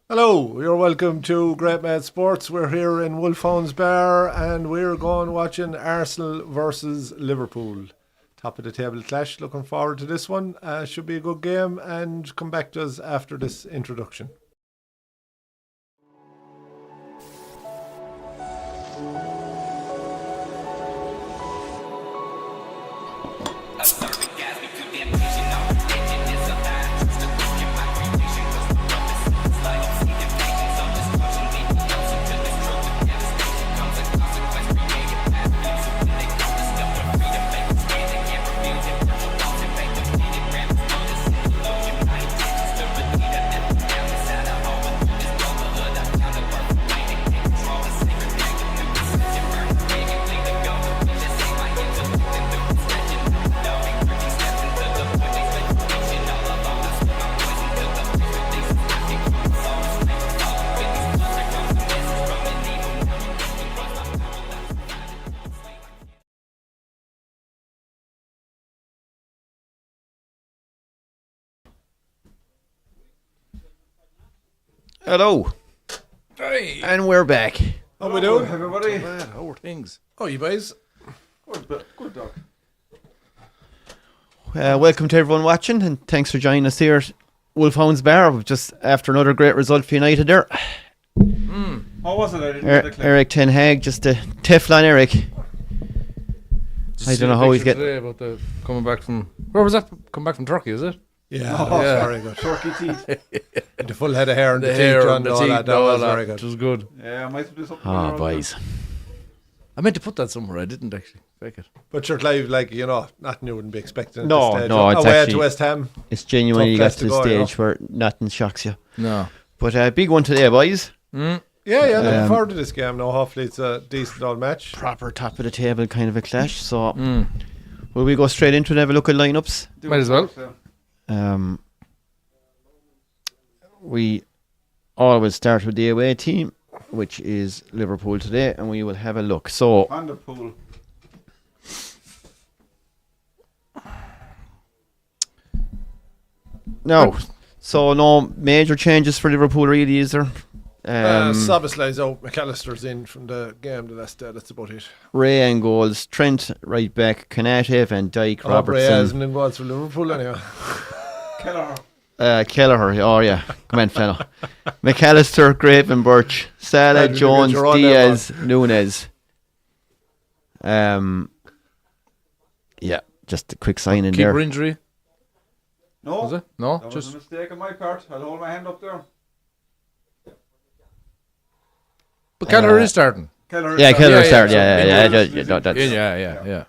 Hello, you're welcome to Great Mad Sports. We're here in Wolfhounds Bar and we're going watching Arsenal versus Liverpool. Top of the table clash. Looking forward to this one. Should be a good game, and come back to us after this introduction. Hello, Hey, and we're back. How we doing? everybody. How are things? Oh, you boys? Good dog. Welcome to everyone watching, and thanks for joining us here at Wolfhounds Bar, just after another great result for United there. How was it? I didn't get the clip. Eric Ten Hag, just a Teflon Eric. I don't know how he's getting... today about the coming back from where was that? Come back from Turkey, is it? Yeah, Oh, that's very good. Turkey teeth. The full head of hair and the, hair teeth and on the all teeth, that. That all was that, very good. which was good. Yeah, I might have to do something. Oh, around boys. I meant to put that somewhere. I didn't actually. Fake it. But you're Clive, nothing you wouldn't be expecting at No, this stage. no, it's Away actually- to West Ham. It's genuinely Tough got place to to the go, you stage where nothing shocks you. No. But a big one today, boys. Yeah, looking forward to this game now. Hopefully it's a decent old match. Proper top of the table kind of a clash. So, will we go straight into it and have a look at lineups? Do Might it as well. first, We always start with the away team, which is Liverpool today, and we will have a look. So, On the pool. no major changes for Liverpool really, is there? Szoboszlai's out. McAllister's in from the game. That's about it. Ray and goals, Trent right back, Kanate, Van Dijk, Ray Robertson, hasn't been goals for Liverpool anyway. Kelleher. Kelleher, oh yeah, come on fella. McAllister, Gravenberch, Salah, Right, Jones, you're on there, Diaz, Nunes. Yeah, just a quick sign in Keeper there. injury. No, Was it? No, that was just a mistake on my part. I'll hold my hand up there. but Kelleher is starting. Kelleher. Yeah, Kelleher yeah, started, so yeah. Yeah.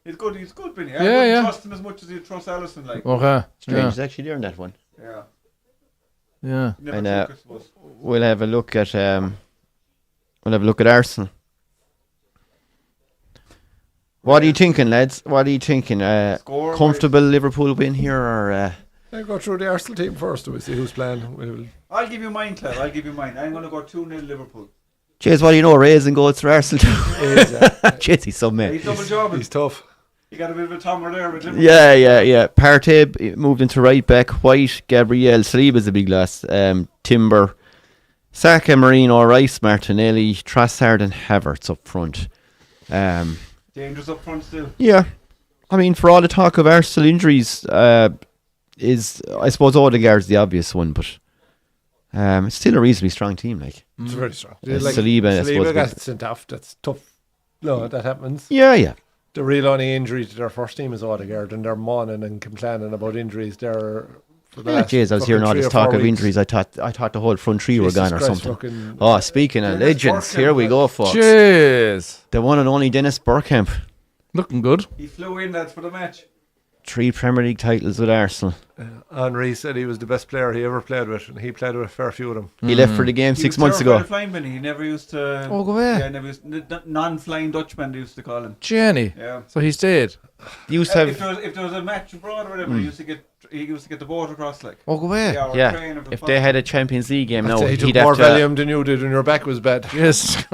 He's good, Benny. I Yeah, wouldn't yeah. trust him as much as you trust Allison. Like, Okay. Strange, Yeah. he's actually there in that one. yeah. Yeah. Never And, took it, suppose. We'll have a look at Arsenal. What are you thinking, lads? What are you thinking? Score Comfortable Liverpool win here, or I'll go through the Arsenal team first. We see who's playing. We'll I'll give you mine, Claire. I'll give you mine. I'm going to go 2-0 Liverpool. Jeez, what do you know? Raising goals for Arsenal too. He's, Jeez, he's so mad. He's double jobbing. he's tough. You got a bit of a tommer there with Liverpool. Yeah. Partey moved into right back. White, Gabriel, Saliba's a big loss. Timber, Saka, Marino, Rice, Martinelli, Trossard, and Havertz up front. Dangerous up front still. Yeah, I mean, for all the talk of Arsenal injuries, is I suppose Odegaard's the obvious one, but it's still a reasonably strong team. Like, It's very strong. Saliba, I suppose, got sent off. That's tough. No, that happens. yeah. The real only injury to their first team is Odegaard, and they're moaning and complaining about injuries there for the last Jeez, I was hearing all fucking this 3 or 4 talk of weeks. injuries. I thought the whole front three were Jesus gone or Christ, something. fucking- Oh, speaking of Dennis legends, Bergkamp, here we lad. go, folks. Jeez. The one and only Dennis Bergkamp. Looking good. He flew in, lads, for the match. 3 Premier League titles with Arsenal. Henry said he was the best player he ever played with, and he played with a fair few of them. He left for the game He 6 was months terrified ago. of flying, Benny. He never used to. Oh, go away. Yeah, never used non-flying Dutchman. They used to call him. Jenny. Yeah. So he stayed. Used to If have there was a match abroad or whatever, he used to get he used to get the boat across like. Oh, go away. Yeah, we're Yeah, training for if the they had a Champions League game now, He took he'd more have to. Valium than you did when your back was bad. Yes.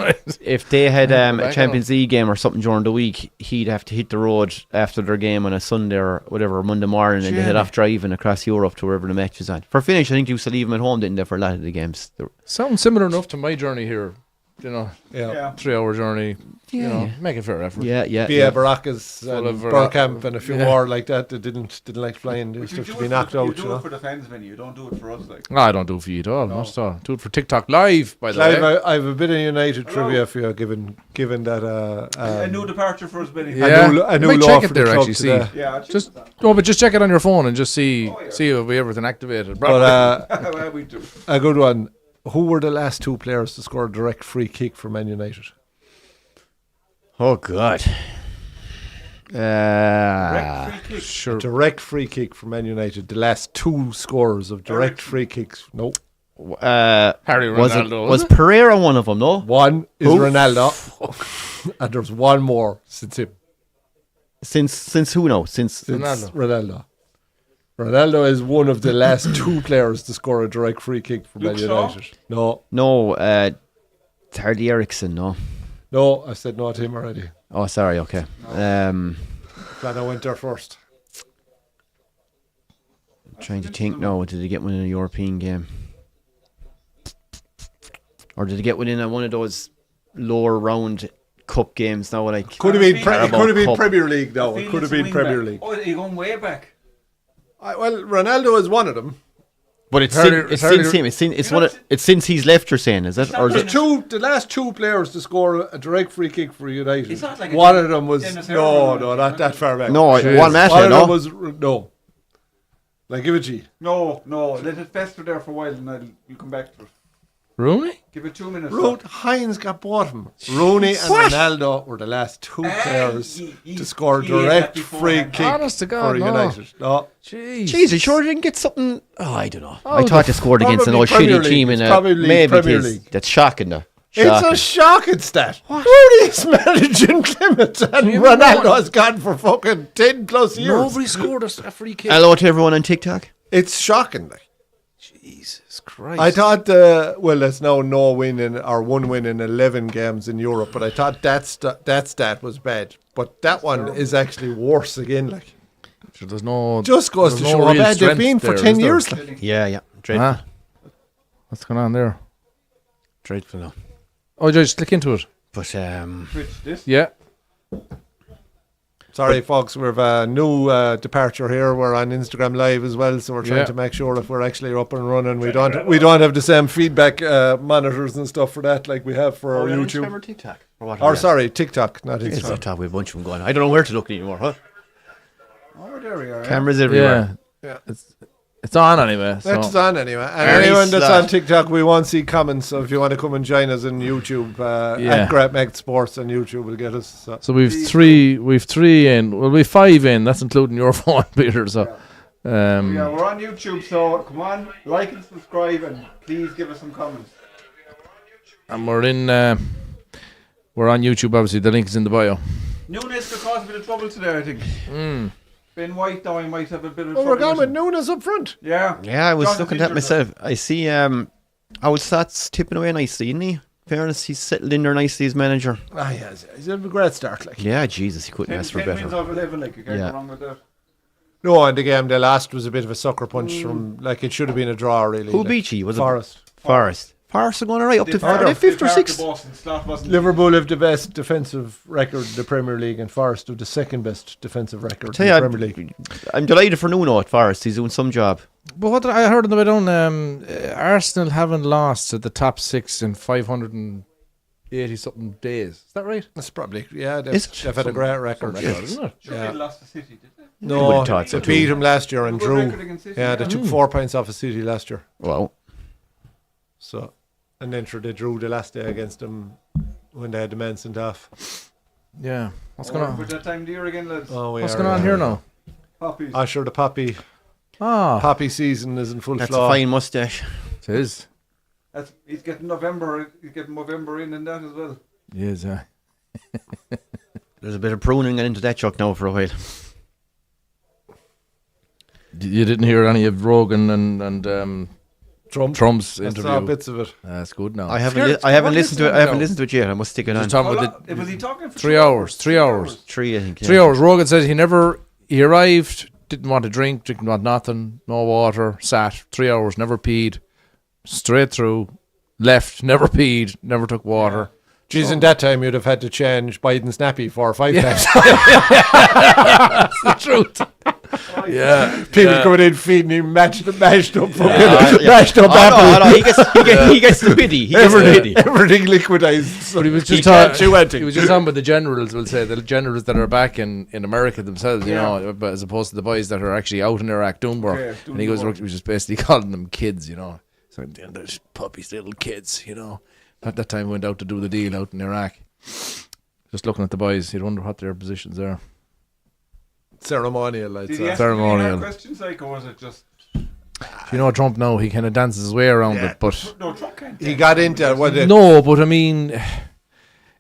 If they had Go a back Champions League game or something during the week, he'd have to hit the road after their game on a Sunday or whatever, Monday morning, and they head off driving across Europe to wherever the match is on. For finish, I think you used to leave him at home, didn't they, for a lot of the games? Sounds similar enough to my journey here. You know, Yeah. 3-hour journey. You know, make a fair effort. Yeah. Baracas Full and of, Burkamp and a few yeah. more like that didn't like flying. They But used you to do be it knocked out. You do it for the fans, Vinny. You don't do it for us, like. No, I don't do it for you at all. Not at all. Do it for TikTok Live, by the way. Clive, I have a bit of United trivia for you, given that A new departure for us, Vinny. Yeah. a new You might law check for it there, the club actually, see. today. Yeah, But just check it on your phone and just see if we everything activated. But well, we do. a good one. Who were the last two players to score a direct free kick for Man United? Oh, God. Direct free kick. Sure. Direct free kick for Man United. The last two scorers of direct free kicks. No. Harry Was Ronaldo. was Pereira one of them, no? One is Who? Ronaldo. And there's one more since him. Since who now? Since Ronaldo. Ronaldo is one of the last two players to score a direct free kick for Man Luke Shaw? United. No. it's Hardy Eriksson, no? No, I said no to him already. Oh, sorry, okay. Glad I went there first. Trying to think now, did he get one in a European game? Or did he get one in one of those lower round cup games now? Like Could have been Cup. Premier League I now. feel It could have it's a been wing Premier back. League. Oh, you're going way back. Well, Ronaldo is one of them. But it's Hardy- since him. It's since he's left. You're saying, is it? Or is There's it? the last two players to score a direct free kick for United. It's not like One of them was Dennis no, Irwin. not that far back. No, Jeez. one match, One of them no. was no. Like give it to you. No, let it fester there for a while and you'll come back to it. Rooney? Give it 2 minutes. Hines got bought him. Rooney and Ronaldo were the last two players to score direct free kick Honest to God, for no. United. No. Jeez. Jesus, sure didn't get something. Oh, I don't know. Oh, I thought they scored against an probably old Premier shitty League. team in It's a probably maybe Premier it is. League. That's shocking, though. It's a shocking stat. Rooney's managing Clement and Ronaldo has gone for fucking 10 plus years. Nobody scored a free kick. Hello to everyone on TikTok. It's shocking. Like. Jesus Christ. I thought, there's now no win or one win in 11 games in Europe, but I thought that stat was bad. But that one is actually worse again. Like, Sure, there's no. just goes to there's show no how real bad they've strength been for there, 10 is there? years. Like. Yeah. Dreadful. What's going on there? Dreadful, though. Oh, just click into it. But, Rich, this? Yeah. Sorry, folks, we've a new departure here. We're on Instagram Live as well, so we're trying to make sure if we're actually up and running. We don't have the same feedback monitors and stuff for that like we have for our YouTube. Or TikTok? Or what? Or sorry, TikTok, not It's Instagram. TikTok. We have a bunch of them going. I don't know where to look anymore, huh? Oh, there we are. Cameras everywhere. Yeah. It's on anyway. So. That's on anyway. And Very anyone that's slack. on TikTok, we won't see comments. So if you want to come and join us on YouTube, Yeah. at Great Meg Sports on YouTube will get us. So we've three in. Well, we've 5 in. That's including your phone, Peter. So, Yeah, we're on YouTube, so come on, like and subscribe, and please give us some comments. and we're in. We're on YouTube. Obviously, the link is in the bio. Nunes could cause a bit of trouble today, I think. Ben White, though, he might have a bit of Oh, trouble. we're going with him. Nunes up front. Yeah. Yeah, I was John's looking at injured, myself. I see our stats tipping away nicely, isn't he? Fairness, he's settled in there nicely as manager. Ah, yeah, he's had a great start. Like. Yeah, Jesus, he couldn't 10 ask for wins better. out of 11, like, you can't Yeah. go wrong with that. No, and the game they lost was a bit of a sucker punch from like it should have been a draw really. Who like, beat you? Was Forest? it Forest? Forest are going right up to They fifth or parked sixth. the bus and Slot wasn't- Liverpool have the best defensive record in the Premier League, and Forest have the second best defensive record Tell in you, the Premier League. I'm delighted for Nuno at Forest. He's doing some job. But what I heard on the way down, Arsenal haven't lost at the top 6 in 580 something days. Is that right? That's probably they've had a great record. Isn't it? Sure, they lost to City, did they? No, would've thought so they too. beat him last year and Good drew. record against City, Yeah, they took 4 points off of City last year. Wow. So, and then they drew the last day against them when they had the men sent off. Yeah. What's Oh, going on? with that time of the year again, lads. What's going on here now? Poppies. Sure, the poppy season is in full That's flow. a fine mustache. It is. He's getting November in and that as well. Yes, There's a bit of pruning into that chuck now for a while. You didn't hear any of Rogan and Trump's I saw interview. bits of it. That's good now. I haven't listened to it. I haven't listened to it yet. I must stick it on. Just talking about Was he talking for 3 hours. 3 hours. 3, I think. 3 hours. Rogan said he arrived, didn't want to drink, didn't want nothing, no water, sat 3 hours, never peed, straight through, left, never peed, never took water. Geez, in that time you'd have had to change Biden's nappy 4 or 5 times. That's the truth. Yeah. People coming in feeding him mashed up mashed up Oh, no, he gets the biddy. He gets the biddy. everything liquidized. But he was He just can't talking. chew anything. He was just on with the generals. We'll say the generals that are back in America themselves, you know, but as opposed to the boys that are actually out in Iraq doing work. Okay, doing And he the work. was just basically calling them kids, you know. So there's puppies, little kids, you know. At that time, went out to do the deal out in Iraq. Just looking at the boys, you'd wonder what their positions are. Ceremonial, I'd Did he say. ask Ceremonial. any hard questions like, or was it just You know, Trump now he kind of dances his way around it, but no Trump can't? He got into what it. no. But I mean,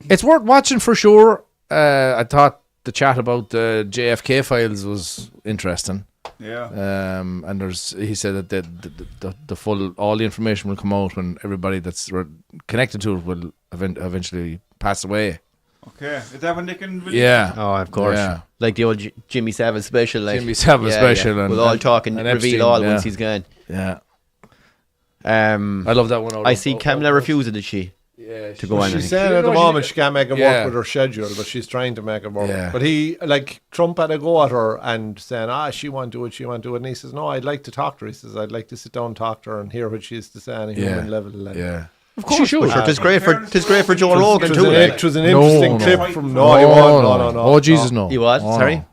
it's worth watching for sure. I thought the chat about the JFK files was interesting. Yeah. And he said that the full all the information will come out when everybody that's connected to it will eventually pass away. Okay. Is that when they can release? Yeah, Oh, of course. Yeah. Like the old Jimmy Savile special. Like, Jimmy Savile special, and- we'll all talk and and reveal Epstein, all yeah. once he's gone. yeah. I I love that one. see Kamala refusing, did she, Yeah, to go on? I She's think. saying at the moment she can't make it Yeah. work with her schedule, but she's trying to make it work. Yeah. But Trump had a go at her and saying, she won't do it, And he says, no, I'd like to talk to her. He says, I'd like to sit down and talk to her and hear what she has to say on a human level. And Yeah. Of course, sure. It's great for Joe It Rogan was, too. it was an No, interesting no. clip from he won't. No. Oh Jesus, no. He was? Oh, Sorry?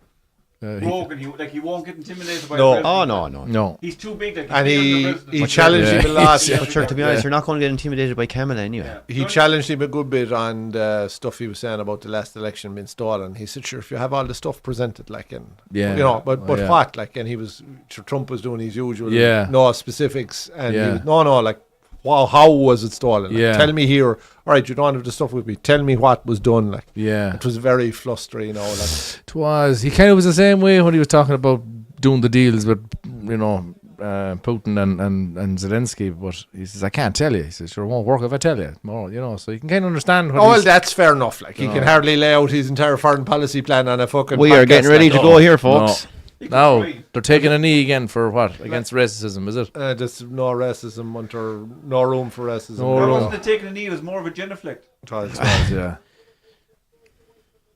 no. Rogan, he won't get intimidated by No. the president. Oh, no. No. He's too big. Like, And he But challenged him a lot. But sure, to be honest, you're not going to get intimidated by Kamala anyway. He challenged him a good bit on the stuff he was saying about the last election being stolen. He said, "Sure, if you have all the stuff presented, like, and Yeah. you know, but Yeah. what, like?" And he was Trump was doing his usual, Yeah. no specifics, and he Yeah. was, no, like, wow, how was it stolen? Like, Yeah. tell me here. All right, you don't have the stuff with me. Tell me what was done. Like, Yeah. it was very flustering, you know. Like, It was. He kind of was the same way when he was talking about doing the deals with, you know, Putin and Zelensky. But he says, I can't tell you. He says, sure, it won't work if I tell you. More, you know, so you can kind of understand. What oh well, he's- that's fair enough. Like, he can hardly lay out his entire foreign policy plan on a fucking. We are podcast, getting ready like, to go here, folks. Now they're taking a knee again for what? Against racism, is it? There's no racism, or no room for racism. No That room. wasn't the taking a knee. It was more of a genuflect. Yeah.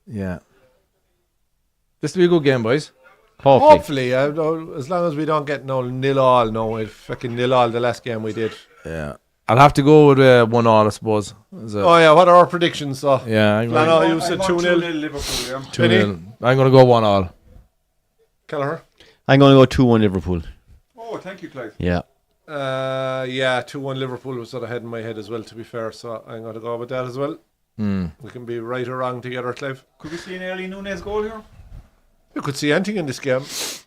Yeah. This will be a good game, boys. Hopefully. Hopefully, as long as we don't get no 0-all, no, we fucking 0-all the last game we did. Yeah. I'll have to go with 1-1, I suppose. Oh yeah, what are our predictions? So Yeah, I'm No, going no, you said 2-0. 2-0 Liverpool, yeah. 2-0. I'm going to go 1-1. Kelleher. I'm going to go 2-1 Liverpool. Oh, thank you, Clive. Yeah. Yeah, 2-1 Liverpool was sort of head in my head as well, to be fair, so I'm going to go with that as well. We can be right or wrong together, Clive. Could we see an early Nunes goal here? You could see anything in this game.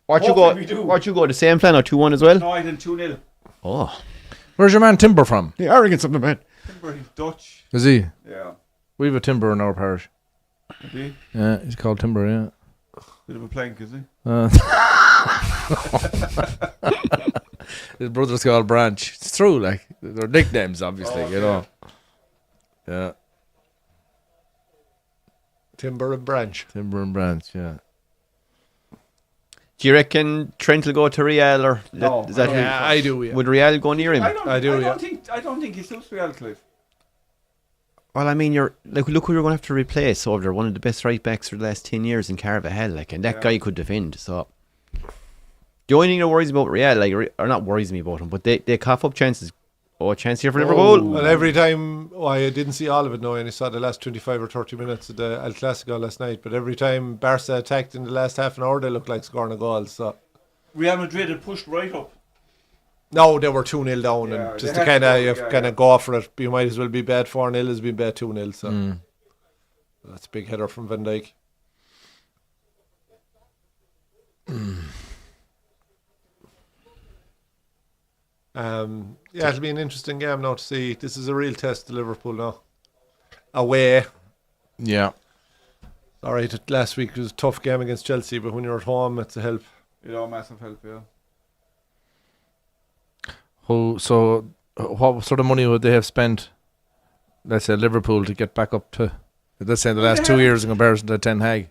What Hopefully we do. you go, the same plan or 2-1 as well? No, I did 2-0. Oh. Where's your man Timber from? The arrogance of the man. Timber, he's Dutch. Is he? Yeah. We have a Timber in our parish. Is he? Yeah, he's called Timber, yeah. Bit of a plank, is he? His brother's called Branch. It's true, like, they're nicknames, obviously, you know. Yeah, Timber and Branch. Timber and Branch, yeah. Do you reckon Trent will go to Real or No, is that Yeah, I do, yeah. would Real go near him? I don't yeah. think he suits Real, Clive. Well, I mean, you're like, look who you're going to have to replace over there. One of the best right backs for the last 10 years in Carvajal, like, and that guy could defend. So the only thing that worries me about Real, like, or not worries me about him, but they cough up chances. Oh, a chance here for Liverpool. Well, every time, I didn't see all of it now, I only saw the last 25 or 30 minutes of the El Clasico last night, but every time Barca attacked in the last half an hour, they looked like scoring a goal. So Real Madrid had pushed right up. no, they were 2-0 down, Yeah, and just they to had kind to of go, yeah, kind of go for it. You might as well be bad 4-0 as being bad 2-0. So that's a big header from Van Dijk. Yeah, it'll be an interesting game now to see. This is a real test to Liverpool now. Away. Yeah. All right, last week was a tough game against Chelsea, but when you're at home, it's a help. You know, massive help, yeah. What sort of money would they have spent, let's say, Liverpool to get back up to, let's say, the last 2 years in comparison to Ten Hag?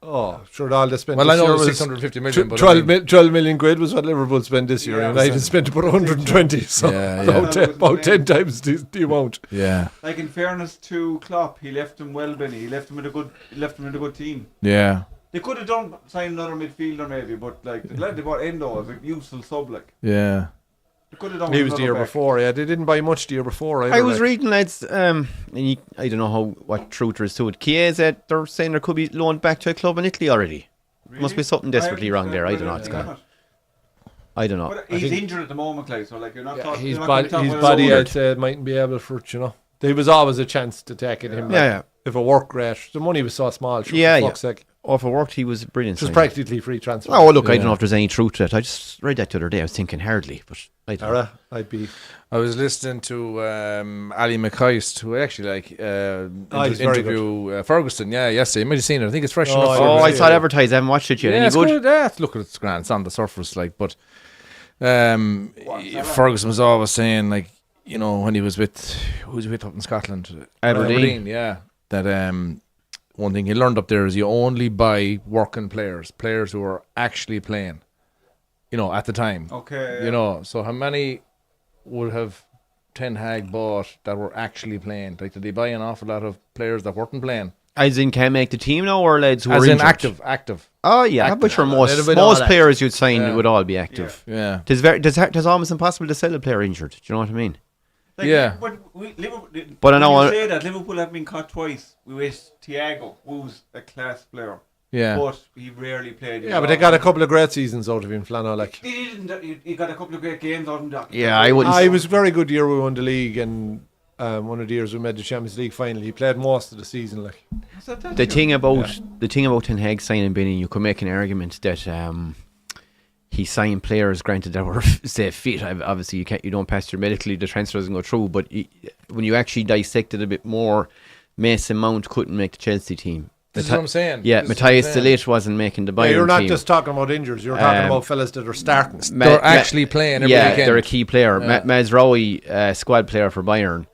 Oh, sure, all they spent Well, this I know year it was was 650 million, but 12 million quid was what Liverpool spent this year. Yeah, United spent about 120, so Yeah, about 10 times the amount. Yeah. Like, in fairness to Klopp, he left him well, Benny. He left him in a good team. Yeah. They could have signed another midfielder maybe, but like the lad they bought Endo as a useful sub. Like, Yeah. they could have done. He with was the another year back. before, yeah. They didn't buy much the year before either. I was like. reading, lads, and I don't know what truth there is to it. Chiesa, they're saying there could be loaned back to a club in Italy already. Really? Must be something desperately I wrong there. I haven't don't know read what's anything going on. on it. I don't know. But I he's think- injured at the moment, like, so like you're not Yeah, talking. his you're not body, gonna his talk body about I'd say, mightn't be able for it, you know. There was always a chance to take it him. Yeah, like, yeah. If it worked great. The money was so small, sure, Yeah, for yeah. fuck's sake. Oh, if it worked, he was brilliant. It was signing. practically free transfer. Oh, look, I Yeah. don't know if there's any truth to it. I just read that the other day. I was thinking hardly, but I don't know. Alright, I'd be... I was listening to Ali McCoist, who actually he's very interview Ferguson. Yeah, yesterday. You might have seen it. I think it's fresh Oh, enough. I for Oh, Yeah. I saw it advertised. I haven't watched it yet. Yeah, Any it's good? good. Yeah, look, it's grand. It's on the surface, like, but Ferguson was always saying, like, you know, when he was with, who was he with up in Scotland? Aberdeen. Yeah. That one thing he learned up there is you only buy working players who are actually playing, you know, at the time. Okay. You know, so how many would have Ten Hag bought that were actually playing? Like, did they buy an awful lot of players that weren't playing? As in, can make the team now, or lads who As are in injured? active. Oh, yeah. active. But sure, Little most bit all players you'd sign Yeah. would all be active. Yeah. It's almost impossible to sell a player injured. Do you know what I mean? Like, Yeah. But Liverpool. But I know when I- you say that Liverpool have been caught twice with Thiago, who's a class player, Yeah. but he rarely played. Yeah, but they got a couple of great seasons out of him, Flano. Like, He didn't. He got a couple of great games out of him. Doc. Yeah, I wouldn't. he was a very good year we won the league, and one of the years we made the Champions League final. He played most of the season. Like, Was that that The year? thing about Ten Hag signing Benny, you could make an argument that he signed players, granted that were say fit. Obviously, you don't pass your medically, the transfer doesn't go through. But when you actually dissect it a bit more, Mason Mount couldn't make the Chelsea team. This is what I'm saying. Yeah, This is Matthias what I'm de Ligt wasn't making the Bayern yeah, you're not team. just talking about injuries. You're talking Um, about fellas that are starting. They're actually playing every yeah, weekend. they're a key player. Yeah. Mazraoui, squad player for Bayern.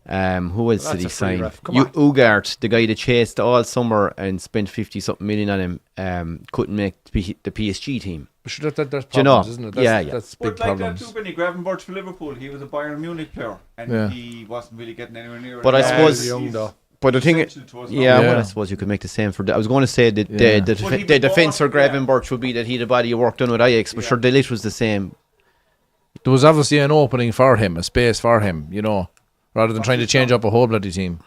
Who else That's did he a free sign? ref. Come on. Ugart, the guy that chased all summer and spent 50-something million on him, couldn't make the PSG team. But sure, that's Do you know? problems, isn't it? That's, Yeah, yeah. That's big But like problems. that too, Benny Gravenberch for Liverpool, he was a Bayern Munich player, and Yeah. he wasn't really getting anywhere near. But I it. suppose- He's young though. But the thing, Essential to us now. yeah, Yeah. well, I suppose you could make the same for. I was going to say that Yeah. the But he the was defence for born- yeah. Gravenberch would be that he had a body of work done with Ajax, but Yeah. sure, De Ligt was the same. There was obviously an opening for him, a space for him, you know, rather than trying to change up a whole bloody team.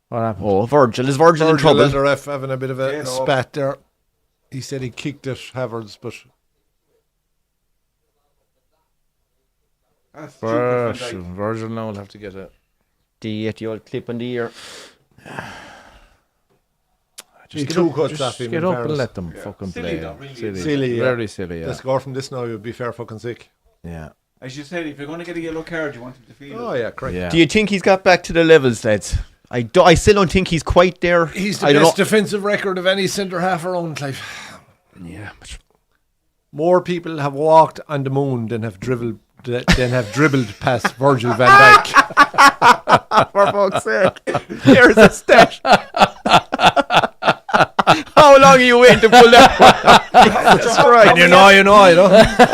What happened? Oh, Virgil in trouble? and the ref having a bit of Yeah, a no. spat there. He said he kicked at Havertz, but That's stupid, Van Dijk. Virgil now will have to get it. The old clip in the ear. he two cuts off him. Get in up fairness. and let them Yeah. fucking Silly play. though, really. Silly, yeah. Very silly, The yeah. score from this now would be fair fucking sick. Yeah. As you said, if you're going to get a yellow card, you want him to feel Oh it. yeah, correct. Yeah. Do you think he's got back to the levels, lads? I still don't think he's quite there. He's the I don't best know. defensive record of any centre half around, Clive. Yeah, but More people have walked on the moon than have dribbled past Virgil van Dijk. for fuck's sake, here's a stat. How long are you waiting to pull that one? That's right. you know.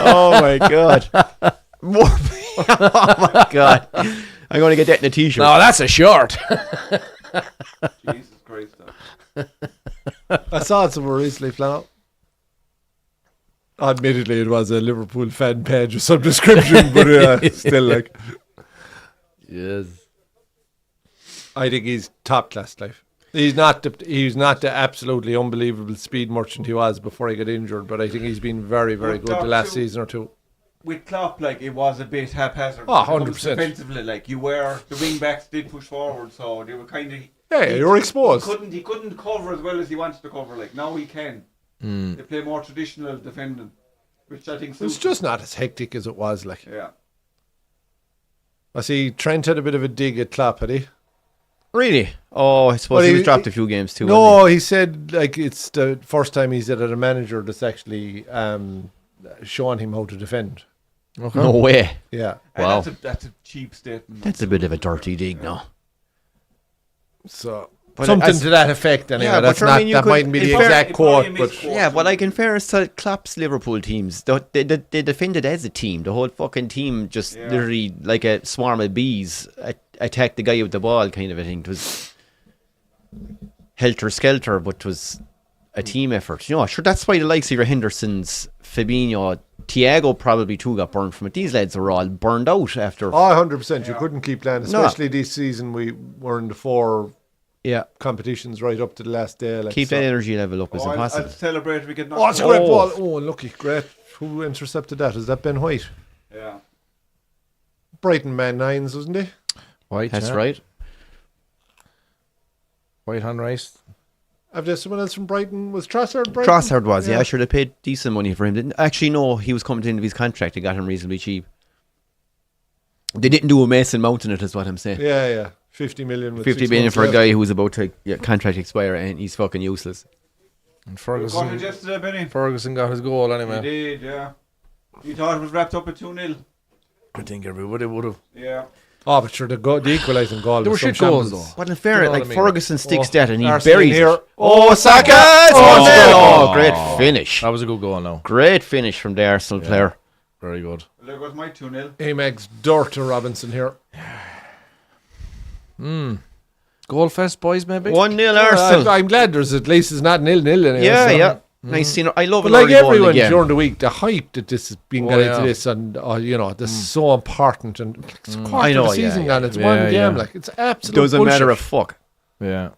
Oh my god. More. Oh my god. I'm going to get that in a t-shirt. No, that's a short. Jesus Christ. Though. I saw it somewhere recently, Flannel. Admittedly, it was a Liverpool fan page of some description, but still, like, Yes. I think he's top class, Clive. He's not the absolutely unbelievable speed merchant he was before he got injured, but I think he's been very, very But good the last too- season or two. With Klopp, like, it was a bit haphazard. Oh, when it comes 100%. Defensively, like, the wing backs did push forward, so they were kind of. Yeah, you're exposed. He couldn't cover as well as he wanted to cover. Like, now he can. They play more traditional defending, which I think It's suits just not as hectic as it was. Like, them. Yeah. I see Trent had a bit of a dig at Klopp, had he? Really? Oh, I suppose Well, he was he- dropped a few games too. No, he said like it's the first time he's had a manager that's actually showing him how to defend. Okay. No way. Yeah. And Wow. that's a cheap statement. That's a bit of a dirty dig, no. So But something as- to that effect. Anyway, Yeah, but that's sure, I not. mean, you That could- mightn't be the in fair- exact It's probably quote, a but misquote. Yeah, but like in fairness to Klopp's Liverpool teams, they defended as a team. The whole fucking team just literally like a swarm of bees attacked the guy with the ball, kind of a thing. It was helter skelter, but it was a team effort. You know, sure, that's why the likes of your Hendersons, Fabinho, Thiago probably too got burned from it. These lads were all burned out after. 100%. You couldn't keep playing, No. especially this season. We were in the 4 Yeah, competitions right up to the last day. Like, keep so. that energy level up is I'll impossible. celebrate if we get knocked Oh, it's a out. great ball. Oh, lucky, great. Who intercepted that? Is that Ben White? Yeah. Brighton man 9s, wasn't he? White. That's yeah. right. White on rice. Have there someone else from Brighton? Was Trossard Brighton? Trossard was, yeah. Sure, they paid decent money for him. Didn't actually no, he was coming to the end of his contract. They got him reasonably cheap. They didn't do a Mason Mount in it, is what I'm saying. Yeah. 50 million with 50 6 million months for a left. guy who was about to contract expire and he's fucking useless. And We got it Ferguson. yesterday, Benny. Ferguson got his goal He anyway. did, yeah. You thought it was wrapped up at 2-0. I think everybody would have. Yeah. Oh, but sure, the equalising goal. There were was some shit goals shambles. though. But in fairness, You know like what I mean? Ferguson sticks that and he Arsenal buried here. it. Oh, Saka! Oh, great finish. That was a good goal now. Great finish from the Arsenal player. Very good. There goes my 2-0. Amex dirt to Robinson here. Goal fest, boys, maybe? 1-0 Arsenal. I'm glad there's at least it's not 0-0 anyway. Yeah, so. yeah. Nice scene. I love But an like early goal in the everyone game. during the week, the hype that this has been Oh, getting yeah. into this, and this is so important, and it's a quarter I know, of the yeah, season yeah. gone. It's Yeah, one game, yeah. like it's absolute. Doesn't bullshit. matter a fuck. Yeah.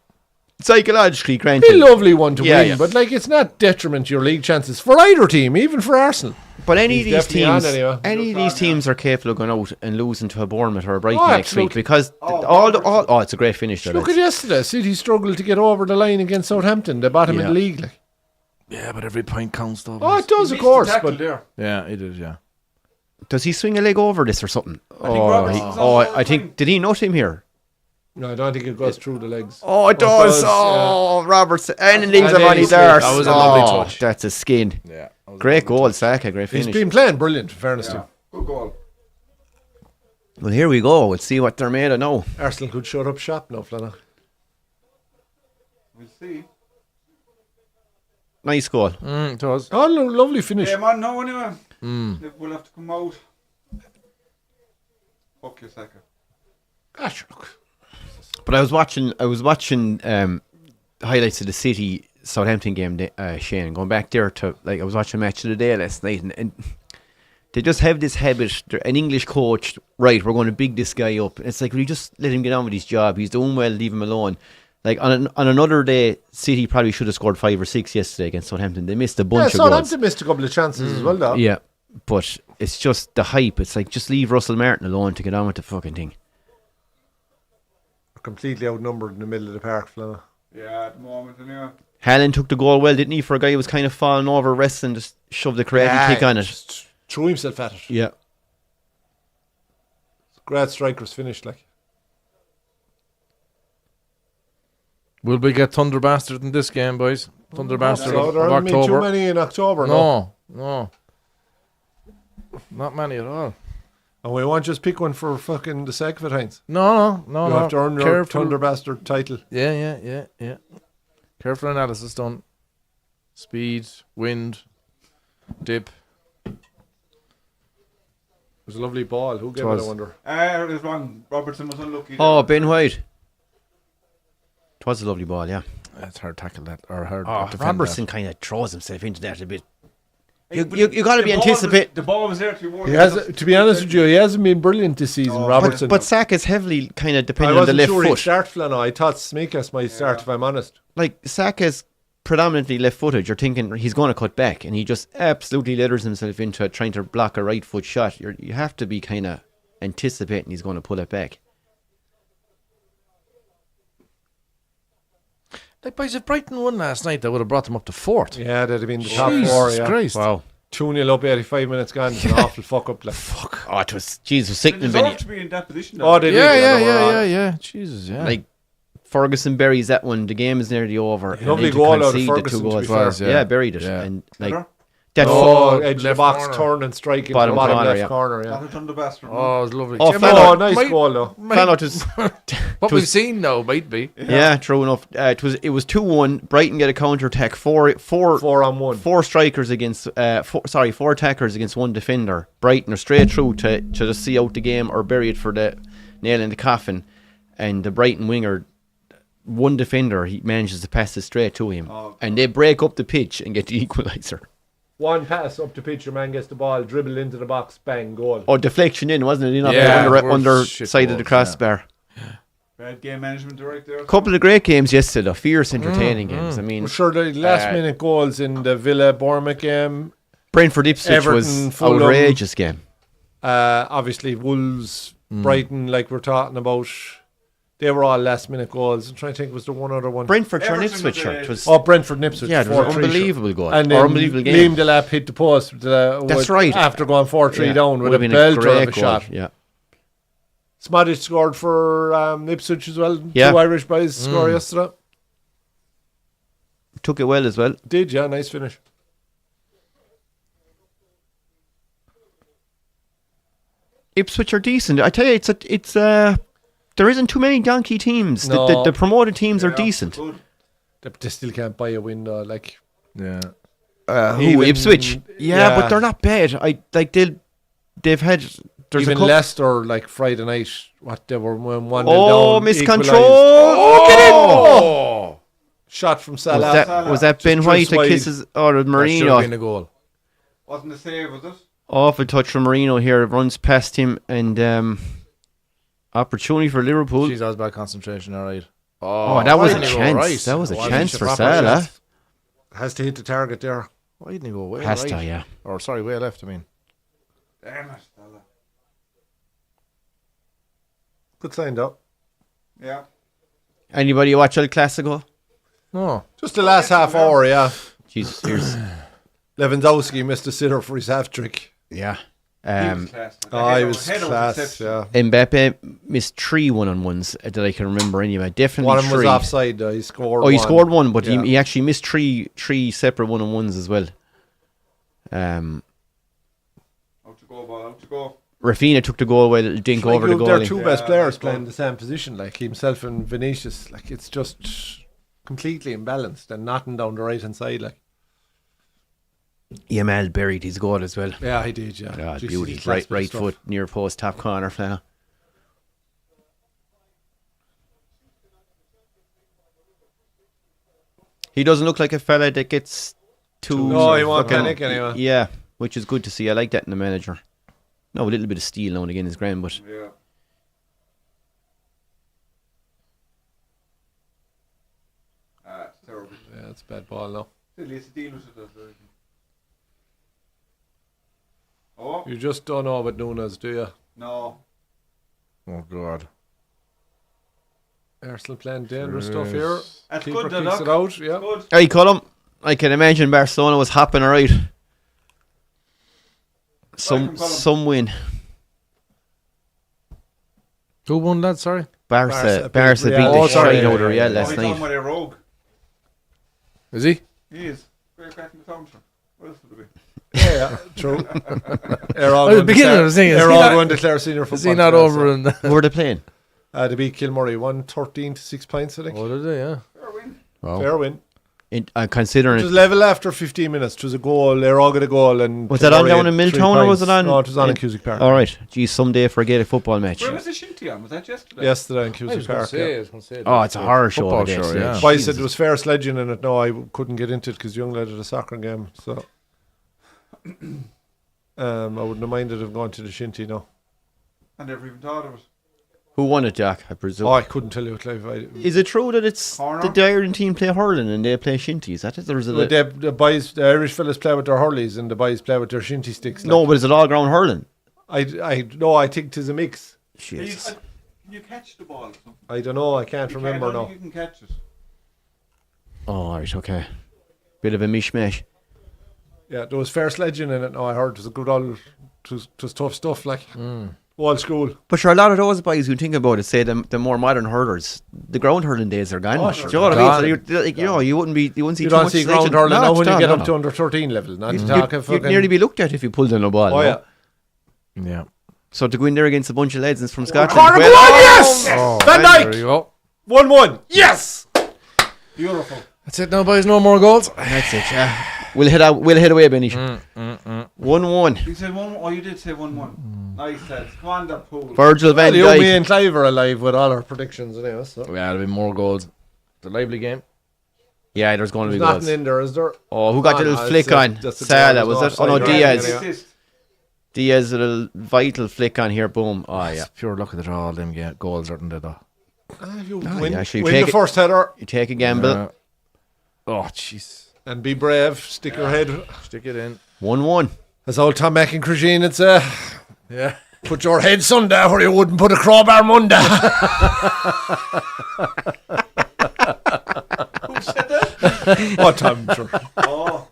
Psychologically, It's a granted. lovely one to Yeah, win, yeah. but like it's not detriment to your league chances for either team, even for Arsenal. But any He's of these definitely on teams, anyway. any of these teams are capable of going out and losing to a Bournemouth or a Brighton Oh, next week absolutely. because it's a great finish. There, Look at yesterday, City struggled to get over the line against Southampton. They bottom in Yeah. the league. Like. Yeah, but every point counts though. Oh, boys. it does, He of missed the course, tackle but there. Yeah, he did, yeah. Does he swing a leg over this or something? Robertson's on all the I think time. did he nut him here? no, I don't think it goes through the legs. Oh, it does, does. Oh, Robertson and leaves And him on then his he arse. That was a lovely touch. That's a skin. Yeah. Great goal, Saka. Great He's finish. been playing brilliant, in fairness to Yeah. him. Good goal. Well, here we go. We'll see what they're made of now. Arsenal could shut up shop now, Flanagan. We'll see. Nice goal. It was. Oh, lovely finish. Game on now anyway. We'll have to come out. Fuck you, Saka. Gosh, look. But I was watching highlights of the City Southampton game, Shane, and going back there to I was watching Match of the Day last night, and they just have this habit. They're an English coach, right? We're going to big this guy up. It's like, will you just let him get on with his job? He's doing well. Leave him alone. Like on another day, City probably should have scored 5 or 6 yesterday against Southampton. They missed a bunch of goals. Southampton missed a couple of chances as well, though. Yeah, but it's just the hype. It's like just leave Russell Martin alone to get on with the fucking thing. Completely outnumbered in the middle of the park, Flanagan. Yeah, at the moment anyway. Haaland took the goal well, didn't he? For a guy who was kind of falling over, wrestling, just shoved the karate kick on it. Just threw himself at it. Yeah. Great strikers finished, like. Will we get Thunder Bastard in this game, boys? Thunder Bastard So of there aren't too October. many in October, no. No. Not many at all. And we won't just pick one for fucking the sake of it, Heinz. No. You have to earn your Careful. Thunder Bastard title. Yeah. Careful analysis done. Speed, wind, dip. It was a lovely ball. Who gave it, was. I wonder? It was wrong. Robertson was unlucky. Oh, there. Ben White. It was a lovely ball, yeah. It's hard to tackle that, or hard Oh, to defend Robertson kind of throws himself into that a bit. Hey, You but got to the be ball was- anticipate. The ball was there to be worn. He has, to be honest with you, he hasn't been brilliant this season, Oh, Robertson. But Saka's heavily kind of I dependent on the wasn't left sure he'd foot. start Flanagan. I thought Smeekas might start, if I'm honest. Like, Saka's predominantly left-footed. You're thinking he's going to cut back, and he just absolutely leathers himself into trying to block a right-foot shot. You have to be kind of anticipating he's going to pull it back. Like, boys, if Brighton won last night, they would have brought them up to 4th. Yeah, that'd have been the top Jesus four, yeah. Christ. Wow. 2-0 up, 85 minutes gone. It's an awful fuck up. Like. Oh, it was, Jesus, They sickening. deserve to be in that position. Oh, they did. Yeah. Jesus, yeah. Like, Ferguson buries that one. The game is nearly over. and Lovely then to goal out of concede the Ferguson, 2 to goals. be fair. Was, yeah, buried it. Yeah. And like, Better? That edge of the left box, corner. turn and strike into Bottom the bottom corner, left yeah. corner. Yeah. That was on the best. Oh, it was lovely. Oh, Yeah, fellow, Nice goal though. Found out was what we've seen now might be. yeah, true enough. It was 2-1. Brighton get a counter attack. Four 4-on-1. Four strikers against four attackers against one defender. Brighton are straight through to just see out the game or bury it for the nail in the coffin. And the Brighton winger, one defender, he manages to pass it straight to him, and they break up the pitch and get the equaliser. One pass up to pitch, your man gets the ball, dribble into the box, bang, goal. Oh, deflection in, wasn't it? Yeah, Under shit side of the goals, crossbar. Bad game management right there. Couple of great games yesterday, though. Fierce, entertaining games. I mean, I'm sure the last minute goals in the Villa Bournemouth game, Brentford Ipswich Everton, was Fulham. outrageous game. obviously Wolves, Brighton, like we're talking about, they were all last minute goals. I'm trying to think, was there one other one? Brentford turned Everton Ipswich. was, It was Brentford and Ipswich. yeah, it was an 4-3, unbelievable goal. And Or then unbelievable game. Liam Delap hit the post. That's right. After going 4-3 Yeah, down with would a have been a belter great of a goal. shot. Yeah. Smadic scored for Ipswich as well. Yeah. Two Irish boys scored yesterday. Took it well as well. Did, yeah, nice finish. Ipswich are decent. I tell you, it's there isn't too many donkey teams. No. The promoted teams are decent. Good. They still can't buy a win though. Like, Yeah. Who, Even- Ipswich? Yeah, yeah. but they're not bad. They've had there's even a couple. Leicester, like Friday night, what they were 1-0 Oh, down. miscontrol! equalised. Get in! Oh! Shot from Salah. Was that Ben Just White that wide. kisses or That should have Marino? been a goal. Wasn't a save, was it? Awful touch from Marino here. Runs past him and opportunity for Liverpool. Jeez, that was bad concentration, all right. Oh, that was a why didn't he go chance. right? That was a Why chance didn't for he proper Salah. chance? Has to hit the target there. Why didn't he go way Has right? to, yeah. Or, sorry, way left, I mean. Damn it, fella. Good sign though. Yeah. Anybody watch El Clasico? No. Just the last half hour, yeah. Jesus, here's Lewandowski missed a sitter for his half trick. yeah. He was class. Oh, he was Header class, exceptional. yeah. Mbappe missed 3 1-on-1s that I can remember anyway. Definitely One of them was 3. offside though. He scored Oh, he one. scored one, but Yeah. he actually missed three separate 1-on-1s as well. Out to go, ball, out to go. Rafinha took the goal away, little dink Like, over the their goalie. two Yeah, best players that's playing good. the same position, like himself and Vinicius. Like, it's just completely imbalanced and nothing down the right hand side. Like, Yamal buried his goal as well. yeah, he did. Yeah, God, Jeez, beauty. he's class Right stuff. foot, near post, top corner now. He doesn't look like a fella that gets too... No, he won't fucking- panic anyway. Yeah, which is good to see. I like that in the manager. No, a little bit of steel now and again is grand, but... Yeah. It's terrible. Yeah, it's a bad ball now. At least the deal with it. I think. Oh, You just don't know about Nunes, do you? no. Oh, God. Arsenal playing dangerous stuff here. That's Keeper good, kicks Doc. it out. Yeah. Good. Hey, Colum, I can imagine Barcelona was hopping alright. Colum. Some win. Who won that, sorry? Barca Barca beat beat Real. the Oh, sorry, shite out of yeah, Real yeah. last He's night. on with a rogue. Is he? He is. Very cracking the fountain. What else would it be? Yeah, true. At the beginning I was thinking, they're is he all not- going to declare senior football. Is he not today, over so. in the... Who are they playing? They beat Kilmurray 113 to 6 points, I think. Oh, did they, yeah. Fair win. Wow. Fair win. Considering It was it, level after 15 minutes. It was a goal. They're all got a goal. And was that on Kilmurray down had in 3 Milltown or was points. it on? No, it was on in Cusick Park. All right. Geez, someday for a Gaelic football match. Where was the shinty on? Was that yesterday? Yesterday in I was Cusick going Park. to Yeah. say, I was going to say. Oh, it's a horror show Football over there, show, so yeah. Boy said there was fair sledging in it. No, I couldn't get into it because young lad had a soccer game. So I wouldn't have minded of going to the shinty. No. I never even thought of it. Who won it, Jack? I presume. Oh, I couldn't tell you. Clive. Is it true that it's Corner? the Ireland team play hurling and they play shinty? Is that it? Or is it The boys, the Irish fellas play with their hurleys and the boys play with their shinty sticks. no, like. but is it all ground hurling? I think 'tis a mix. Jesus. Can you catch the ball or something? I don't know. I can't remember I don't now. think you can catch it. Oh, all right, okay. Bit of a mishmash. Yeah, there was fair sledging in it. No, I heard it was a good old. It was tough stuff. Like Old school. But sure, a lot of those boys who think about it, say the more modern hurlers, the ground hurling days are gone. Oh, Do sure. you know what I mean? So you know, you wouldn't see You too don't much see selection. ground hurling now when you No, get no, up no. to under 13 level. Not to talk You'd nearly be looked at if you pulled in a ball. Oh, no? yeah. Yeah. So to go in there against a bunch of lads from Scotland. Corner, well, go on, yes! Oh, Van there Dijk! you go. 1-1. Yes! Beautiful. That's it now, boys. No more goals. That's it, yeah. We'll head away, Benny. 1-1. You said 1. Oh, you did say 1-1. Nice, lads. Come on, that pool. Virgil van Well, me Dijk. and Clive are alive with all our predictions anyway. So. Yeah, there'll be more goals. It's a lively game. Yeah, there's going to There's be nothing goals. in there, is there? Oh, who got the no, little flick it's a- on? that's a Salah, goal, was it's it? Oh, no, offside, Grand Diaz. assist. Diaz with a vital flick on here. Boom. Oh, yeah. It's pure luck that all them goals aren't there, though. You Ah, win, yeah, actually, win take the it. first header You take a gamble. Yeah. Oh, jeez. and be brave. Stick your head. Stick it in. 1-1. As old Tom McIncragine would say, Yeah. put your head Sunday where you wouldn't put a crowbar Monday. Who said that? Oh, Tom. Sure. Oh,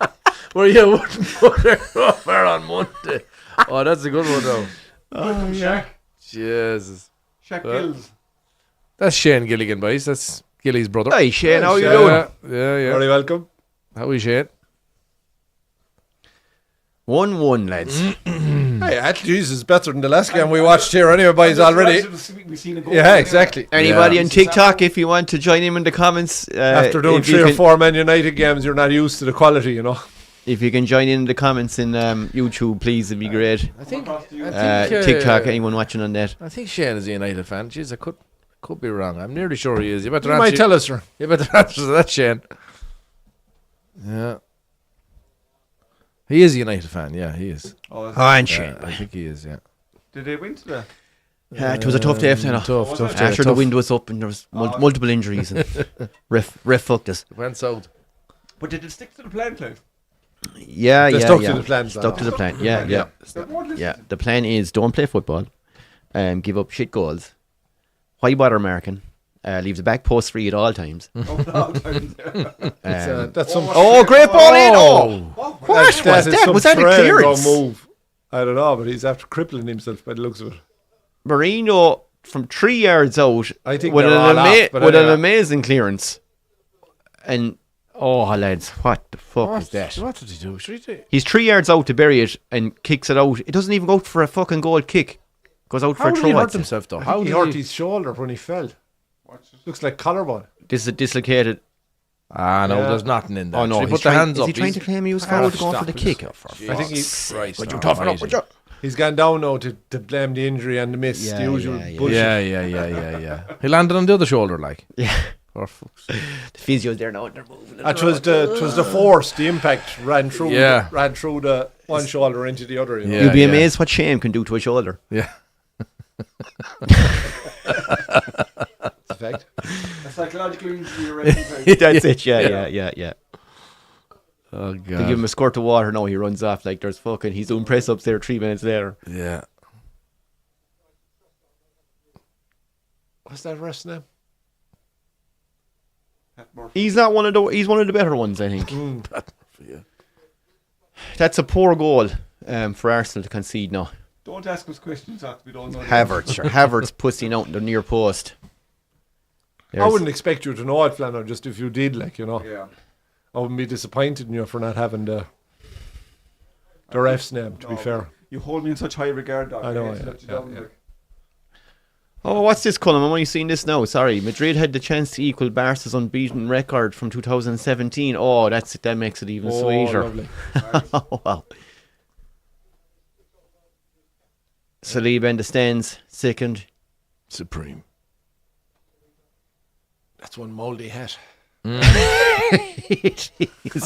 Well, you wouldn't put it over on Monday. Oh, that's a good one, though. oh yeah. Jesus. Shaq Well. Gills. That's Shane Gilligan, boys. That's Gilly's brother. Hey, Shane, how you Shane. doing? Yeah. Very welcome. How are you, Shane? 1-1, lads. Hey, actually, Jesus, better than the last game we watched here anyway, boys, already. We've seen a goal. Yeah, exactly. Anybody Yeah. on TikTok, if you want to join him in the comments. After doing if you 3 or can- 4 Man United games, you're not used to the quality, you know. If you can join in the comments in YouTube, please, it'd be great. I think TikTok, anyone watching on that. I think Shane is a United fan. Jeez, I could be wrong. I'm nearly sure he is. You better You might answer. tell us, sir. You better answer to that, Shane. Yeah. He is a United fan. Yeah, he is. Oh, and Yeah, I think he is. Yeah. did they win today? It was a tough day after that. Tough day. After the wind was up and there was multiple injuries and ref fucked us. Went south. But did it stick to the plan, Clive? Yeah, They yeah, stuck yeah. to the plan, Stuck to the plan. Yeah, yeah, They won't listen yeah. to The plan is don't play football, give up shit goals. Why bother American? Leave the back post free at all times. them. Oh, no. That's some. Oh, great ball in! Oh, What? what was that? is some Was that a trail clearance? go move. I don't know, but he's after crippling himself by the looks of it. Marino from 3 yards out I think with they're all off, but with an anyway. amazing clearance. And oh, lads, what the fuck is that? What did he do? Should he do? He's 3 yards out to bury it and kicks it out. It doesn't even go out for a fucking goal kick. Goes out How for a did throw. he hurt I'd say. himself though? I How think did he hurt his shoulder when he fell. Looks like collarbone. This is dislocated. Ah, no, Yeah. there's nothing in there. Oh no, Should he he's put the trying, hands is up. he trying to He's- claim he was Ah, forward going stop for the it. kick? I think Christ, Would you no, toughen up? amazing. Would you? He's gone down now to blame the injury and the miss, Yeah, the usual yeah, yeah. bullshit. Yeah. He landed on the other shoulder, like. Yeah. For fuck's sake. The physio's there now and they're moving. It was the force, the impact ran through Yeah. the one shoulder into the other. You know? Yeah. You'd be amazed what shame can do to a shoulder. Yeah. That's a fact. A psychological injury already. Clive. That's it. Yeah. Oh They give god. him a squirt of water. No, he runs off like there's fucking. He's doing press ups there 3 minutes later. Yeah. What's that rest name? Pat Murphy. He's not one of the. He's one of the better ones, I think. That's a poor goal for Arsenal to concede now. Don't ask us questions after we don't know. the Havertz, sure. Havertz pussing out the near post. I wouldn't expect you to know it, Flanner, just if you did, like, you know. answer. Yeah. I wouldn't be disappointed in you for not having the ref's name, to be No, fair. You hold me in such high regard, dog. I know, hate to yeah, let you yeah, down, yeah. like. Oh, what's this, Colin? I'm only seeing this now. Sorry. Madrid had the chance to equal Barca's unbeaten record from 2017. Oh, that's it. That makes it even Oh, sweeter. lovely. Oh, wow. Saliba in the stands, second. Supreme. That's one mouldy hat. It's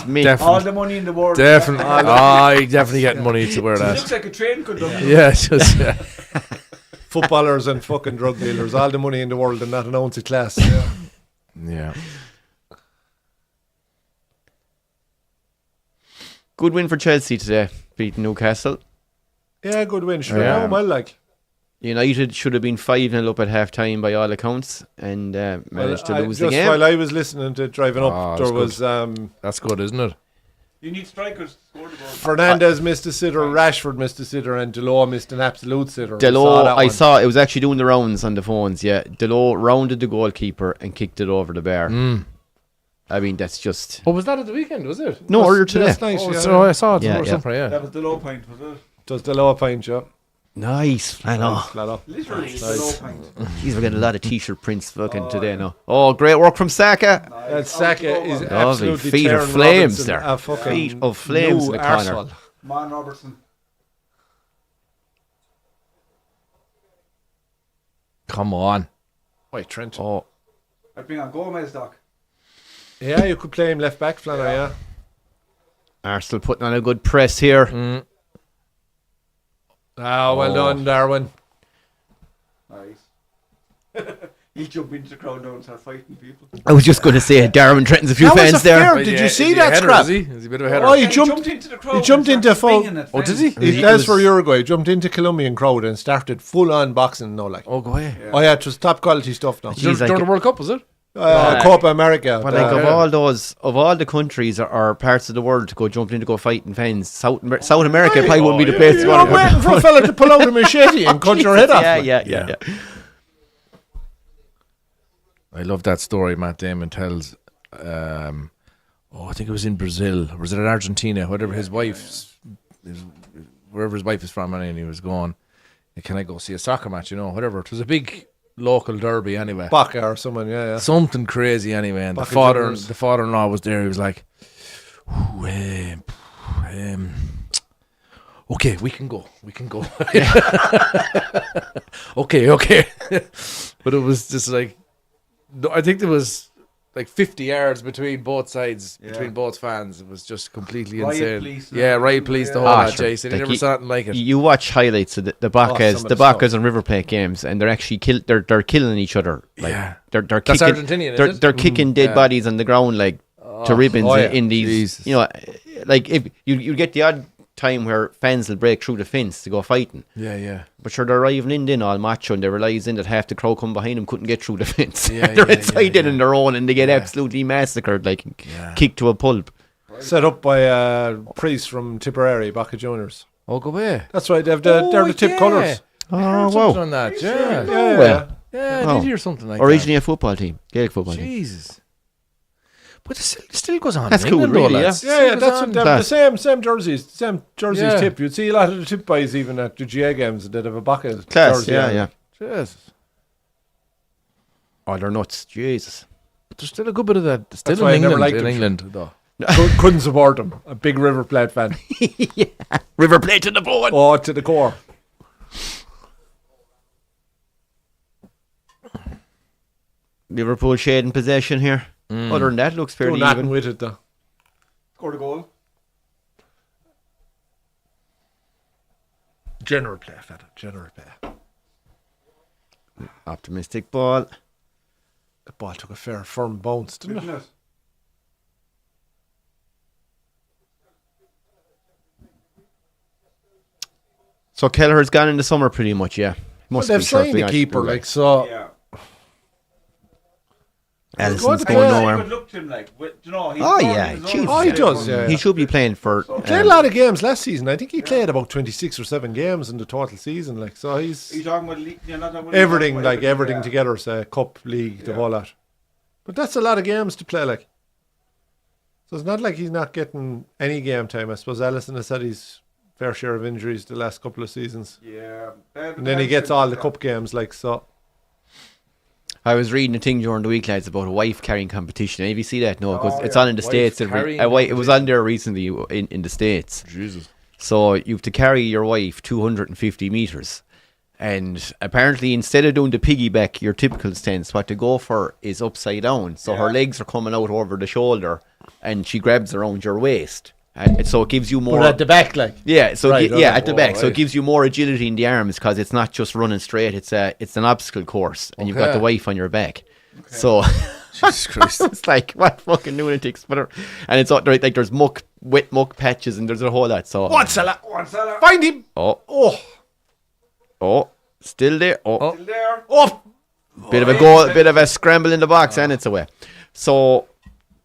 me. All the money in the world. Definitely. Oh, he definitely getting money to wear It that. looks like a train could do. Yeah, just yeah. Footballers and fucking drug dealers, all the money in the world and not an ounce of class. Yeah. Good win for Chelsea today, beating Newcastle. Yeah, good win. Sure, Yeah. yeah. Well, like. United should have been 5-0 up at half time by all accounts and managed to lose the just game. while I was listening to driving up, Ah, Oh, there that's was That's good, isn't it? You need strikers to score the goal. Fernandez missed a sitter, Rashford missed a sitter, and Delors missed an absolute sitter. Delors, I one. saw it was actually doing the rounds on the phones. Yeah, Delors rounded the goalkeeper and kicked it over the bar. I mean, that's just. Oh, was that at the weekend? Was it? No, earlier today. That's nice, Oh, yeah. so I saw it. Yeah, or yeah. something, yeah. That was the low point, was it? Does Delors pint, yeah. Nice, I know. Flat up. Literally the low point. Jeez, we're getting a lot of t-shirt prints fucking today now. Oh, great work from Saka. That Saka is Lovely. absolutely Feet of tearing flames Robinson there. a fucking Feet of flames new in the corner. arsehole. Man Robertson. Come on. Wait, Trent. Oh, I'd bring on Gomez, Doc. Yeah, you could play him left back, Flanner, yeah. Arsenal putting on a good press here. Ah, well done, Darwin. Nice. He'll jump into the crowd now and start fighting people. I was just going to say, Darwin threatens a few That was fans a there. fair- Did you see that scrap? Is he a bit of a header? Oh, he And jumped into the crowd. he jumped and into started full. swinging at Oh, did fans. he? That's for Uruguay. Jumped into Colombian crowd and started full on boxing. No, like. Oh, go ahead. Yeah. Oh yeah, it was top quality stuff now. Jeez, During like- the World Cup, was it? Copa America. But like of all the countries or parts of the world to go jumping in to go fighting fans, South America probably wouldn't be the place to you go. were waiting for a fella to pull out a machete and cut your head off. Yeah. I love that story Matt Damon tells. I think it was in Brazil. Or was it in Argentina? Whatever his wife's, wherever his wife is from, and he was going, can I go see a soccer match? You know, whatever. It was a big local derby anyway. Baca or someone, yeah. Something crazy anyway. And Baca the Juniors. father-in-law was there. He was like, okay, we can go. Okay. But it was just like, I think there was like 50 yards between both sides, between both fans. It was just completely Riot insane. police and Riot police, the whole Ah, lot, sure. Jason. You Like never saw nothing like it. You watch highlights of the Bacas, some of the the stuff. Bacas and River Plate games, and they're actually they're killing each other. Like, Yeah. they're That's kicking. Argentinian, is They're it? they're kicking dead yeah. bodies on the ground like to ribbons oh, yeah. in these. Jesus. You know, like if you get the odd time where fans will break through the fence to go fighting. Yeah. But sure, they're arriving in then all macho and they're realising that half the crowd come behind them couldn't get through the fence. Yeah, they're yeah, inside yeah, in on their own and they get absolutely massacred, like kicked to a pulp. Set up by a priest from Tipperary, Baca Juniors. Oh, go away. That's right, they're the tip colours. Oh, Something wow. on that. Yeah. Yeah, Well, Yeah, I Oh. did hear something like Originally a football team, Gaelic football that. team. Jesus. But it still goes on. That's in cool, England, though, really, lads. Yeah, Still goes that's on. what they're the same jerseys, Yeah. tip. You'd see a lot of the tip boys even at the GA games that have a Baca Class, jersey yeah, on. yeah. Jesus. Oh, they're nuts. Jesus. But there's still a good bit of that. That's Still why I in never England, liked in them. England, though. Couldn't support them. A big River Plate fan. River Plate to the bone. Oh, to the core. Liverpool shade in possession here. Other than that, it looks Do fairly nothing even. with it though. Scored a goal. General play, fella. General play. Optimistic ball. The ball took a fair firm bounce, didn't Didn't it? it? So Kelleher's gone in the summer pretty much, yeah. Well, Must they've be signed shortly the on. keeper, You're right. like so. Yeah. Allison's Good going player. nowhere. Good look to him, like, do you know, he's Oh, born yeah, in his Jesus. own Oh, he state. does, yeah. He should be playing for. Played a lot of games last season. I think he played about 26 or 7 games in the total season. Like so, He's he's talking about you're not talking about everything, like everything yeah. together. Say cup, league, the Yeah. whole lot. But that's a lot of games to play. Like, so it's not like he's not getting any game time. I suppose Allison has had his fair share of injuries the last couple of seasons, Yeah. and then he gets all the cup games. Like so, I was reading a thing during the week, lads, about a wife carrying competition. Have you see that? No, because Oh, it's yeah. on in the Wife States. carrying It was on there recently in the States. Jesus. So you have to carry your wife 250 metres. And apparently, instead of doing the piggyback, your typical stance, what to go for is upside down. So her legs are coming out over the shoulder and she grabs around your waist. And so it gives you more. but at the back, like Yeah, so Right, yeah, okay. at the back, so it right. gives you more agility in the arms because it's not just running straight. It's an obstacle course, and you've got Okay. the wife on your back. So Jesus Christ. it's like what fucking lunatics, but and it's like there's wet muck patches, and there's a whole lot. So what's a lot? One seller. Find him. oh, still there. Still there. Oh, Bit of a goal, bit of a scramble in the box, and it's away. So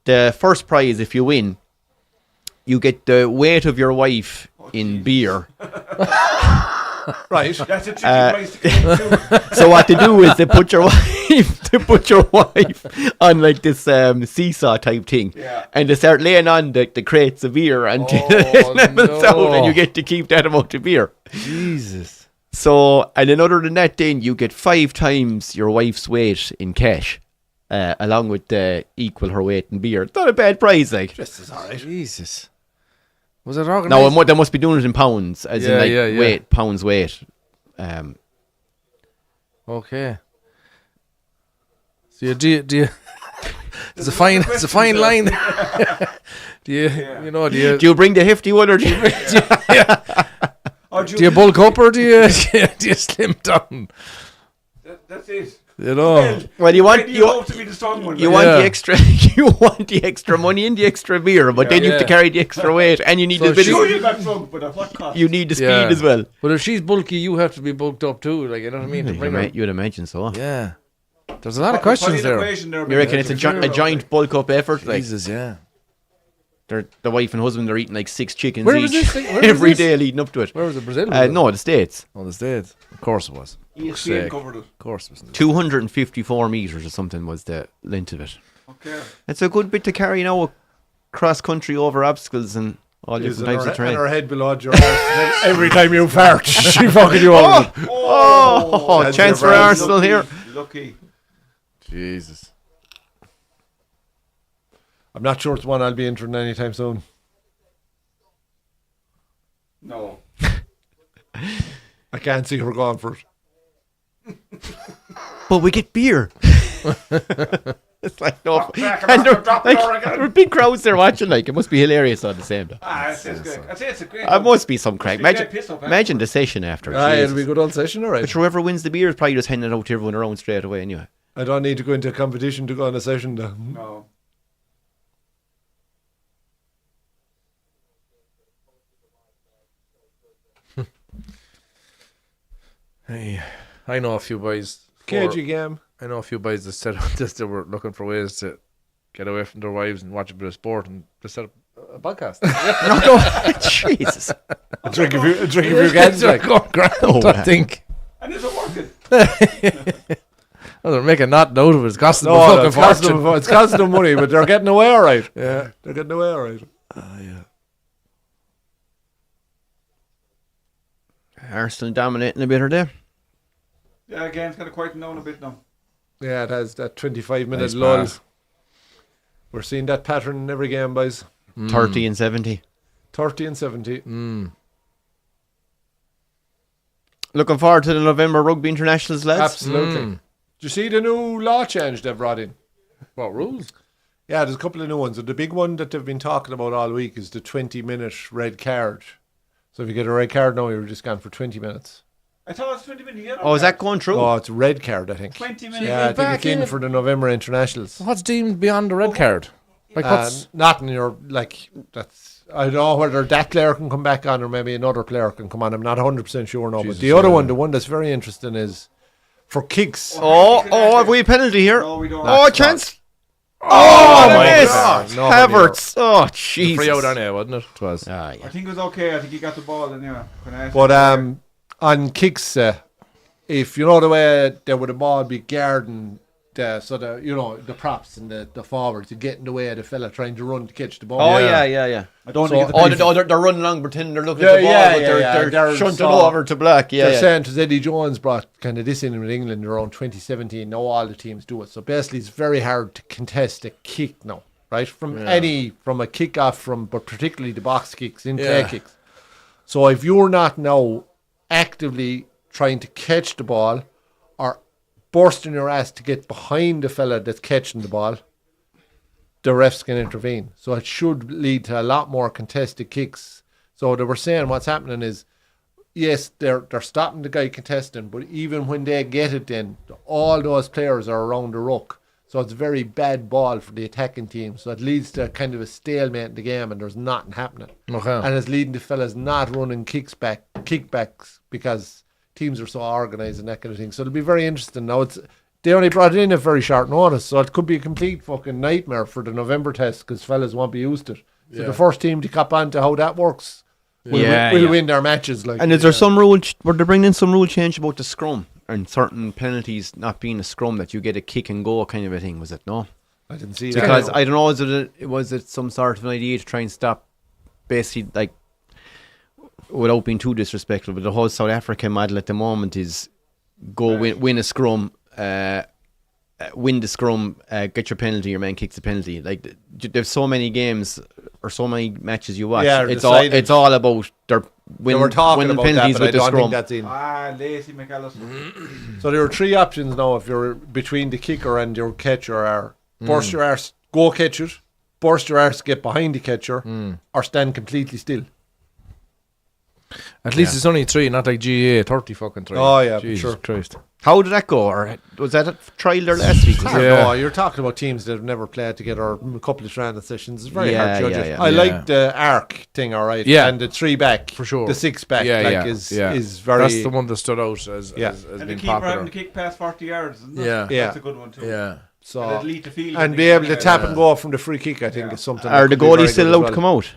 the first prize, if you win, you get the weight of your wife in beer. Right. That's a tricky place to get into. So what they do is they put your wife on like this seesaw type thing, and they start laying on the crates of beer until it levels out, and you get to keep that amount of beer. Jesus. So, and then other than that, then you get 5 times your wife's weight in cash, along with equal her weight in beer. It's not a bad price, like. This is alright. Jesus. Was it organised? No, they must be doing it in pounds, as in like weight, pounds weight. Okay. So do you it's a fine line. Do you bring the hefty one or do you? Do you bulk up or do you slim down? That's it. You know. Well, you want to be the strong one. you want the extra the extra money and the extra beer, but then you have to carry the extra weight, and you need the bit. You got drunk, but at what cost? You need the speed as well. But if she's bulky, you have to be bulked up too. Like, you know what I mean? To bring her. You'd imagine so. Yeah. There's a lot of questions there. You reckon it's a giant bulk up effort? Like, Jesus, yeah. The wife and husband are eating like 6 chickens Where was each this thing? every day leading up to it. Where was it? Brazil? No, the States. Oh, the States. Of course it was. ESPN covered it. Of course it was. 254 metres or something was the length of it. Okay. It's a good bit to carry now, cross country over obstacles and all different types of terrain. And her head below your arse. Every time you fart, she fucking you over. Oh, chance for Arsenal here. Lucky. Jesus. I'm not sure it's one I'll be entering anytime soon. No. I can't see her going for it. But we get beer. It's like no, and there are big crowds there watching. Like, it must be hilarious on the same time. That's good. I'd say it's a great. It must be some crack. Imagine Imagine the session after. It'll be a good old session, alright. But whoever wins the beer is probably just handing it out to everyone around straight away. Anyway, I don't need to go into a competition to go on a session though. No. Hey, I know a few boys. KG game. I know a few boys that said this. They were looking for ways to get away from their wives and watch a bit of sport, and just set up a podcast. Jesus. Drink a few cans. Like, I think. And is it working? Oh, they're making not note of it. It's costing them a no, fucking fortune. it's costing them money, but they're getting away alright. Yeah. They're getting away alright. Yeah. Arsenal dominating a bit, are they? Yeah, again, it's kind of quieting down a bit now. Yeah, it has that 25-minute Nice lull. pass. We're seeing that pattern in every game, boys. 30 and 70. 30 and 70. Looking forward to the November Rugby Internationals, lads. Absolutely. Did you see the new law change they've brought in? What rules? Yeah, there's a couple of new ones. The big one that they've been talking about all week is the 20-minute red card. So if you get a red card now, you're just gone for 20 minutes. I thought it was 20 minutes. Oh, is that going through? Oh, it's a red card, I think. 20 minutes. Yeah, I think back it's in in. for the November internationals. What's deemed beyond the red card? Like what's? Not in your, like, that's, I don't know whether that player can come back on or maybe another player can come on. I'm not 100% sure now. Jesus, but the other one, the one that's very interesting is for kicks. Oh, have we a penalty here? No, we don't. Oh, a chance. Oh, my my God. God. Havertz. Oh, Jesus. Free out anyway, wasn't it? It was. Ah, I yeah. think it was okay. I think he got the ball anyway. But on kicks, if you know the way they would the ball be guarding the props and the forwards, you get in the way of the fella trying to run to catch the ball. Oh, yeah. I don't So- think it's They're running along pretending they're looking Yeah, at the ball, yeah, but yeah. they're shunting So- over to black. Yeah, They're yeah. saying, because Eddie Jones brought kind of this in with England around 2017. Now all the teams do it. So basically, it's very hard to contest a kick now, right? From a kick off, but particularly the box kicks, in-play kicks. So if you're not now actively trying to catch the ball or bursting your ass to get behind the fella that's catching the ball, the refs can intervene. So it should lead to a lot more contested kicks. So they were saying what's happening is, yes, they're stopping the guy contesting, but even when they get it, then all those players are around the ruck. So it's a very bad ball for the attacking team. So it leads to kind of a stalemate in the game, and there's nothing happening. Okay. And it's leading to fellas not running kickbacks because teams are so organised and that kind of thing. So it'll be very interesting. Now they only brought it in at very short notice, so it could be a complete fucking nightmare for the November test because fellas won't be used to it. So the first team to cop on to how that works will win their matches. Like, and is there some rule? Were they bringing in some rule change about the scrum and certain penalties not being a scrum that you get a kick and go kind of a thing? Was it no? I didn't see that. Because I don't know. Was it some sort of an idea to try and stop, basically, like, without being too disrespectful, but the whole South Africa model at the moment is go win a scrum. Win the scrum, get your penalty, your man kicks the penalty. Like, there's so many games or so many matches you watch. Yeah, it's all about their winning penalties that, with the scrum. That's in. Lazy McAllister. So there are three options now if you're between the kicker and your catcher are burst your arse, go catch it, burst your arse, get behind the catcher, or stand completely still. At least it's only 3, not like GA 30 fucking 3. Oh, yeah, Jesus sure. Christ. How did that go? Or was that a trial there last week? No, you're talking about teams that have never played together or a couple of training sessions. It's very hard to judge it. I like the arc thing, all right. Yeah. And the 3 back. For sure. The 6 back is very... That's the one that stood out as and being the keeper popular. having to kick past 40 yards, isn't it? Yeah. That's a good one too. Yeah. So, And it'd lead to field and be able to tap and go from the free kick, I think, is something. Are the goalies still allowed to to come out?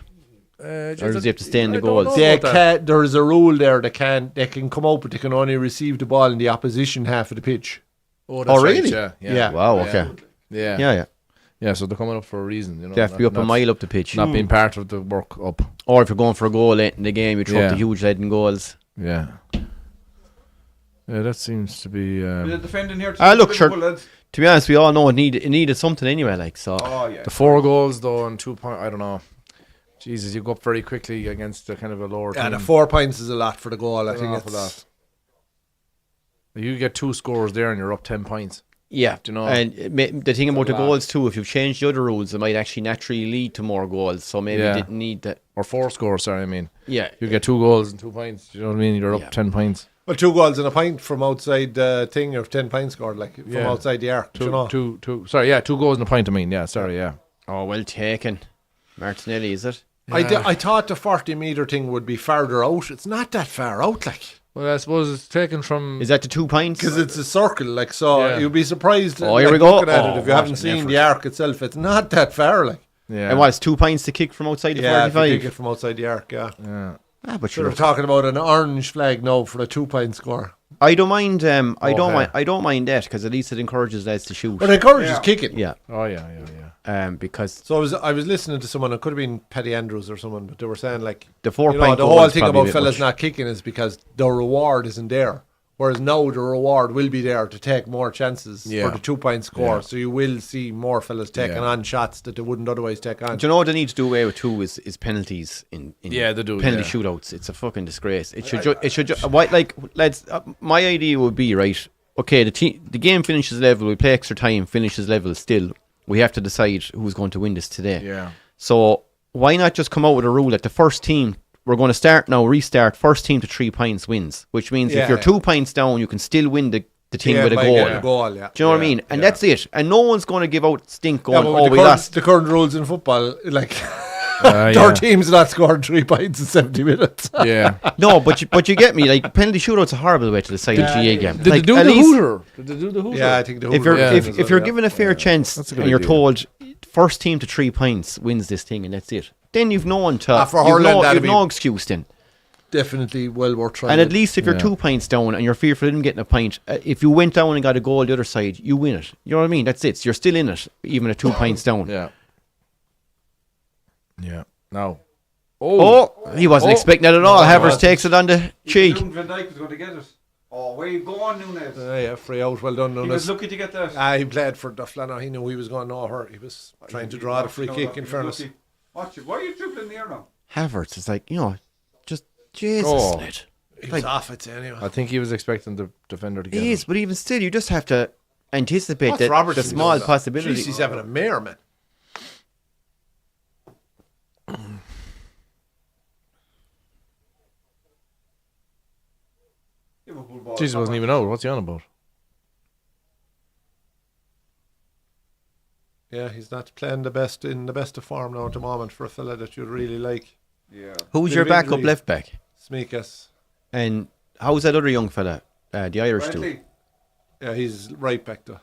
Or does he have to stay in the goals? There is a rule there they can come out, but they can only receive the ball in the opposition half of the pitch. Oh, that's really? Right, Yeah. Wow, okay. Yeah, so they're coming up for a reason. You know, They have to be up a mile up the pitch. Not being part of the work up. Or if you're going for a goal late in the game, you throw up the huge leading goals. Yeah. Yeah, that seems to be... The defending here. Look, sure. To be honest, we all know it needed something anyway. Like, so. Oh, yeah. The 4 goals, though, and 2 points, I don't know. Jesus, you go up very quickly against a kind of a lower team. Yeah, the 4 points is a lot for the goal. I think it's a lot. You get 2 scores there and you're up 10 points. Yeah, you know, and the thing about the goals too, if you've changed the other rules, it might actually naturally lead to more goals. So maybe you didn't need that. Or 4 scores, sorry, I mean. Yeah. You get 2 goals and 2 points. You know what I mean? You're up 10 points. Well, 2 goals and a point from outside the thing, or 10 points scored, like from outside the arc. 2 you know? 2 2 goals and a point, I mean. Yeah, sorry, yeah. Oh, well taken. Martinelli, is it? Yeah. I thought the 40-metre thing would be farther out. It's not that far out, like. Well, I suppose it's taken from... Is that the 2 points? Because it's a circle, like, so you'd be surprised here we go. looking at it if you haven't seen the arc itself. It's not that far, like. Yeah. And it's 2 points to kick from outside the 45? Yeah, kick it from outside the arc, yeah. But we're talking about an orange flag now for a 2-point score. I don't mind. I don't mind that because at least it encourages lads to shoot. But it encourages kicking. Yeah. Oh yeah. Because I was listening to someone. It could have been Paddy Andrews or someone, but they were saying like the 4-point. The whole thing about fellas not kicking is because the reward isn't there. Whereas now the reward will be there to take more chances for the 2-point score. So you will see more fellas taking on shots that they wouldn't otherwise take on. Do you know what they need to do away with too is penalties in they do, penalty shootouts. It's a fucking disgrace. It should lads. My idea would be right. Okay, the game finishes level. We play extra time. Finishes level. Still, we have to decide who's going to win this today. Yeah. So why not just come out with a rule that the first team? We're going to restart. First team to 3 points wins, which means if you're 2 points down, you can still win the thing with a goal. Do you know what I mean? And that's it. And no one's going to give out stink going, we lost. The current rules in football, like, their team's not scoring 3 points in 70 minutes. Yeah. No, but you get me. Like, penalty shootout's a horrible way to decide a GA game. Did they do the Hooter? Did they do the Hooter? Yeah, I think the Hooter. If you're given a fair chance and you're told first team to 3 points wins this thing and that's it, then you've no one to. You've no excuse then. Definitely well worth trying. And at least if you're 2 points down and you're fearful of them getting a point, if you went down and got a goal the other side, you win it. You know what I mean? That's it. You're still in it, even at 2 points down. Yeah. Yeah. No. Oh, he wasn't expecting that at all. Havertz takes it on the cheek. Van Dijk was going to get it. Oh, where you go on, Nunes? Yeah, free out. Well done, Nunes. He was lucky to get that. He played for Dufflano. He knew he was going no hurt. He was trying to draw the free kick, in fairness. Watch it. Why are you dribbling there now? Havertz is like, just Jesus. He was off it anyway. I think he was expecting the defender to get it. He is, but even still, you just have to anticipate What's the small possibility. Jeez, he's having a mare, man. Jesus wasn't even out. What's he on about? Yeah, he's not playing the best of form now at the moment for a fella that you'd really like. Yeah. Who's your backup left back? Smeekas. And how's that other young fella? The Irish dude. Yeah, he's right back though.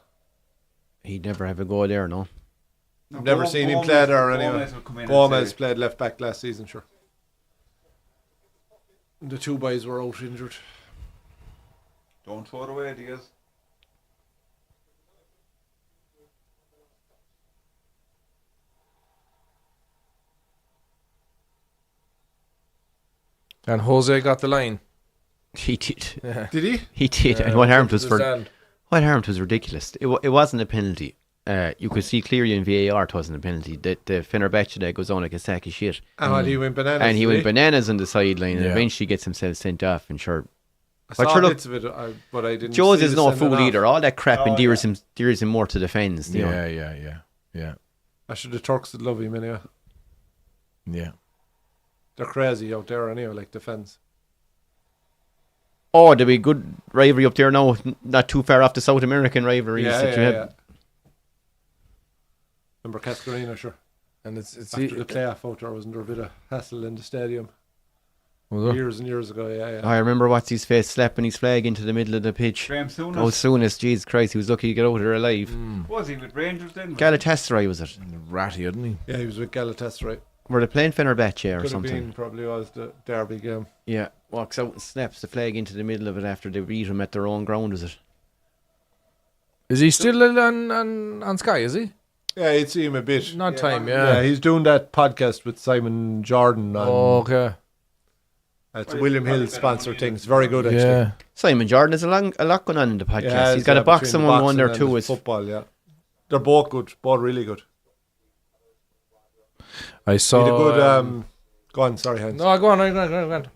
He'd never have a goal there, no. I've never seen him play there anyway. Gomez will come in and Gomez say, played left back last season, sure. The two boys were out injured. don't throw it away, Diaz. And Jose got the line. He did. Yeah. Did he? He did. Yeah, And what harmed was understand. what harmed was ridiculous. It wasn't a penalty. You could see clearly in VAR it wasn't a penalty. The Fenerbahce there goes on like a sack of shit. And he went bananas. And he did went bananas on the sideline and Yeah. eventually gets himself sent off. And sure, I but saw sure, look, bits of it, but I didn't. Jones see is the no sending fool off. either. All that crap Oh, endears him more to defence. You know. Yeah. Actually, the Turks would love him anyway. Yeah. They're crazy out there anyway, like defence. Oh, there'll be good rivalry up there now, not too far off the South American rivalries that you have. Remember Cascarina, sure. And it's After the playoff out there, wasn't there a bit of hassle in the stadium? Was there? Years and years ago, yeah. I remember what's his face slapping his flag into the middle of the pitch. Graham Souness. Oh, Souness, Jesus Christ, he was lucky to get out of there alive. Was he with Rangers then? Galatasaray was it? Ratty, hadn't he? Yeah, he was with Galatasaray. Were they playing Fenerbahce or Could have something? been, probably was the derby game. Yeah, walks out and snaps the flag into the middle of it after they beat him at their own ground, was it? Is he still on Sky, is he? Yeah, you'd see him a bit. Not Yeah, time, Yeah, yeah. he's doing that podcast with Simon Jordan. On, Oh, okay. It's William Hill sponsored thing. It's very good, actually. Yeah. Simon Jordan has a lot going on in the podcast. Yeah, He's got a boxing between the one there boxing too. and It's football, yeah. They're both good, both really good. I He saw. the good. Go on, sorry, Hans. No, go on.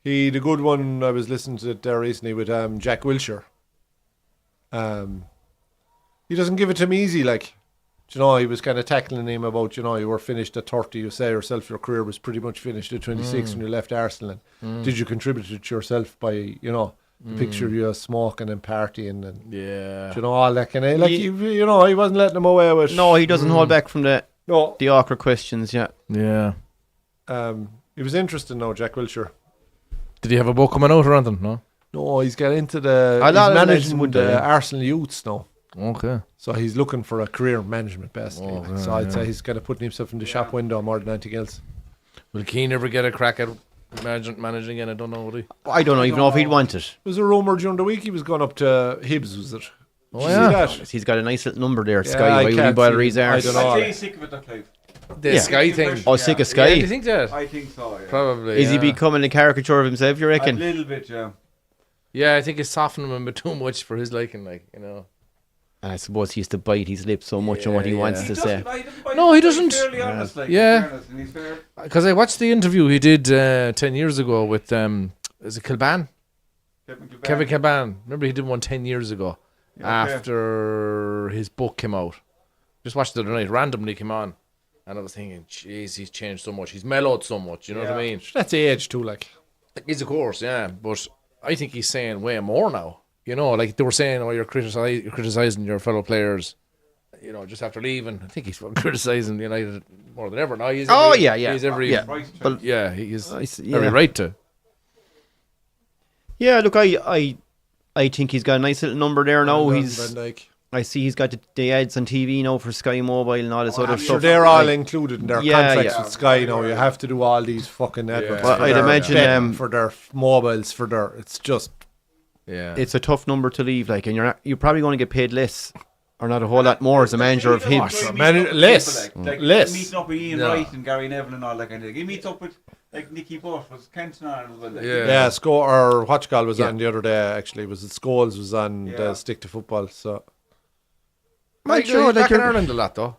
He the good one. I was listening to it there recently with Jack Wilshere. He doesn't give it to him easy, like. Do you know, he was kind of tackling him about, you know, you were finished at 30, you say yourself your career was pretty much finished at 26 when you left Arsenal. And did you contribute it to yourself by, you know, the picture of you smoking and partying and, Yeah. you know, all that kind of, like, you know, he wasn't letting them away with. no, he doesn't hold back from the No. awkward questions. Yeah, Yeah. He was interesting now, Jack Wilshere. Did he have a book coming out or anything? No. No, he's got into the, A lot he's of managing lads would, the yeah. Arsenal youths now. Okay. So he's looking for a career in management, basically. Oh, like. yeah, So I'd yeah. say he's kind of putting himself in the shop window more than anything else. Will Keane ever get a crack at managing again? I don't know. Would he? I don't even know if he'd want it. There was a rumour during the week he was going up to Hibs, was it? Oh, Did you yeah. see that? He's got a nice little number there at Yeah, Sky. I Why would he can't bother see his it. I arse? don't know. I'd say he's sick of it, that Clive. The Yeah. Sky thing. Oh, sick of Sky. Yeah, do you think that? I think so, yeah. Probably. Is he becoming a caricature of himself, you A reckon? little bit, yeah. Yeah, I think it's softening him a bit too much for his liking, like, you know. And I suppose he used to bite his lips so much on what he Yeah, wants yeah. to say. No, he doesn't. He's fairly honest, like, Yeah. in fairness, and he's fair. Because I watched the interview he did 10 years ago with, is it Kilban? Kevin Kilban. Remember he did one 10 years ago Yeah, okay. after his book came out. Just watched it the other night, randomly came on. And I was thinking, jeez, he's changed so much. He's mellowed so much, you know what I Yeah. mean? That's age too, like. He's of course, yeah. But I think he's saying way more now. You know, like they were saying, oh, you're criticizing your fellow players, you know, just after leaving. I think he's criticizing United more than ever now. He's Oh, every, yeah. He's every, Yeah. Right, But yeah, he is yeah. every right to. Yeah, look, I think he's got a nice little number there now. Well done, He's Van Dijk. I see he's got the ads on TV now for Sky Mobile and all this Oh, other I'm Sure, stuff. they're all I- included in their Yeah, contracts yeah. with Sky now. You have to do all these fucking adverts. Well, for I'd their imagine, betting, for their mobiles, for their. It's just. Yeah. It's a tough number to leave, like, and you're probably going to get paid less, or not a whole lot more as a manager of Hibs. Less. Less. Meeting up with Ian No. Wright and Gary Neville and all that kind of thing. He meets up with like Nicky Butt, was Kenton on as well. Like. Yeah. Yeah, or Watchcall was Yeah. on the other day, actually. Was it Scholes was on Yeah. the Stick to Football, so. Like, sure, he's like back in you're- Ireland a lot, though.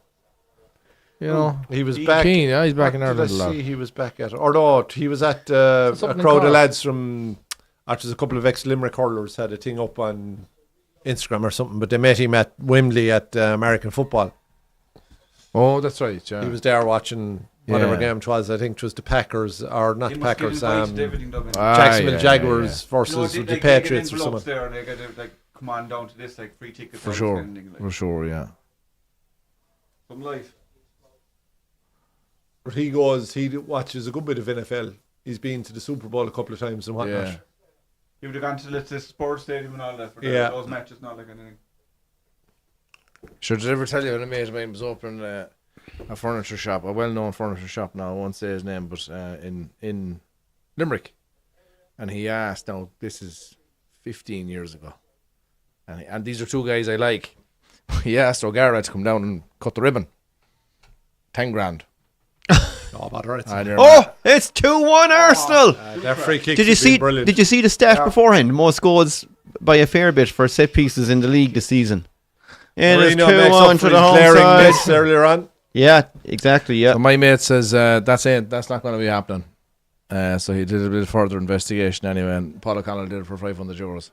You know, He was He- back. Keane, yeah, he's back in What Ireland a did I lot. see he was back at? Or no, he was at a Something in crowd of Cork. lads from. Actually, a couple of ex-Limerick hurlers had a thing up on Instagram or something, but they met him at Wembley at American football. Oh, that's right, yeah. He was there watching whatever Yeah. game it was. I think it was the Packers, or not He the must give Packers, his rights to everything, Dublin. Jacksonville yeah, Jaguars You know, versus they- the they get Patriots or envelopes someone. there and they get to, like, come on down to this, like, free tickets. For all sure. this kind of thing, like. For sure, yeah. Some life. But he watches a good bit of NFL. He's been to the Super Bowl a couple of times and whatnot. Yeah. He would have gone to the sports stadium and all that for Yeah. those matches and all that kind of thing. Sure, did I ever tell you when a mate of mine was opening a furniture shop, a well-known furniture shop now. I won't say his name, but in Limerick. And he asked, now this is 15 years ago, and these are two guys I like. He asked O'Gara to come down and cut the ribbon. 10 grand. Oh, bother it. Oh, it's 2-1 Arsenal. That free kick. Did you see? Did you see the stat beforehand? Most goals by a fair bit for set pieces in the league this season. And it's 2-1 to the home side. Miss earlier on. Yeah, exactly. Yeah. So my mate says that's not going to be happening. So he did a bit of further investigation anyway, and Paul O'Connell did it for €500.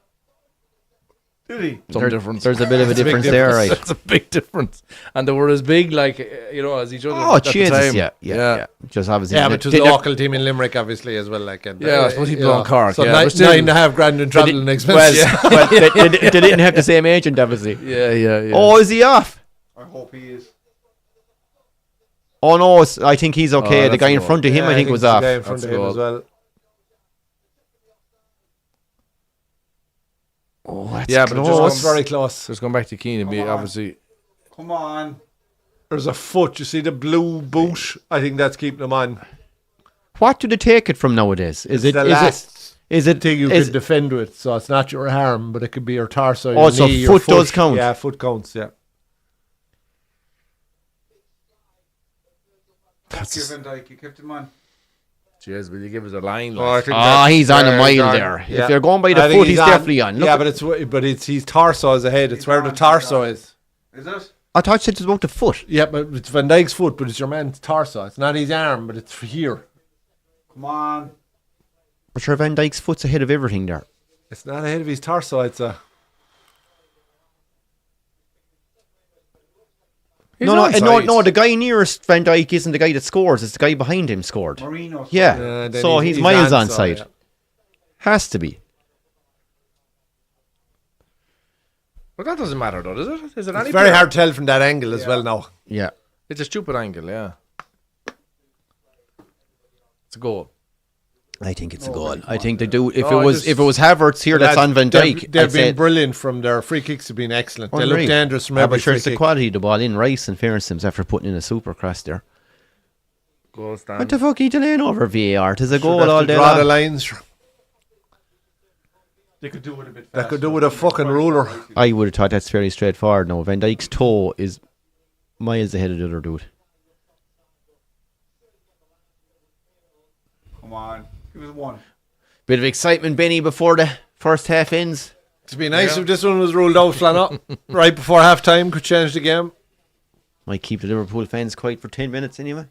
Did he? Some difference. There's a bit of a difference there, right? That's a big difference. And they were as big, like, as each other. Oh, at the Jesus, time. yeah. Just obviously. Yeah, but to the local team in Limerick, obviously, as well. Like, I suppose he belonged Cork. So yeah, nine, but still- $9.5 in travelling expenses. Well, they didn't have the same agent, obviously. Yeah. Oh, is he off? I hope he is. Oh no, I think he's okay. The that's guy a in goal. front of him, I think, was the off. guy in front That's of him a as well. Oh, that's Yeah, but it close. just Very close. Just going back to Keane, it'd be Come on. obviously. Come on. There's a foot. You see the blue boot? I think that's keeping them on. What do they take it from nowadays? Is it the is last it is it thing you is can defend with? So it's not your arm, but it could be your torso. Oh, your so knee, your foot does count. Yeah, foot counts. Yeah. Give Van Dijk, you kept him on. Jeez, will you give us a line? Oh, I Like? think Ah, that's he's on a very mile gone. there. Yeah. If you're going by I the think foot, he's on. definitely on. Look Yeah, at- but it's his torso is ahead. It's He's where on, the he's torso on. is. Is it? I thought you said it was about the foot. Yeah, but it's Van Dijk's foot, but it's your man's torso. It's not his arm, but it's here. Come on. But sure, Van Dijk's foot's ahead of everything there. It's not ahead of his torso. It's a. No. The guy nearest Van Dijk isn't the guy that scores. It's the guy behind him scored. Marino. Yeah. then So he's miles on so, side. yeah. Has to be. But that doesn't matter, though, does it? Is it any It's very better? hard to tell from that angle as Yeah. well now. Yeah. It's a stupid angle, yeah. It's a goal. I think it's a goal. I think they do. If No, it was Havertz here, that's Lads, on Van Dijk. They've I'd say been brilliant from their free kicks. Have been excellent. They look unreal. dangerous from Ah, every but sure, free it's the kick. quality of the ball in. Rice and fairness to him after putting in a super cross there. Goal stand. What the fuck are you delaying over VAR? It is a Should goal have all to day draw the long. lines. They could do it a bit They faster. could do with a fucking ruler. I would have thought that's fairly straightforward. No, Van Dijk's toe is miles ahead of the other dude. Come on. Give us one. Bit of excitement, Benny, before the first half ends. It'd be nice if this one was ruled out, Flano. Right before half time, could change the game. Might keep the Liverpool fans quiet for 10 minutes anyway.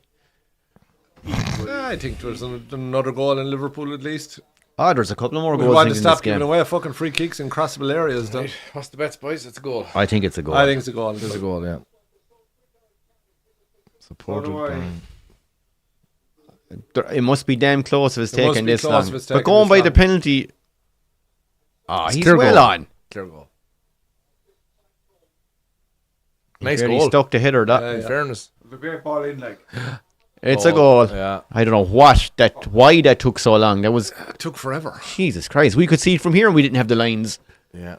I think there was another goal in Liverpool at least. Oh, there's a couple of more We goals want to in this stop giving game. away fucking free kicks in crossable areas, though. What's the bets, boys? It's a goal. I think it's a goal. I think it's a goal. It's a goal, yeah. Supported So do I. by... It must be damn close if it's It must taken be this close long. if it's But taken going this by the long. penalty... Oh, he's clear well goal. on. Clear goal. He Nice barely goal. stuck the header. That. In fairness. It was a great ball in, like. It's a goal. Yeah. I don't know why that took so long. That was... It took forever. Jesus Christ. We could see it from here and we didn't have the lines. Yeah.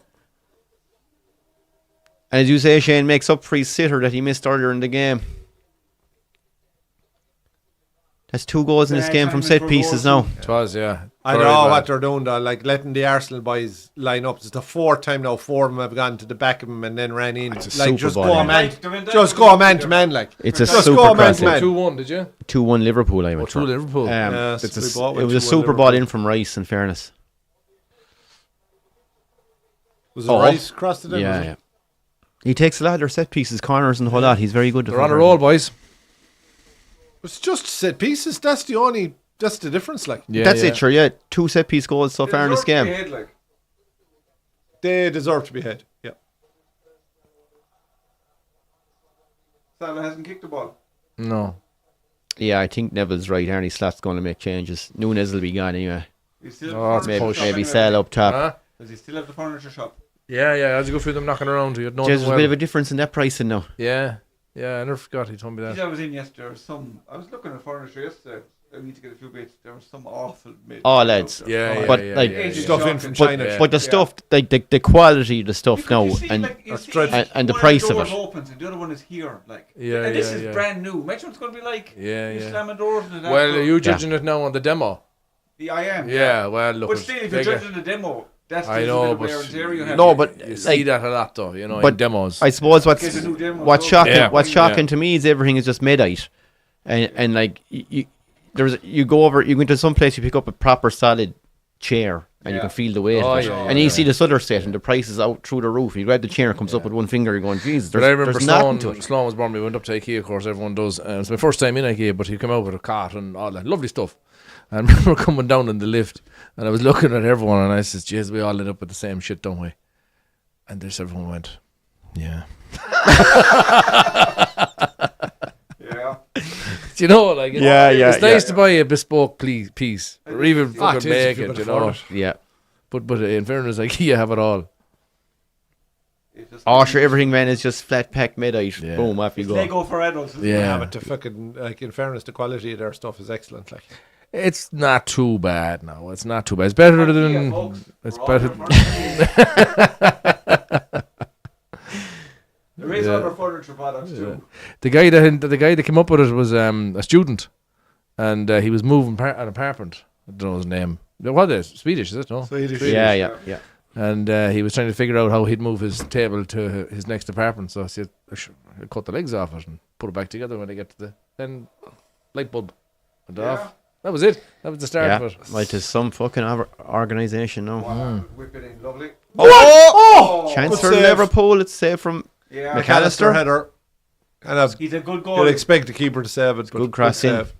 And as you say, Shane makes up for his sitter that he missed earlier in the game. That's 2 goals in this Yeah, game from time set for pieces goals. now. It was, yeah. I Very know bad. what they're doing, though. Like letting the Arsenal boys line up. It's the 4th time now. 4 of them have gone to the back of him and then ran in. It's a Like super just ball, go yeah. a man, Van Dijk just was go a up man there. to man. Like It's a Just super go, man, cross. man. 2-1, did you? 2-1 Liverpool, I went 2 for. Liverpool. Yeah, It's we a, bought it with was a 2-1 super ball Liverpool. in from Rice, in fairness. Was it Oh. Rice crossed it in? Yeah, was it? yeah. He takes a lot of their set pieces, corners and the whole lot. He's very good. They're on a roll, boys. It's just set pieces. That's the difference. Like Yeah, That's yeah. it, sure, yeah. 2 set piece goals so They far in this deserve to be game. ahead, like. they deserve to be ahead. Yeah. Salah hasn't kicked the ball. No. Yeah, I think Neville's right. Arnie Slot's going to make changes. Nunes will be gone anyway. He's still Oh, at the it's furniture Maybe, push. shop maybe anyway. Sal up top. Huh? Does he still have the furniture shop? Yeah, as you go through them knocking around, you'd know There's them a well. bit of a difference in that pricing now. Yeah, I never forgot he told me that. I was in yesterday or some. I was looking at furniture yesterday. I need to get a few bits. There was some awful. Lads. Yeah, But, yeah, like, yeah, yeah. Stuff in from China. But the stuff, like the quality of the stuff now, and That's dreadful. and the one price of of the it. doors opens and the other one is here. Like, Yeah, and this yeah, is yeah. brand new. Imagine what it's going to be like. Yeah, You're yeah. slamming doors into that. Well, door. are you judging it now on the demo? Yeah, I am. Yeah, well, look. But still, if you're judging the demo, that's I the know, bit of but wear and tear you have. No, but you see like, that a lot, though, you know, but in demos. I suppose Get a new demo what's as shocking well. Yeah. what's shocking to me is everything is just Medite, and like you go into some place, you pick up a proper solid chair and you Yeah. can feel the weight Oh, of it. yeah, And you see this other set and the price is out through the roof. And you grab the chair and it comes up with one finger, you're going, Jesus, But I remember there's nothing to Sloan, it. Sloan was born. We went up to IKEA, of course, everyone does. And it's my first time in IKEA, but he came out with a cart and all that lovely stuff. And I remember coming down in the lift and I was looking at everyone and I says, "Jeez, we all end up with the same shit, don't we?" And there's everyone went, "Yeah." Yeah. Do you know, like, Yeah, it's yeah, nice yeah. to buy a bespoke piece or even Ah, fucking it is, if make you it, can you know. afford Yeah. But in fairness, IKEA have it all. It's just Oh, sure, everything, man, is just flat pack Medite. Yeah. Boom, off you it's go. Lego for adults. isn't it? Yeah. But the fucking, like, in fairness, the quality of their stuff is excellent. Like, It's not too bad now. It's not too bad. It's better IKEA, than. folks. It's We're all better. for There is Yeah. other furniture products too. The guy that came up with it was a student, and he was moving an apartment. I don't know his name. What is it? Swedish? Is it? No. Swedish. Yeah. And he was trying to figure out how he'd move his table to his next apartment. So I said, I'll cut the legs off it and put it back together when I get to the light bulb went Yeah. off. That was it. That was the start Yeah. of it. Well, it is some fucking organisation now. Wow. Whip it in, lovely. Oh! Chancellor Good save. Liverpool, it's saved from Yeah. McAllister. header. And I've, He's a good you'd goal. expect the keeper to save it. But good cross in. save.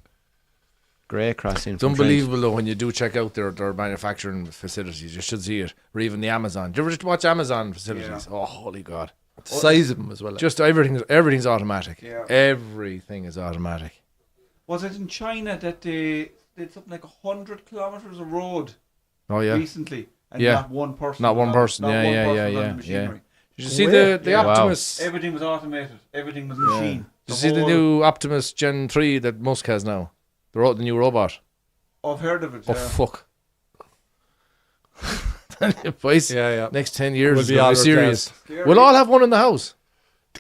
Great crossing. It's unbelievable though when you do check out their manufacturing facilities. You should see it, or even the Amazon. Do you ever just watch Amazon facilities? Oh, holy God! The size of them as well. Like. Just everything's automatic. Yeah. Everything is automatic. Was it in China that they did something like 100 kilometers of road Oh yeah. recently, and Yeah. not one person? Not one person. Not Yeah, one yeah, person yeah, on the yeah, machinery. Did you see Where? the Yeah. Wow. Optimus? Everything was automated. Everything was machine. Did you see the whole- new Optimus Gen 3 that Musk has now? The new robot. I've heard of it. Oh Yeah. fuck! Boys, Yeah. next 10 years Will is be gonna all be serious. Scary. We'll all have one in the house.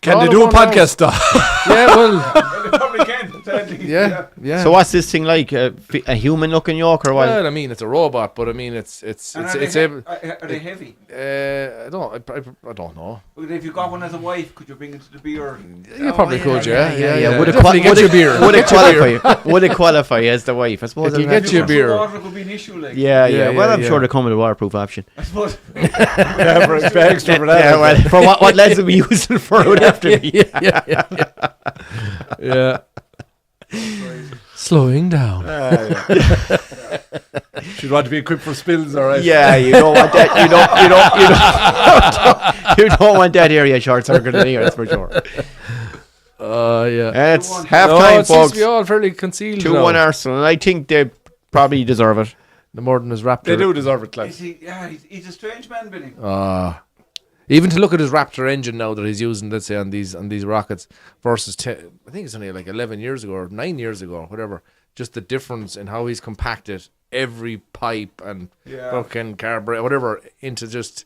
Can All they of do a one now. podcast stuff? Yeah, well, Well, they probably can. Sadly. yeah. So what's this thing like? A human-looking yoke or what? Well, I mean, it's a robot, but I mean, it's And able. are they heavy? I don't know. Well, if you got one as a wife, could you bring it to the beer? You probably could, yeah. Would it Definitely get your beer. Would it qualify? Would it qualify as the wife? I suppose. If you it'll get have your to- beer. Water could be an issue, like. Yeah. Yeah, Well, I'm yeah. sure they come with a waterproof option. I suppose. Yeah, for extra for that. Yeah, well, for what lads will be using for it would have to be. Yeah. Slowing down. She'd want to be equipped for spills, all right. Yeah, you don't want that. You don't want that area short circuit in here. That's for sure. Yeah. It's No, half No, time, it seems folks. to be all fairly concealed. 2-1 now. Arsenal, and I think they probably deserve it. The more than his Raptor. They do deserve it, Is lads. he? Yeah, he's a strange man, Billy. Even to look at his Raptor engine now that he's using, let's say on these rockets versus I think it's only like 11 years ago or 9 years ago or whatever. Just the difference in how he's compacted every pipe and Yeah. fucking carburetor, whatever, into just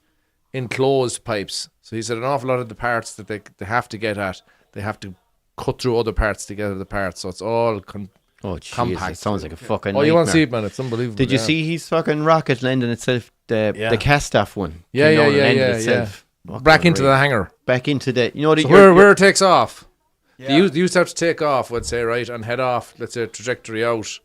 enclosed pipes. So he said an awful lot of the parts that they have to get at, they have to cut through other parts to get at the parts. So it's all Oh, jeez, compact. it sounds like a fucking Oh, you want to see nightmare. it, man? It's unbelievable. Did you yeah. see his fucking rocket lending itself, the cast-off one? Yeah, You know, yeah, it yeah, landed yeah, itself. Fucking back into great. the hangar? Back into the, you know, the, So you're- where it takes off. Yeah. They used to have to take off, let's say, right, and head off, let's say, trajectory out,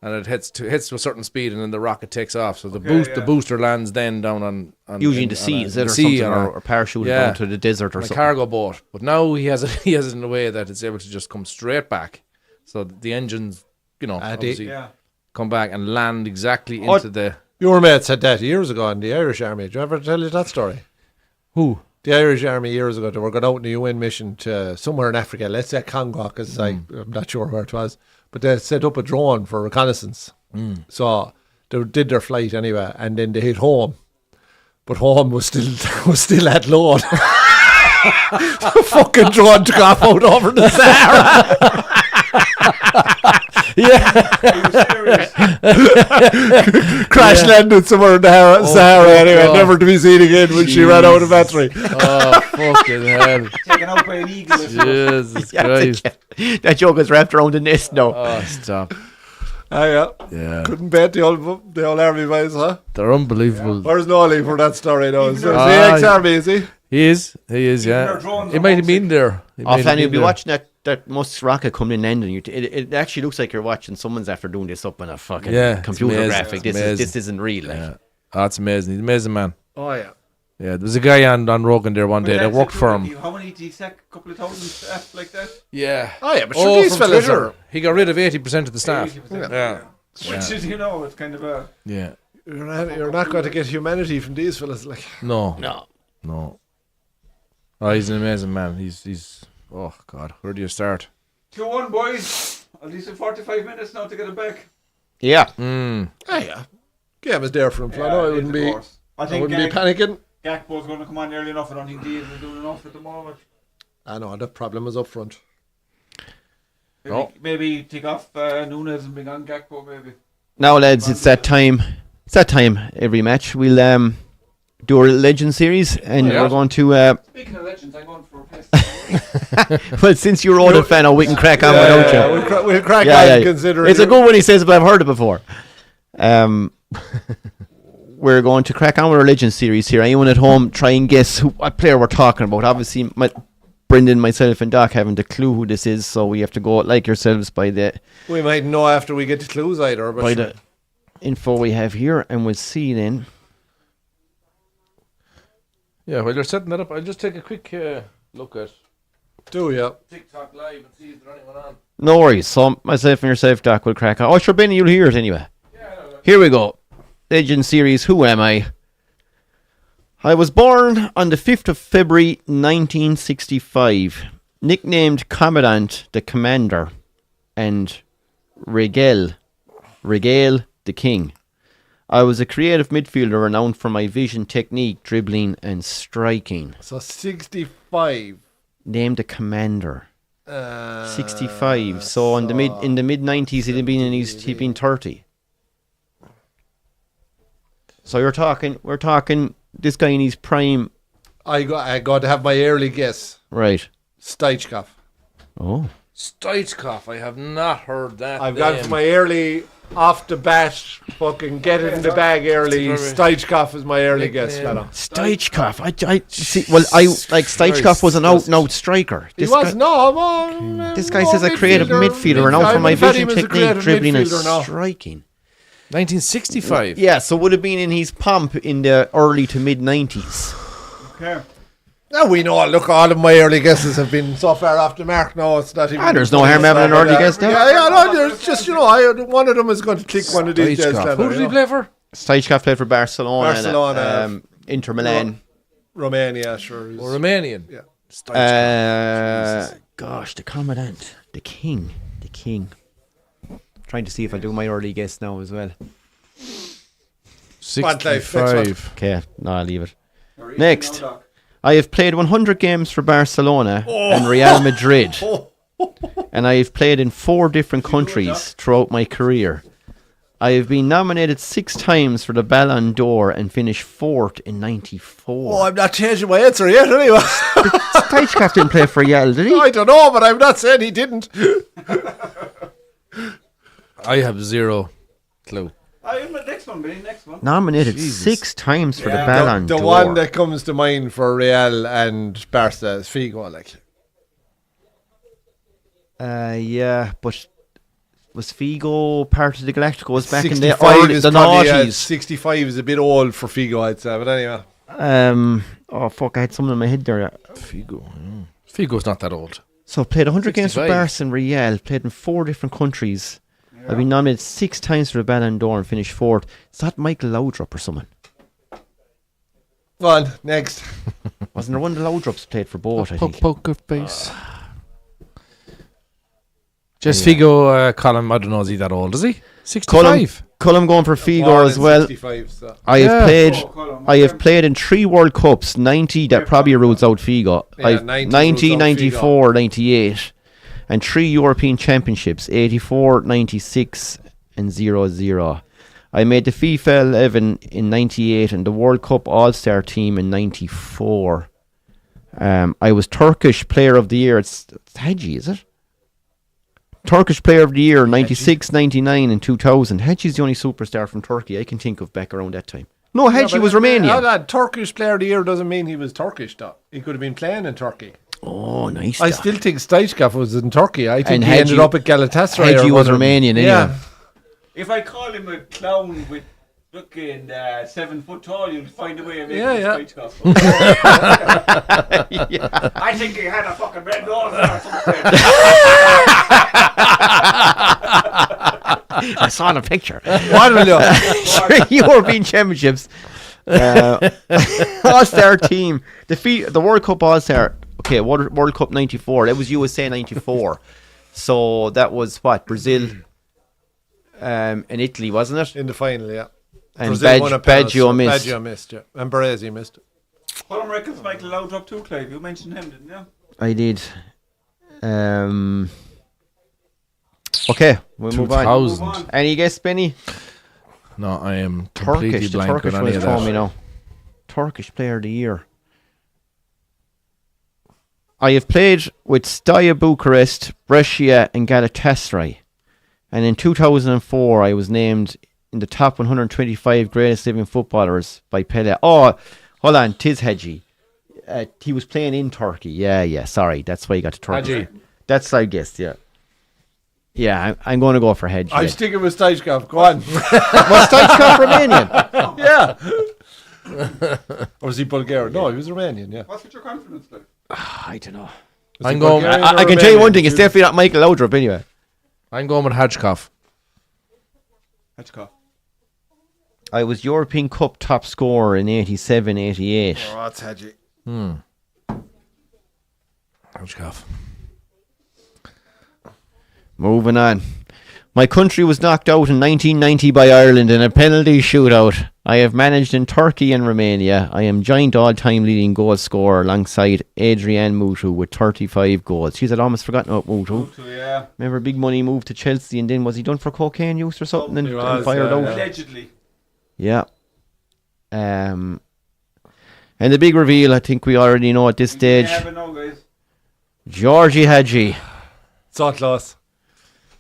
and it hits to a certain speed, and then the rocket takes off. So the yeah. booster lands then down on usually in the sea, is it, or something, or parachute down to the desert or on a something. cargo boat. But now he has it in a way that it's able to just come straight back. So the engines, obviously Yeah. come back and land exactly What? into the. Your mate said that years ago in the Irish Army. Did you ever tell you that story? Who? The Irish Army years ago, they were going out on a UN mission to somewhere in Africa, let's say Congo, because I'm not sure where it was, but they set up a drone for reconnaissance. So they did their flight anyway, and then they hit home, but home was still at load. The fucking drone took off out over the Sahara. Are you serious? Crash landed somewhere in the Sahara anyway, God. never to be seen again when she ran out of battery. Oh, fucking hell. Taken out by an eagle. Jesus Yeah, Christ. that joke is wrapped around the nest now. Oh, stop. Yeah. Yeah. Couldn't bet the old army boys, huh? They're unbelievable. Where's Nolly for that story though? Is he Ah, ex-army, is he? He is, their yeah. drones He are might have homesick. been there. He might have Offhand, you'll been be there. watching that Musk's rocket coming in ending. It actually looks like you're watching someone's after doing this up on a fucking Yeah, it's computer amazing. graphic. It's This isn't real. Like. Yeah. Oh, it's amazing. He's an amazing man. Oh yeah. Yeah, there was a guy on Rogan there one day But that that's worked it, for look, him. How many did he sack? A couple of thousand staff like that? Yeah. Oh yeah, but sure these from fellas Twitter. are. He got rid of 80% of the staff. 80%. Yeah. Which is, it's kind of a... Yeah. You're not going to get humanity from these fellas, like. No. No. Oh, he's an amazing man. He's. Oh God, where do you start? 2-1, boys. At least in 45 minutes now to get it back. Yeah. Mm. Ah yeah. Game is there for him, Flan. I wouldn't be. I I think wouldn't be panicking. Gakpo's going to come on early enough. I don't think Diaz is doing enough at the moment. I know the problem is up front. Maybe take off Nunes and bring on Gakpo, maybe. Now, lads, it's that time. It's that time every match. We'll do our legend series, and Yeah. we're going to. Speaking of legends, I'm going for a piss. Well, since you're all a fan, we can crack on without you. We'll crack Yeah, on yeah. considering. It's a good one he says, but I've heard it before. We're going to crack on with our legend series here. Anyone at home, try and guess what player we're talking about. Obviously, Brendan, myself, and Doc haven't a clue who this is, so we have to go like yourselves by the We might know after we get to clues either, but by the info we have here, and we'll see then. Yeah, while you're setting that up, I'll just take a quick look at do ya? TikTok live and see if there's anyone on. No worries. So myself and yourself, Doc, will crack on. Oh, sure, Benny, you'll hear it anyway. Here we go. Legend series. Who am I? I was born on the 5th of February 1965, nicknamed Commandant the Commander, and Regale the King. I was a creative midfielder renowned for my vision, technique, dribbling, and striking. So 65. Named the Commander. 65. So in the mid 90s, he'd been 30. So we're talking this guy in his prime. I got to have my early guess. Right. Stoichkov. Oh. Stoichkov, I have not heard that. I've gone for my early off the bat, fucking get it in the bag early. Stoichkov is my early guess, fella. Stoichkov. I see. Well, I like Stoichkov was an out striker. He was This guy says a creative midfielder, renowned for my vision, technique, dribbling, and striking. 1965. Yeah, so would have been in his pomp in the early to mid 90s. Okay. Now we know. Look, all of my early guesses have been so far off the mark. No, it's not even. There's no harm having an early guess now. Yeah, no, there's just one of them is going to click one of these days. Stoichkov. Who did he play for? Stoichkov played for Barcelona. Barcelona, and, Inter Milan. Romania, sure. Or Romanian? Yeah. Stoichkov. Gosh, the Commandant, the King. Trying to see if I do my early guess now as well. 65. Okay, no, I'll leave it. Next. I have played 100 games for Barcelona and Real Madrid. And I have played in 4 different countries throughout my career. I have been nominated 6 times for the Ballon d'Or and finished 4th in 94. Oh, I'm not changing my answer yet anyway. Stoichkov didn't play for Real, did he? I don't know, but I'm not saying he didn't. I have zero clue. Next one. Nominated Jesus. 6 times for the Yeah. Ballon The d'Or. one that comes to mind for Real and Barca is Figo. Like, Yeah, but was Figo part of the Galacticos back in the 65 is the probably, noughties? 65 is a bit old for Figo, I'd say. But anyway, Oh fuck, I had something in my head there. Figo. Figo's not that old. So played 100 games for 65. Barca and Real, played in 4 different countries. I've been nominated 6 times for the Ballon d'Or and finished 4th. Is that Michael Laudrup or someone? go on, next. Wasn't there one of the Laudrups played for both, I think? Poker face. Just Figo, Colin, I don't know, is he that old, is he? 65. Cullum going for Figo Born as in well. 65, so. I have Yeah. played. Colin, I have played in 3 World Cups, 90 that probably rules out Figo. Yeah, I've 90 90, rules out 94, 98. and 3 European Championships, 84, 96 and 00. I made the FIFA 11 in 98 and the World Cup All-Star team in 94. I was Turkish Player of the Year. It's Hadji, is it? Turkish Player of the Year, 96, 99 and 2000. Hadji's the only superstar from Turkey I can think of back around that time. No, Hadji was Romanian. Hold on, Turkish Player of the Year doesn't mean he was Turkish, though. He could have been playing in Turkey. Oh, nice. I still think Stoichkov was in Turkey. I think And he Hadji- ended up at Galatasaray. Hadji or was whatever. Romanian anyway. Yeah. If I call him a clown with fucking 7 foot tall, you'll find a way of making Yeah, it straight off. I think he had a fucking red nose or something. I saw in a picture. What will you? 3 European Championships. All-Star team. The World Cup All-Star. Okay, World Cup 94. That was USA 94. So that was what? Brazil and Italy, wasn't it? In the final, yeah. And Brazil won a penalty, Baggio missed. Baggio missed, yeah. And Baresi missed. Colin reckons Michael Laudrup too, Clive. You mentioned him, didn't you? I did. Okay, we'll move on. 2000. Any guess, Benny? No, I am completely Turkish. The blank Turkish on was any of for me that. now. Turkish Player of the Year. I have played with Steaua Bucharest, Brescia and Galatasaray. And in 2004, I was named in the top 125 greatest living footballers by Pele. Oh, hold on, tis Hadji. He was playing in Turkey. Yeah, sorry. That's why he got to Turkey. Hadji. That's, I guess, yeah. Yeah, I'm going to go for Hadji. I'm sticking with Stoichkov. Go on. Was Stoichkov Romanian? Yeah. Or was he Bulgarian? No, he was Romanian, yeah. What's with your confidence, Clive? I don't know. Was I'm he going- Bulgarian I or can tell you one Romanian? thing. It's definitely not Michael Laudrup anyway. I'm going with Hadjkov. Hitchcock. I was European Cup top scorer in 87, 88. Oh, that's Hadji. Hadjkov. Moving on. My country was knocked out in 1990 by Ireland in a penalty shootout. I have managed in Turkey and Romania. I am joint all-time leading goal scorer alongside Adrian Mutu with 35 goals. She's had almost forgotten about Mutu. So, yeah. Remember, big money moved to Chelsea, and then was he done for cocaine use or something and, He and was, fired out? yeah. Allegedly. Yeah. And the big reveal, I think we already know at this stage. You never know, guys. Georgie Hadji. So close.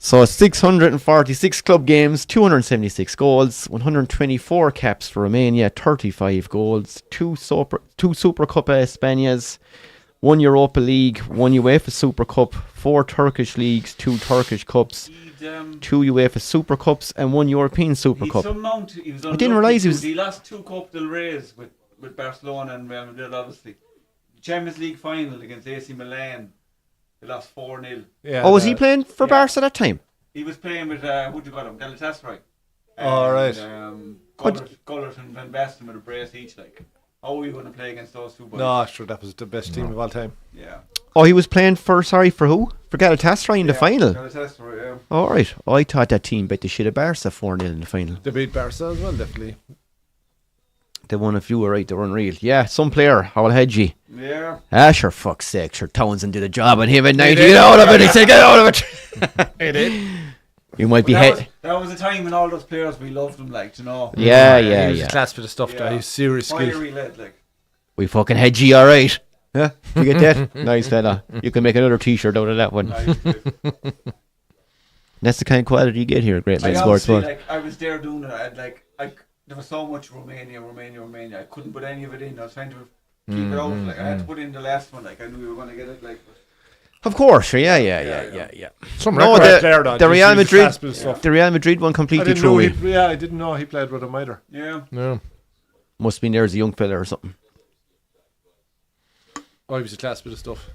So 646 club games, 276 goals, 124 caps for Romania, 35 goals, two Super Copa Españas, 1 Europa League, 1 UEFA Super Cup, 4 Turkish leagues, 2 Turkish Cups, 2 UEFA Super Cups, and 1 European Super Cup. I didn't realise he was- He lost 2 Copa del Reys with Barcelona and Real Madrid, obviously. Champions League final against AC Milan. They lost 4-0. Yeah, Oh, was he playing for Barca that time? He was playing with, who'd you call him? Galatasaray. Oh, right. Gullert and Van Basten with a brace each, like. How are we going to play against those two boys? No, sure, that was the best team of all time. Yeah. Oh, he was playing for who? For Galatasaray in the final. Galatasaray, yeah. All right. Oh, I thought that team beat the shit of Barca 4-0 in the final. They beat Barca as well, definitely. They won a few, right? They were unreal. Yeah, some player, Howell Hedgie. Yeah. Ah, sure, fuck's sake. Sure, Townsend did a job on him at 90. Get out of it. He said, get out of it. He did. You might be That was a time when all those players, we loved them, like, you know. Yeah, He was a yeah. class bit of stuff there. He's serious skill. Fiery led, like. We fucking Hedgie, all right. Yeah, you get that? Nice fella. You can make another t-shirt out of that one. That's the kind of quality you get here at Great I Man Sports honestly, World. like, I was there doing it. There was so much Romania. I couldn't put any of it in. I was trying to keep it out. Like, I had to put in the last one. Like, I knew we were going to get it. Like, Of course, sure, yeah. Some No, record player, though. the He's Real a Madrid, class bit of stuff. the Real Madrid one I completely didn't know threw me. I didn't know he played with him either. yeah. Yeah. Must have been there as a young fella or something. Oh, he was a class bit of stuff.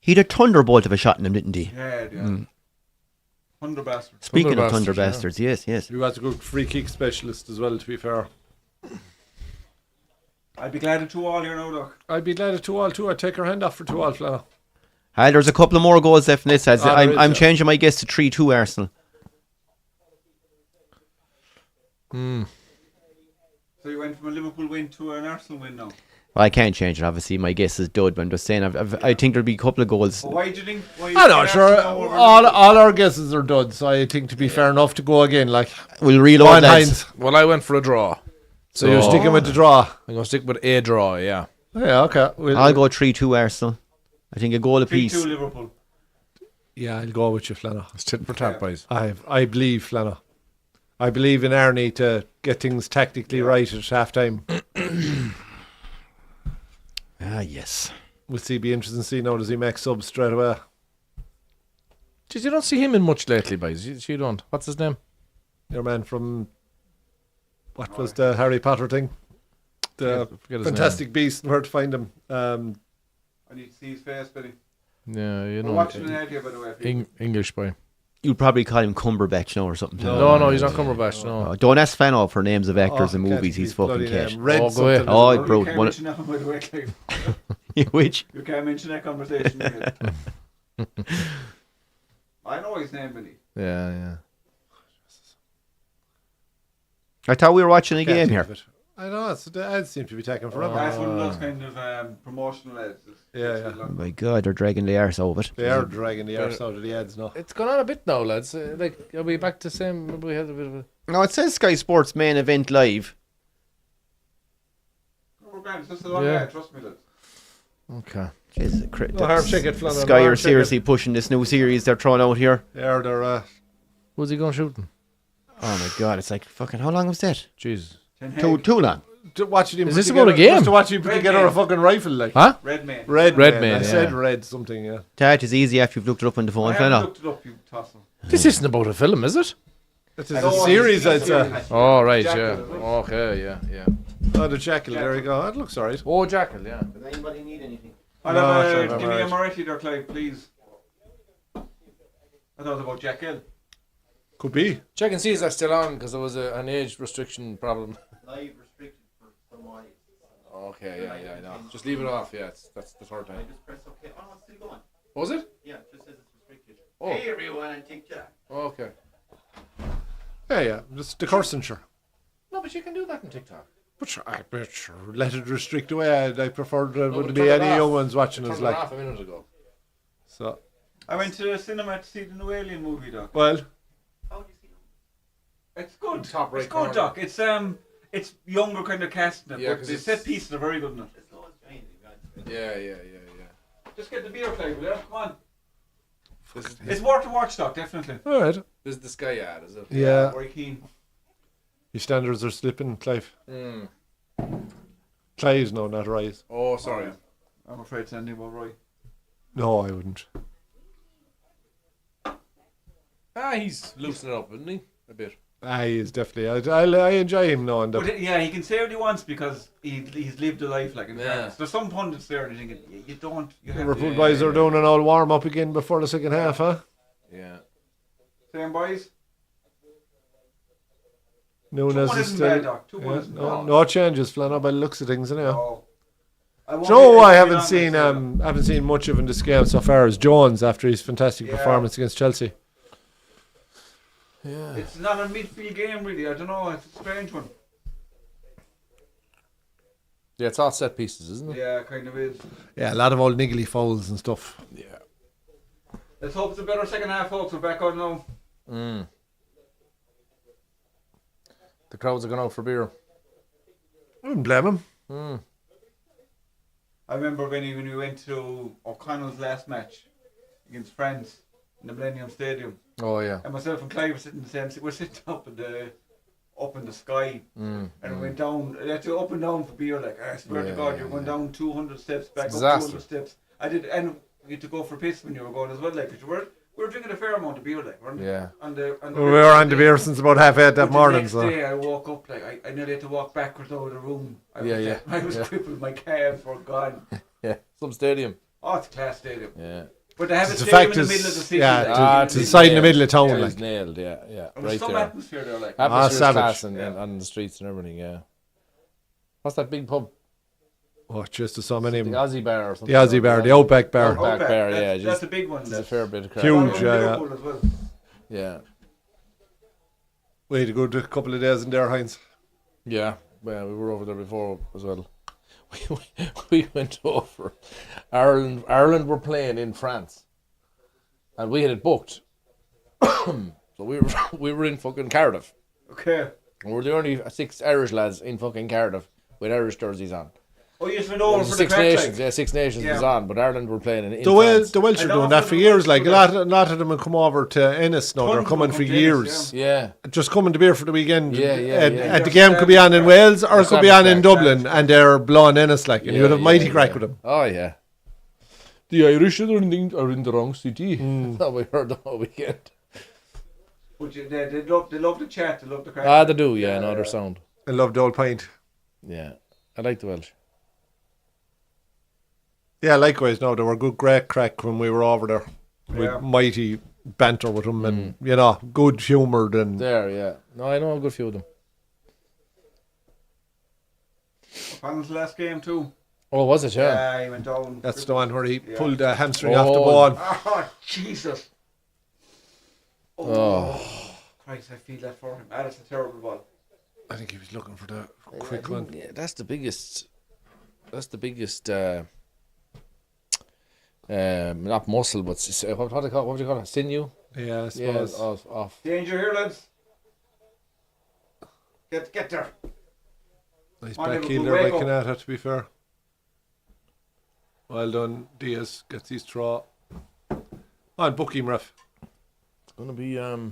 He had a thunderbolt of a shot in him, didn't he? Yeah. Thunder bastard. Speaking Thunder of thunder bastards, bastards, yes. He was a good free kick specialist as well, to be fair. I'd be glad of 2-2 here now, Doc. I'd be glad of 2-2 too. I'd take her hand off for 2-2, fella. There's a couple of more goals left in this. there is, I'm yeah. changing my guess to 3-2 Arsenal. So you went from a Liverpool win to an Arsenal win now. Well, I can't change it. Obviously, my guess is dud. But I'm just saying, I think there'll be a couple of goals. But why do you think? Why I know, sure. All our guesses are done, so I think to be fair enough to go again. Like, We'll reload Brian lads. Hines. Well, I went for a draw. So you're sticking with the draw. I'm going to stick with a draw, yeah. Yeah, okay. I'll go 3-2 Arsenal. I think a goal 3-2 apiece. Liverpool. Yeah, I'll go with you, Flana. It's tit for tat, boys. I believe, Flana. I believe in Arnie to get things tactically right at half time. Yes. We'll see. Be interesting to see now. Does he make subs straight away? Jeez, you don't see him in much lately, boys. You don't. What's his name? Your man from what was the Harry Potter thing? The Forget his Fantastic Beast and where to find him. I need to see his face, Billy. name. Yeah, you I'm know. watching an idea, by the way. English boy. You'd probably call him Cumberbatch now or something. No, he's not Cumberbatch. No. Don't ask Fano for names of actors and can't movies. be He's fucking bloody cash. name. Red Oh, go something, ahead. isn't Oh, it? bro. You can't mention that one, by the way, Clive. Which? You can't mention that conversation again. I know his name, Billy. Yeah. I thought we were watching a Can't game think here. of it. I know the ads seem to be taking forever. That's one of those kind of promotional ads. Yeah. Oh my God, they're dragging the arse over it. They are dragging the arse out of the ads now. It's gone on a bit now, lads. Like, are we back to same? We had a bit of a. No, it says Sky Sports main event live. We're grand. It's just a long Yeah. ad, trust me, lads. Okay. Jesus, No harm, check it, Flanagan. Sky No harm, are check seriously pushing this new series they're throwing out here. They're Who's he going shooting? Oh my God, it's like fucking. How long was that? Jesus. Too long. watching him. Is put this about a together- game? Just to watch him put Red together Man. a fucking rifle, like. Huh? Red Man. Red Man, I yeah. said red something, yeah. That is easy after you've looked it up on the I phone, haven't fella. looked it up, you tossle. This isn't about a film, is it? It's a series, I'd say. Oh, right, Jackal, yeah. is it? Okay, yeah. Oh, the Jackal, there you go. That looks alright. Oh, Jackal, yeah. Does anybody need anything? I'll No, have sure, give I'm me a alright. Moretti there, Clive, please. I thought it was about Jackal. Could be. Check and see is that still on because there was an age restriction problem. Live restricted for some audience. Okay, yeah, I know. Just leave it off, yeah. That's the third time. Just press OK. Oh, it's still going. What was it? Yeah, it just says it's restricted. Oh. Hey everyone on TikTok. Okay. Yeah. Just the cursing, sure. No, but you can do that on TikTok. But sure, I bet sure. Let it restrict away. I prefer there No, wouldn't but be turn any it young off. ones watching us, Turned it like. off a minute ago. So, I went to the cinema to see the new Alien movie, Doc. well, How do you see them? It's good. Top right It's good, corner. Doc. It's younger kind of cast in it, Yeah, but 'cause the it's- set pieces are very good in it. It's always trying to Yeah. Just get the beer, Clive, will you? Come on. This is, It's worth a watch, Doc, definitely. alright. this is the Sky ad, is it? Yeah. Very keen. Your standards are slipping, Clive. Mm. Clive's no, not Rise. Oh, sorry. I'm afraid it's anything about Roy. No, I wouldn't. He's loosening up, isn't he? A bit. He is definitely. I enjoy him now and then. But yeah, he can say what he wants because he's lived a life like in Yeah. fairness. There's some pundits there and you're thinking, you don't. You have Liverpool to. boys are doing an all warm up again before the second half, huh? Yeah. Same boys. Nunes 2-1 is isn't still. bad, Doc. 2-1 Yeah, isn't no, bad. no changes, Flana, by the looks of things, anyhow. Oh. I won't Joe, be- I I'll haven't be seen honest, haven't seen much of in this game so far as Jones after his fantastic Yeah. performance against Chelsea. Yeah. It's not a midfield game, really. I don't know. It's a strange one. Yeah, it's all set pieces, isn't it? Yeah, kind of is. Yeah, a lot of old niggly fouls and stuff. Yeah. Let's hope it's a better second half, folks. We're back on now. Mm. The crowds are going out for beer. I wouldn't blame him. Mm. I remember when we went to O'Connell's last match against France in the Millennium Stadium, Oh, yeah. and myself and Clive were sitting in the same. We're sitting up in the sky, Mm. and we went down. Actually, up and down for beer. Like I swear to Yeah, God, yeah, you're going yeah. down 200 steps, back It's up disaster. 200 steps. I did, and we had to go for piss when you were going as well. Like, 'cause we were drinking a fair amount of beer. Like, weren't we? Yeah. On the We were on the beer since about 8:30 that But morning. The next So day I woke up like I nearly had to walk backwards over the room. I was Yeah. crippled. My calves were gone. Yeah. Some stadium. Oh, it's a class stadium. Yeah. But they have a the stadium fact in the is, middle of the city. yeah, like, to in the decide in the middle. middle of town, Yeah, like. it was nailed, yeah. And Right there's some there. atmosphere there, like. Atmosphere's savage. class and, Yeah. on the streets and everything, yeah. What's that big pub? Oh, just so many. The Aussie bar or something? The Aussie bar, the Outback bar. Outback bar, yeah. That's Just, a big one. it's a That's fair bit of crap. Huge, One in yeah. Liverpool as well. Yeah. We had a good couple of days in there, Heinz. Yeah. Well, we were over there before as well. we went over. Ireland were playing in France, and we had it booked. So we were in fucking Cardiff. Okay. And we're the only 6 Irish lads in fucking Cardiff with Irish jerseys on. Oh, you just went over for the Six crack, Nations, like. yeah, Six Nations was on, but Ireland were playing in The France. Welsh are doing that for years. Like a lot of them have come over to Ennis now. They're Tons coming will for come to years. Ennis, Yeah. Just coming to beer for the weekend. Yeah. And the game could be on in Wales or it could be on in Dublin, and they're blowing Ennis like, and you'd have mighty crack with them. Oh yeah. The Irish are in the wrong city. That's what we heard the whole weekend. But they love the chat, they love the crack. They do, yeah, no, they're sound. I love the old pint. Yeah. I like the Welsh. Yeah, likewise. No, they were great crack when we were over there. With mighty banter with them, and good humoured and. There, yeah. No, I know a good few of them. Panel's last game too. Oh, was it? Yeah. Yeah, he went down. That's the one where he pulled a hamstring off the ball. Oh, Jesus. Oh. Christ, I feel that for him. That's a terrible ball. I think he was looking for the quick one. Yeah, that's the biggest. Not muscle, but what would you call it? Sinew. Yeah, I Yeah, suppose. off. Danger here, lads. Get there. Nice Come on, back heel Liverpool, there by wake up. Kanata, to be fair. Well done. Diaz gets his throw. On, book him, ref. It's gonna be a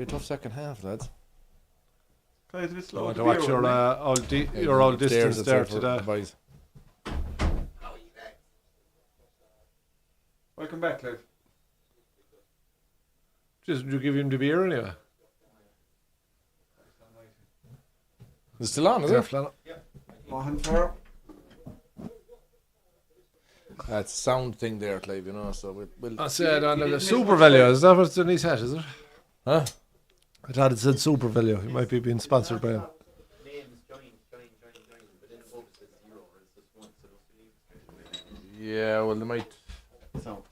tough second half, lads. Guys, a bit slow. Oh, with to the watch beer, your wouldn't your old distance there to the. boys. Welcome back, Clive. Just would you give him the beer anyway? It's still on, is Yeah, it? Flannel. Mohan for. That's sound thing there, Clive. You know, so we'll. I said on He the didn't super miss value. much. Is that what's in his hat? Is it? Huh? I thought it said super value. He might be being sponsored by him. Yeah, well, they might. So,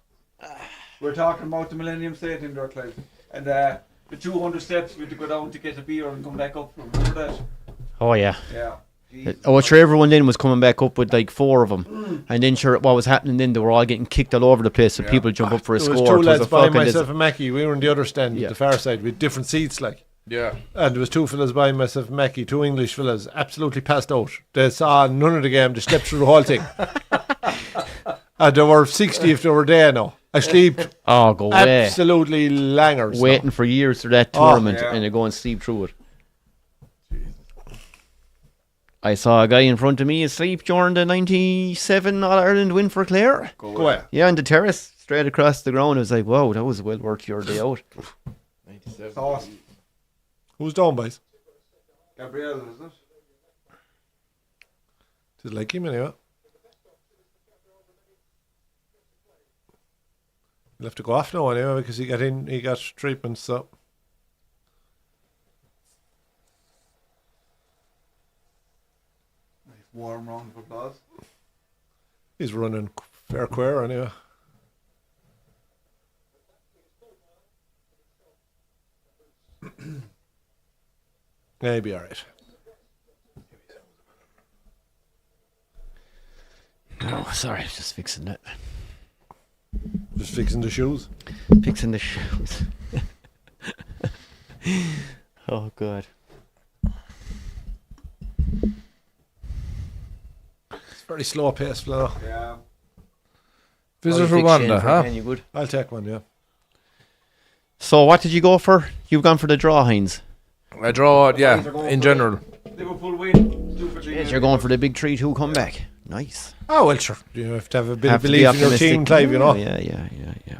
we're talking about the Millennium Stadium there, Clive. And the 200 steps we had to go down to get a beer and come back up. Remember that? Oh yeah. Yeah. Jeez. Oh, sure, everyone then was coming back up with like 4 of them. And then sure, what was happening then, they were all getting kicked all over the place, so people jump up for a There was score. two It was lads a by fucking myself and Mackie. We were in the other stand, Yeah. the far side, with different seats, like. Yeah. And there was 2 fellas by myself and Mackie, 2 English fellas, absolutely passed out. They saw none of the game. They slept through the whole thing. And there were 60 if they were there now. Asleep, Oh, go away. absolutely langers. Waiting for years for that Oh, tournament, yeah. and they go and sleep through it. I saw a guy in front of me asleep during the 97 All-Ireland win for Clare. Go away. Yeah, on the terrace, straight across the ground. I was like, wow, that was well worth your day out. 97. It's awesome. Who's down, boys? Gabrielle, is it? Did like him anyway. He'll have to go off now anyway because he got treatment, so. Nice warm round of applause. He's running fair queer anyway. Yeah, he'll be alright. Oh, sorry, I was just fixing that. Just fixing the shoes. Fixing the shoes. Oh, God. It's very slow pace, Flo. Yeah. Visit Oh, you fix Shane Rwanda, for huh? a penny, good. I'll take one, yeah. So, what did you go for? You've gone for the draw, Heinz. I draw, Boys yeah, are going in for general. Liverpool win. Stupidly. Yes, you're going for the big 3-2 comeback. Nice. Oh, well, sure. You have to have a bit Have of to be belief in your optimistic. team, Clive, you know. Yeah.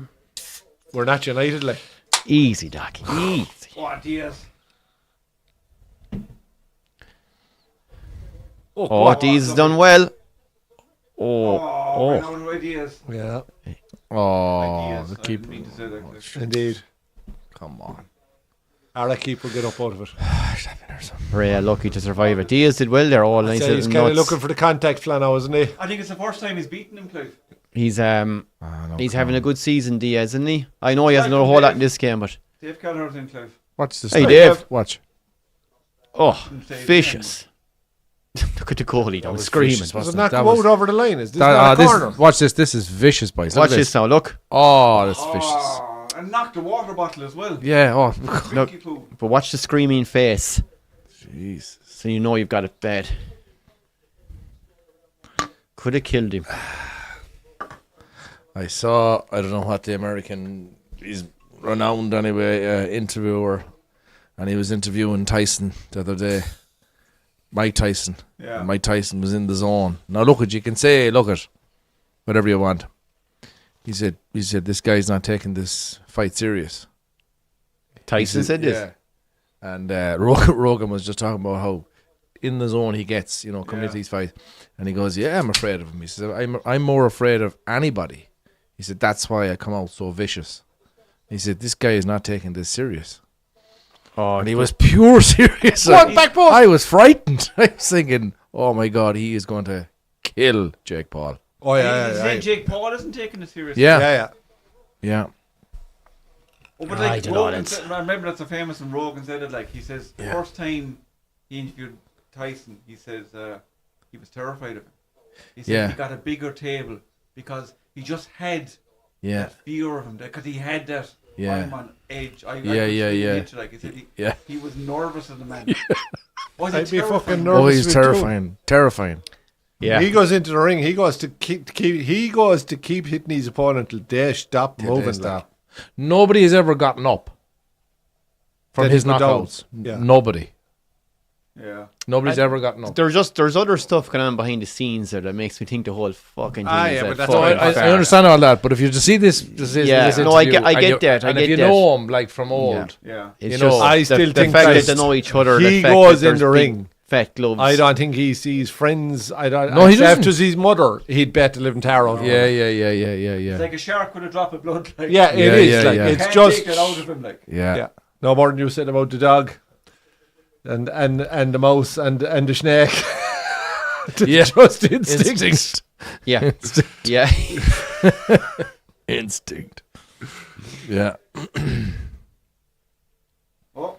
We're not United, like. Easy, Doc. Easy. What Diaz? Oh, Dee's done well. Oh, Oh. Ronaldo ideas. Yeah, Oh, Ideas. the I keeper. didn't mean to say that, Clive. indeed. Come on. Our keeper get up out of it. Raya lucky to survive it. Diaz did well there. All nice So he's little kind of nuts. looking for the contact, Flano, isn't he? I think it's the first time he's beaten him, Clive. He's No, having a good season, Diaz, isn't he? I know he hasn't done a whole lot in this game, but Dave Kelleher's in, Clive. Watch this. Hey, stuff. Dave. Watch. oh, vicious. Look at the goalie down was screaming. vicious, Does it wasn't not That go was- out over the line? Is this not a corner? Watch this. This is vicious, boys. Look Watch at this now. Look. Oh, that's vicious. Oh, and knocked the water bottle as well. Yeah. Oh, Look. Pinky poo. But watch the screaming face, Jesus. so you know you've got it bad. Could have killed him. I saw. I don't know what the American. He's renowned anyway. Interviewer, and he was interviewing Tyson the other day. Mike Tyson. Yeah. And Mike Tyson was in the zone. Now look at you can say look at whatever you want. He said this guy's not taking this fight serious. Tyson said this. Yeah. And Rogan was just talking about how in the zone he gets, coming into these fights, and he goes, "Yeah, I'm afraid of him." He said, "I'm more afraid of anybody." He said, "That's why I come out so vicious." He said, "This guy is not taking this serious." Oh, And he was pure serious. What, back post? I was frightened. I was thinking, "Oh my God, he is going to kill Jake Paul." Oh, He said Jake Paul isn't taking it seriously. Yeah, yeah. Oh, but I like don't know, Rogan that's- said, I remember that's a famous, and Rogan said it like he says the first time he interviewed Tyson, he says he was terrified of him. He said he got a bigger table because he just had yeah, that fear of him because he had that. Yeah. I'm on edge. I Yeah, yeah. Like he said, yeah. he was nervous as a man. Was I'd be terrifying? fucking nervous. Oh, he's with it too. terrifying. yeah. He goes into the ring. He goes to keep hitting his opponent till they stop Till they moving. stop. Nobody has ever gotten up from Then his he go down. knockouts. Yeah. Nobody. Yeah. Nobody's ever gotten up. There's other stuff going on behind the scenes there that makes me think the whole fucking thing is but like that's So fucking all I understand all that, but if you just see this Yeah, no, I get that, I and get if you that. know him like from old, Yeah. It's you just know, I the, still the think fact that that they know each other. he the fact goes that in the there's big ring. fat gloves. I don't think he sees friends. I don't. No, he except doesn't. to his mother, he'd bet to live in Taro. yeah. It's like a shark with a drop of blood. Like, Yeah, it Yeah, is. yeah, like yeah. it's can't just take it out of him. Like, yeah. No more than you said about the dog, and the mouse and the snake. Yeah. Just instinct. yeah, yeah. Instinct. Yeah. oh,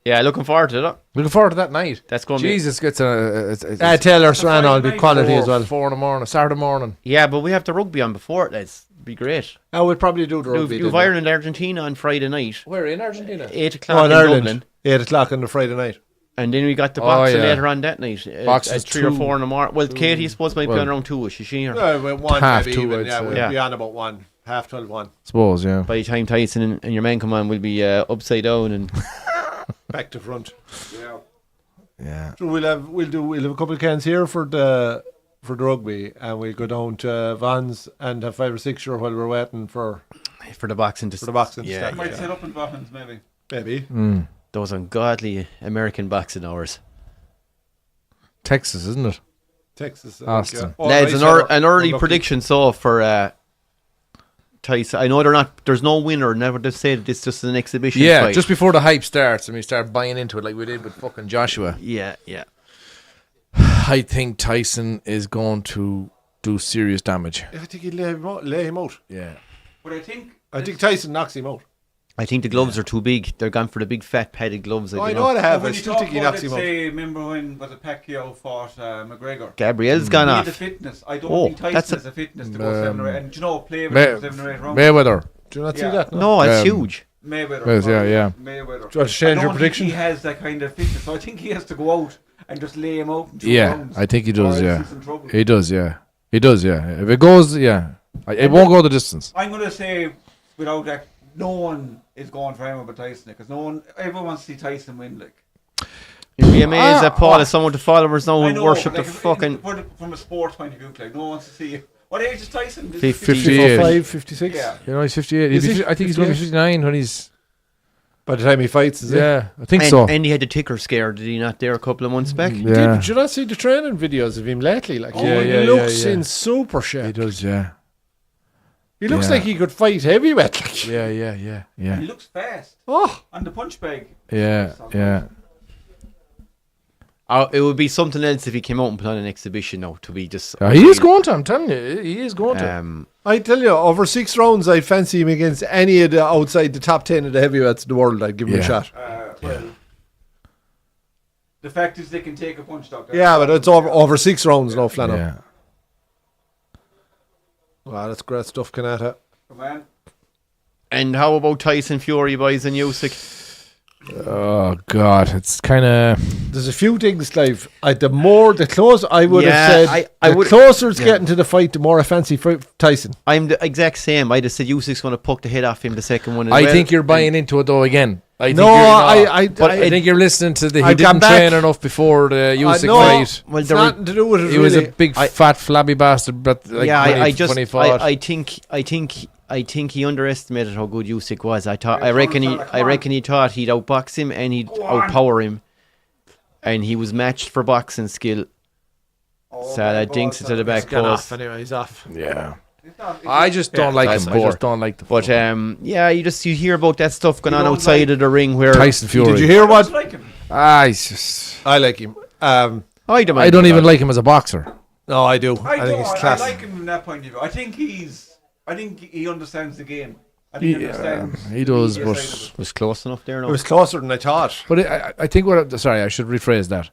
Yeah, looking forward to that. Looking forward to that night. That's going to be. Jesus gets Taylor Serrano will be night, quality as well. 4 in the morning, Saturday morning. Yeah, but we have the rugby on before it. That'd be great. I would probably do the rugby. You've Ireland Argentina on Friday night, Where in Argentina? 8:00 Oh, in in Ireland. Dublin, 8:00 on the Friday night. and then we got the Oh, boxing yeah. later on that night. Boxing At 3 or 2. 4 in the morning. Well, Katie, I suppose, might be Well, on around 2. Is she here? No, one Half maybe two, even. I'd Yeah, say. we'll Yeah. be on about 1, 12:30, 1. Suppose, yeah. By the time Tyson and your man come on, we'll be upside down and Back to front. yeah. Yeah. So we'll have a couple of cans here for the rugby, and we'll go down to Vans and have 5 or 6 sure while we're waiting for for the boxing. the boxing. Yeah, to start. Might set up in Boffins maybe. Maybe. Those ungodly American boxing hours. Texas, isn't it? Texas. Austin. Oh, Lads, nice, an early unlucky. prediction so for Tyson. I know there's no winner. Never to say that it's just an exhibition Yeah, fight. just before the hype starts and we start buying into it like we did with fucking Joshua. Yeah. I think Tyson is going to do serious damage. I think he'd lay him out. Yeah. But I think Tyson knocks him out. I think the gloves are too big. They're gone for the big fat padded gloves. I know what I have. I when you still talk think he about knocks it, him out. say, remember when was it Pacquiao fought McGregor? Gabriel's gone He had off. the fitness. I don't Oh, think Tyson that's has the fitness to go 7 or 8. And do you know, play with 7 or 8 rounds. Mayweather. Do you not see Yeah. that? No, it's Um, huge. Mayweather. Yes, yeah. Mayweather. Do you want to change I your don't prediction? think he has that kind of fitness. So I think he has to go out and just lay him out in 2 Yeah, rounds. I think he or does, else yeah. he's in trouble. He does, yeah. He does, yeah. If it goes, yeah. It won't go the distance. I'm going to say, without that, no one is going for him but Tyson because everyone wants to see Tyson win. Like, You'd be amazed that Paul is someone to followers now I and know, worship but the like, fucking. from a sports point of view, like, no one wants to see. What age is Tyson? 58. 55, 56. Yeah. You know, he's 58. Is he? I think he's going to be 59 when he's... By the time he fights, is it? Yeah, I think And, so. and he had the ticker scare, did he not? There a couple of months back. Yeah. Did you not see the training videos of him lately? Like, Yeah, he yeah, looks yeah. in super He shape. does, yeah. He looks Yeah. like he could fight heavyweight. Like. Yeah. He looks fast Oh, on the punch bag. Yeah. It would be something else if he came out and put on an exhibition now to be just. He is going to, I'm telling you. He is going to. I tell you, over 6 rounds, I'd fancy him against any of the outside the top 10 of the heavyweights in the world. I'd give him a Yeah. shot. Well, The fact is they can take a punch, Doctor. Yeah, but it's over 6 rounds now, Flano. Yeah. Wow, that's great stuff, Kanata. Come on. And how about Tyson Fury, boys, and Usyk? Oh God, it's kind of. There's a few things, Clive. The closer I would have said, I closer it's getting to the fight, the more I fancy Tyson. I'm the exact same. I just said Usyk's going to poke the head off him the second one. I think you're buying into it though again. I think you're listening to the. He didn't train enough before the Usyk fight. Well, it's nothing to do with it. He was a big, fat, flabby bastard. But like, when he fought. I think he underestimated how good Usyk was. I reckon he thought he'd outbox him and he'd outpower him, and he was matched for boxing skill. So that dinks it to the back post. Anyway, he's off. Yeah. I just don't like him. I just don't like the. But you hear about that stuff going on outside of the ring where Tyson Fury. Did you hear what? He's just. I like him. I don't even like him as a boxer. No, I do. I think he's class. I like him from that point of view. I think he understands the game. He understands. He does, the but it was close enough there. It was closer than I thought. But I think I should rephrase that.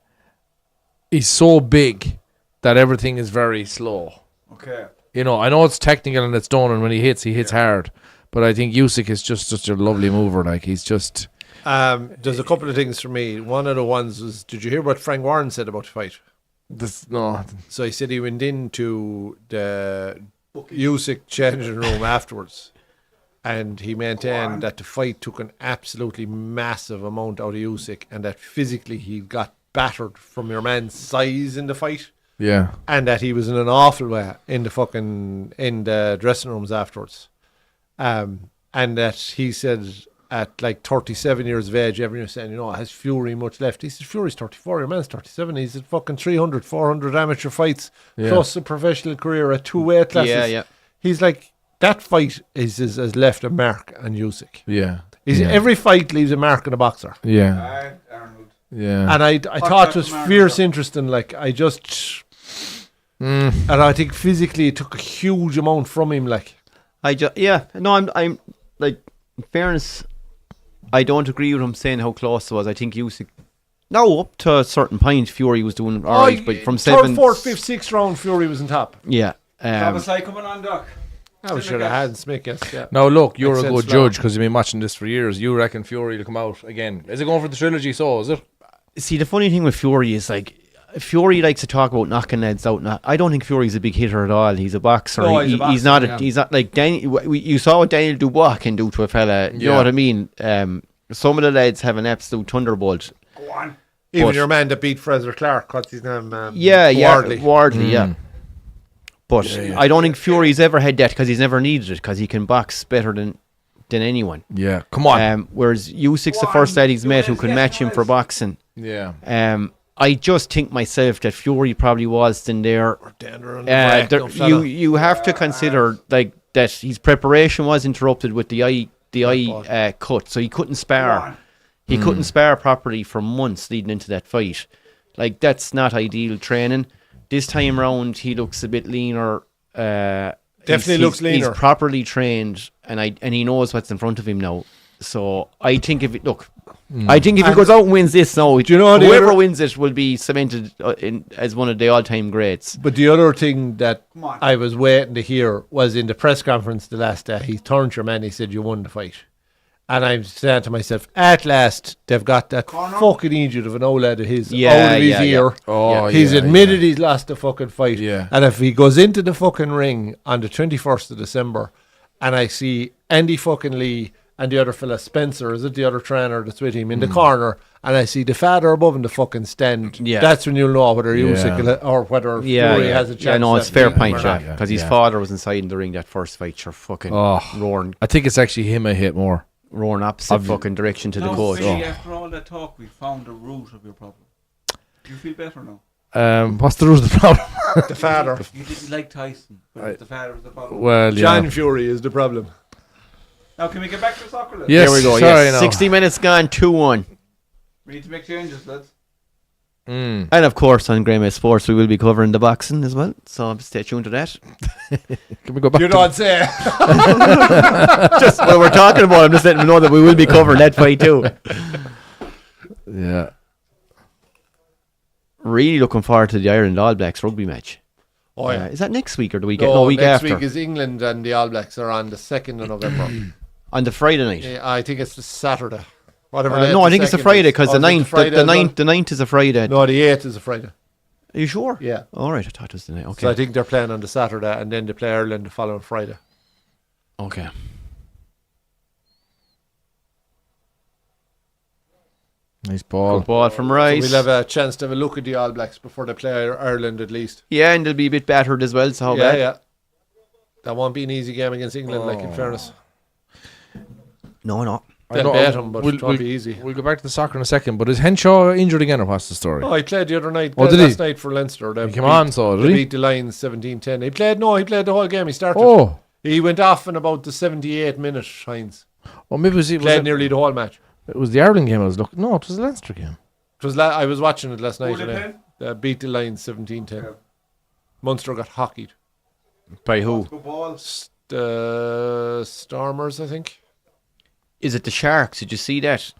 He's so big that everything is very slow. Okay. I know it's technical and it's done, and when he hits hard. But I think Usyk is just such a lovely mover. Like, he's just. There's a couple of things for me. One of the ones was, did you hear what Frank Warren said about the fight? No. So he said he went into the Usyk changing room afterwards, and he maintained that the fight took an absolutely massive amount out of Usyk, and that physically he got battered from your man's size in the fight. Yeah. And that he was in an awful way in the dressing rooms afterwards. And that he said at like 37 years of age, everyone was saying, has Fury much left? He said, Fury's 34, your man's 37. He's at fucking 300, 400 amateur fights, plus a professional career at 2 weight classes. Yeah. He's like, that fight has left a mark on Usyk. Yeah. Every fight leaves a mark on a boxer. Yeah. Arnold. Yeah. And I thought it was fierce interesting. Like, and I think physically it took a huge amount from him. Like, I'm like, in fairness, I don't agree with him saying how close it was. I think Usyk, up to a certain point, Fury was doing alright, but from 3rd, 4th, 5th, 6th round, Fury was on top. Yeah. That was like coming on, Doc. I should have had Smith. Yes. Yeah. Now look, you're a good judge because you've been watching this for years. You reckon Fury will come out again? Is it going for the trilogy? So is it? See, the funny thing with Fury is, like, Fury likes to talk about knocking lads out. I don't think Fury's a big hitter at all. He's a boxer. No, he's not. He's not like Daniel. You saw what Daniel Dubois can do to a fella. You know what I mean? Some of the lads have an absolute thunderbolt. Go on. Even your man that beat Fraser Clark, what's his name? Wardley. Yeah. But I don't think Fury's ever had that because he's never needed it because he can box better than anyone. Yeah, come on. Whereas Usyk's the first lad he's met who can match him for boxing. Yeah. I just think myself that Fury probably was in there. You have to consider like that his preparation was interrupted with the eye cut, so he couldn't spar. He couldn't spar properly for months leading into that fight. Like, that's not ideal training. This time round, he looks a bit leaner. Definitely looks leaner. He's properly trained, and he knows what's in front of him now. So I think if he goes out and wins this now, whoever wins it will be cemented as one of the all-time greats. But the other thing that I was waiting to hear was in the press conference the last day, he turned to your man, he said, you won the fight. And I'm saying to myself, at last, they've got that fucking idiot of an old lad of his out of his ear. Oh, he's admitted he's lost the fucking fight. Yeah. And if he goes into the fucking ring on the 21st of December, and I see Andy fucking Lee and the other fella, Spencer, is it the other trainer that's with him, in the corner, and I see the father above in the fucking stand, that's when you'll know whether Usyk or whether Fury has a chance. Yeah, no, it's fair point, Jack, because his father was inside in the ring that first fight, you're fucking roaring. I think it's actually him I hit more. Roaring opposite fucking direction to the coach. After all that talk, we found the root of your problem. Do you feel better now? What's the root of the problem? The father. You didn't like Tyson, but the father was the problem. Well, John Fury is the problem. Now, can we get back to the soccer, lads? Yes, there we go. sorry, yes. 60 minutes gone, 2-1. We need to make changes, lads. And of course, on Grey Mate Sports, we will be covering the boxing as well. So stay tuned to that. Can we go back? You don't say. Just what we're talking about, I'm just letting them know that we will be covering that fight too. Yeah. Really looking forward to the Ireland All Blacks rugby match. Oh yeah. Is that next week or the weekend? No, Week next after. week is England and the All Blacks are on the 2nd of November. On the Friday night. Yeah, I think it's the Saturday. Whatever. No, I think it's a Friday because the 9th. The 9th is a Friday. No, the 8th is a Friday. Are you sure? Yeah. All right, I thought it was the night. Okay. So I think they're playing on the Saturday and then they play Ireland the following Friday. Okay. Nice ball. Good ball from So Rice. we'll have a chance to have a look at the All Blacks before they play Ireland at least. Yeah, and they'll be a bit battered as well. So how Yeah, bad? yeah. That won't be an easy game against England, like in fairness. No. They'll bet them, but it won't be easy. We'll go back to the soccer in a second. But is Henshaw injured again, or what's the story? Oh, he played the other night. Oh, did last he? night for Leinster. He came on, so did they he? beat the Lions 17-10. He played the whole game. He started. Oh, He went off in about the 78th minute, Hines. well, maybe was Played nearly the whole match. it was the Ireland game I was looking. No, it was the Leinster game. It was I was watching it last night. Who they And they beat the Lions 17-10. Yeah. Munster got hockeyed. By who? Good ball. The Stormers, I think. Is it the Sharks? Did you see that?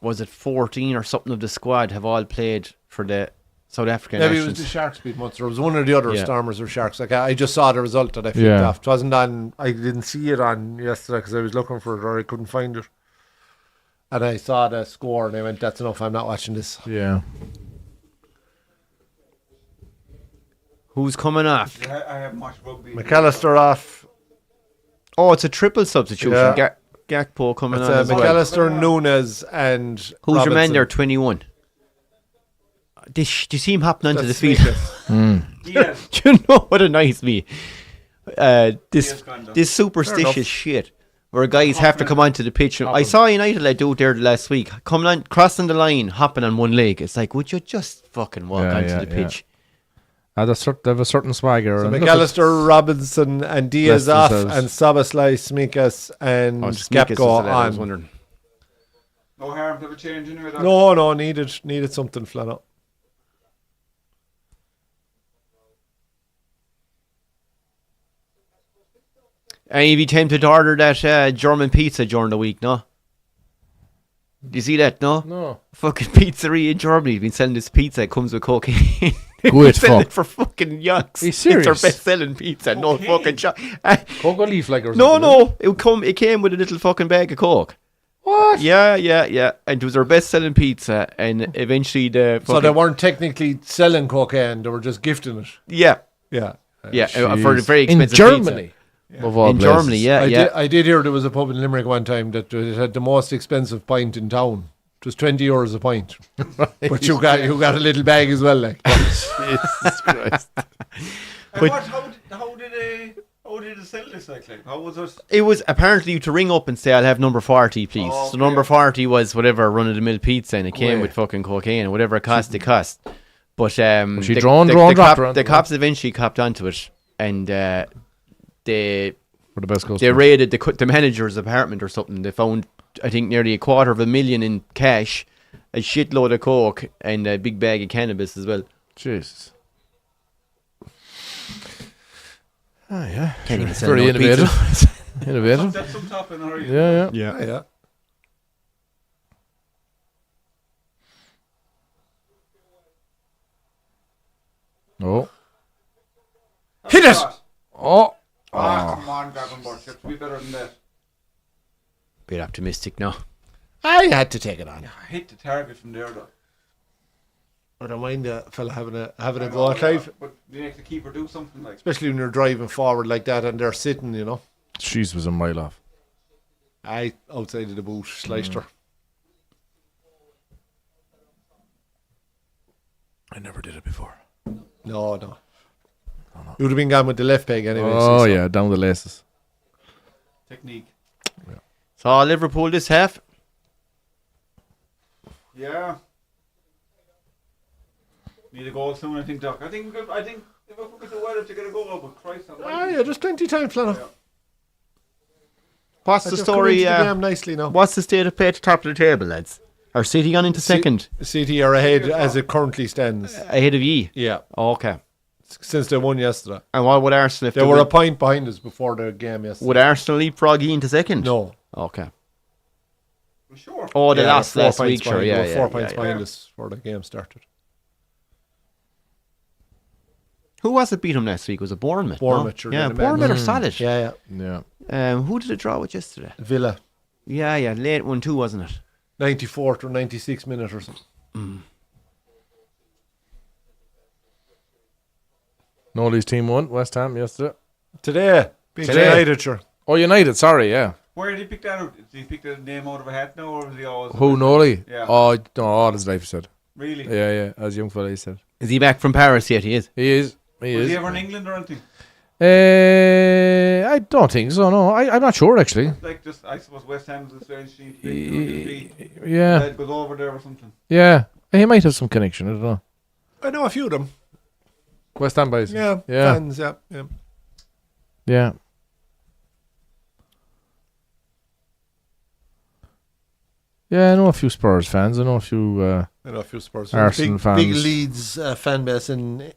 Was it 14 or something of the squad have all played for the South African Maybe it was nations? the Sharks beat Munster. It was one or the other, Yeah. Stormers or Sharks. Like I just saw the result that I flicked Yeah. off. It wasn't on. I didn't see it on yesterday because I was looking for it or I couldn't find it. And I saw the score and I went, "That's enough. I'm not watching this." Yeah. Who's coming off? I have much rugby. McAllister off. Oh, it's a triple substitution. Yeah. Gakpo coming It's on as well. McAllister, Nunez, and Who's your man Robinson. there? 21. Do you see him hopping onto the That's field? Sneakers. Yes. Do you know what annoys me? Yes, This kind of. this Fair superstitious enough. shit where guys have to come onto the pitch. I saw United lad do it there last week, coming on, crossing the line, hopping on one leg. It's like, would you just fucking walk Yeah, onto yeah, the pitch? They have a certain swagger. So and look McAllister, Robinson, and Diaz Rest off, themselves. and Soboslai, Smikas, and Oh, Smikas is Gapko the lad I was on. wondering. No harm to have a change anyway. Doc. No, needed something flat out. And you'd be tempted to order that German pizza during the week, no? Do you see that, no? No. Fucking pizzeria in Germany been selling this pizza. It comes with cocaine. Good Selling fuck. it for fucking yucks. Are you serious? It's their best selling pizza. No Cocaine? fucking shot. Cocoa leaf like or No, something. it came with a little fucking bag of coke. What? Yeah. And it was their best selling pizza. And eventually the So they weren't technically selling cocaine; they were just gifting it. yeah Yeah, for a very In expensive Germany. Of all In places. Germany, yeah. I did hear there was a pub in Limerick one time that it had the most expensive pint in town. It was €20 a pint, but you got a little bag as well, like. Jesus Christ. And how did they sell this? Like, how was it? It was apparently you to ring up and say, I'll have number 40, please. Oh, So number okay. 40 was whatever run-of-the-mill pizza, and it came yeah. with fucking cocaine, and whatever it cost, it cost. But she the, drone, the, drone, the, dropped cop, her onto the it. cops eventually copped onto it, and they For the best they customer. raided the manager's apartment or something. They found, I think, nearly $250,000 in cash, a shitload of coke, and a big bag of cannabis as well. Jesus. Oh, yeah. Can't even sell Very no pizza. innovative. Innovative. That's some top in hurry. Yeah. Yeah. Oh. Hit it! Oh. Come on, Gravenberg. You have to be better than that. Bit optimistic now. I had to take it on. I hit the target from there, though. I don't mind a fella having a go at life, But you make the keeper do something like. especially when you're driving forward like that and they're sitting, you know. She's was a mile off. Outside of the boot, sliced her. I never did it before. No. You would have been gone with the left peg anyway. Oh, so. yeah. Down the laces. Technique. So Liverpool this half. Yeah. Need a goal soon, I think, Doc. I think if we could do well to get a goal, but Christ, Yeah, there's plenty of time, Flannel. What's the story? The game nicely now. What's the state of play at the top of the table, lads? Are City gone into second City are ahead as it currently stands. ahead of ye? Yeah, Okay. since they won yesterday. And what would Arsenal? If They were a point behind us before the game yesterday. Would Arsenal leapfrog ye into second? No. Okay. Sure. Oh, they Yeah, lost they were 4 last points week, sure. behind. They Yeah, were yeah. 4 points yeah, behind us before the game started. Who was it beat him last week? Was it Bournemouth? Bournemouth, No? sure, Yeah, they're Bournemouth are mad. solid. Yeah. Yeah. Who did it draw with yesterday? Villa, Yeah, late one too, wasn't it? 94th or 96th minute or something. Nolly's team won. West Ham yesterday. Today, being Today. United, sure. Oh, United. Sorry, yeah. Where did he pick that out? Did he pick the name out of a hat now, or was he always? Who, Nolly? Yeah. Oh, no, all his life, he said. Really? Yeah. As a young fella, he said. Is he back from Paris yet? He is. He is. He Was is. he ever in England or anything? I don't think so. No, I'm not sure actually. Like, just I suppose West Ham's a strange team. Yeah, Dad goes over there or something. yeah. He might have some connection. I don't know. I know a few of them. West Ham boys. Yeah, Yeah. fans, yeah. Yeah. Yeah, I know a few Spurs fans. I know a few. I know a few Spurs Arsenal fans. Big Leeds fan base in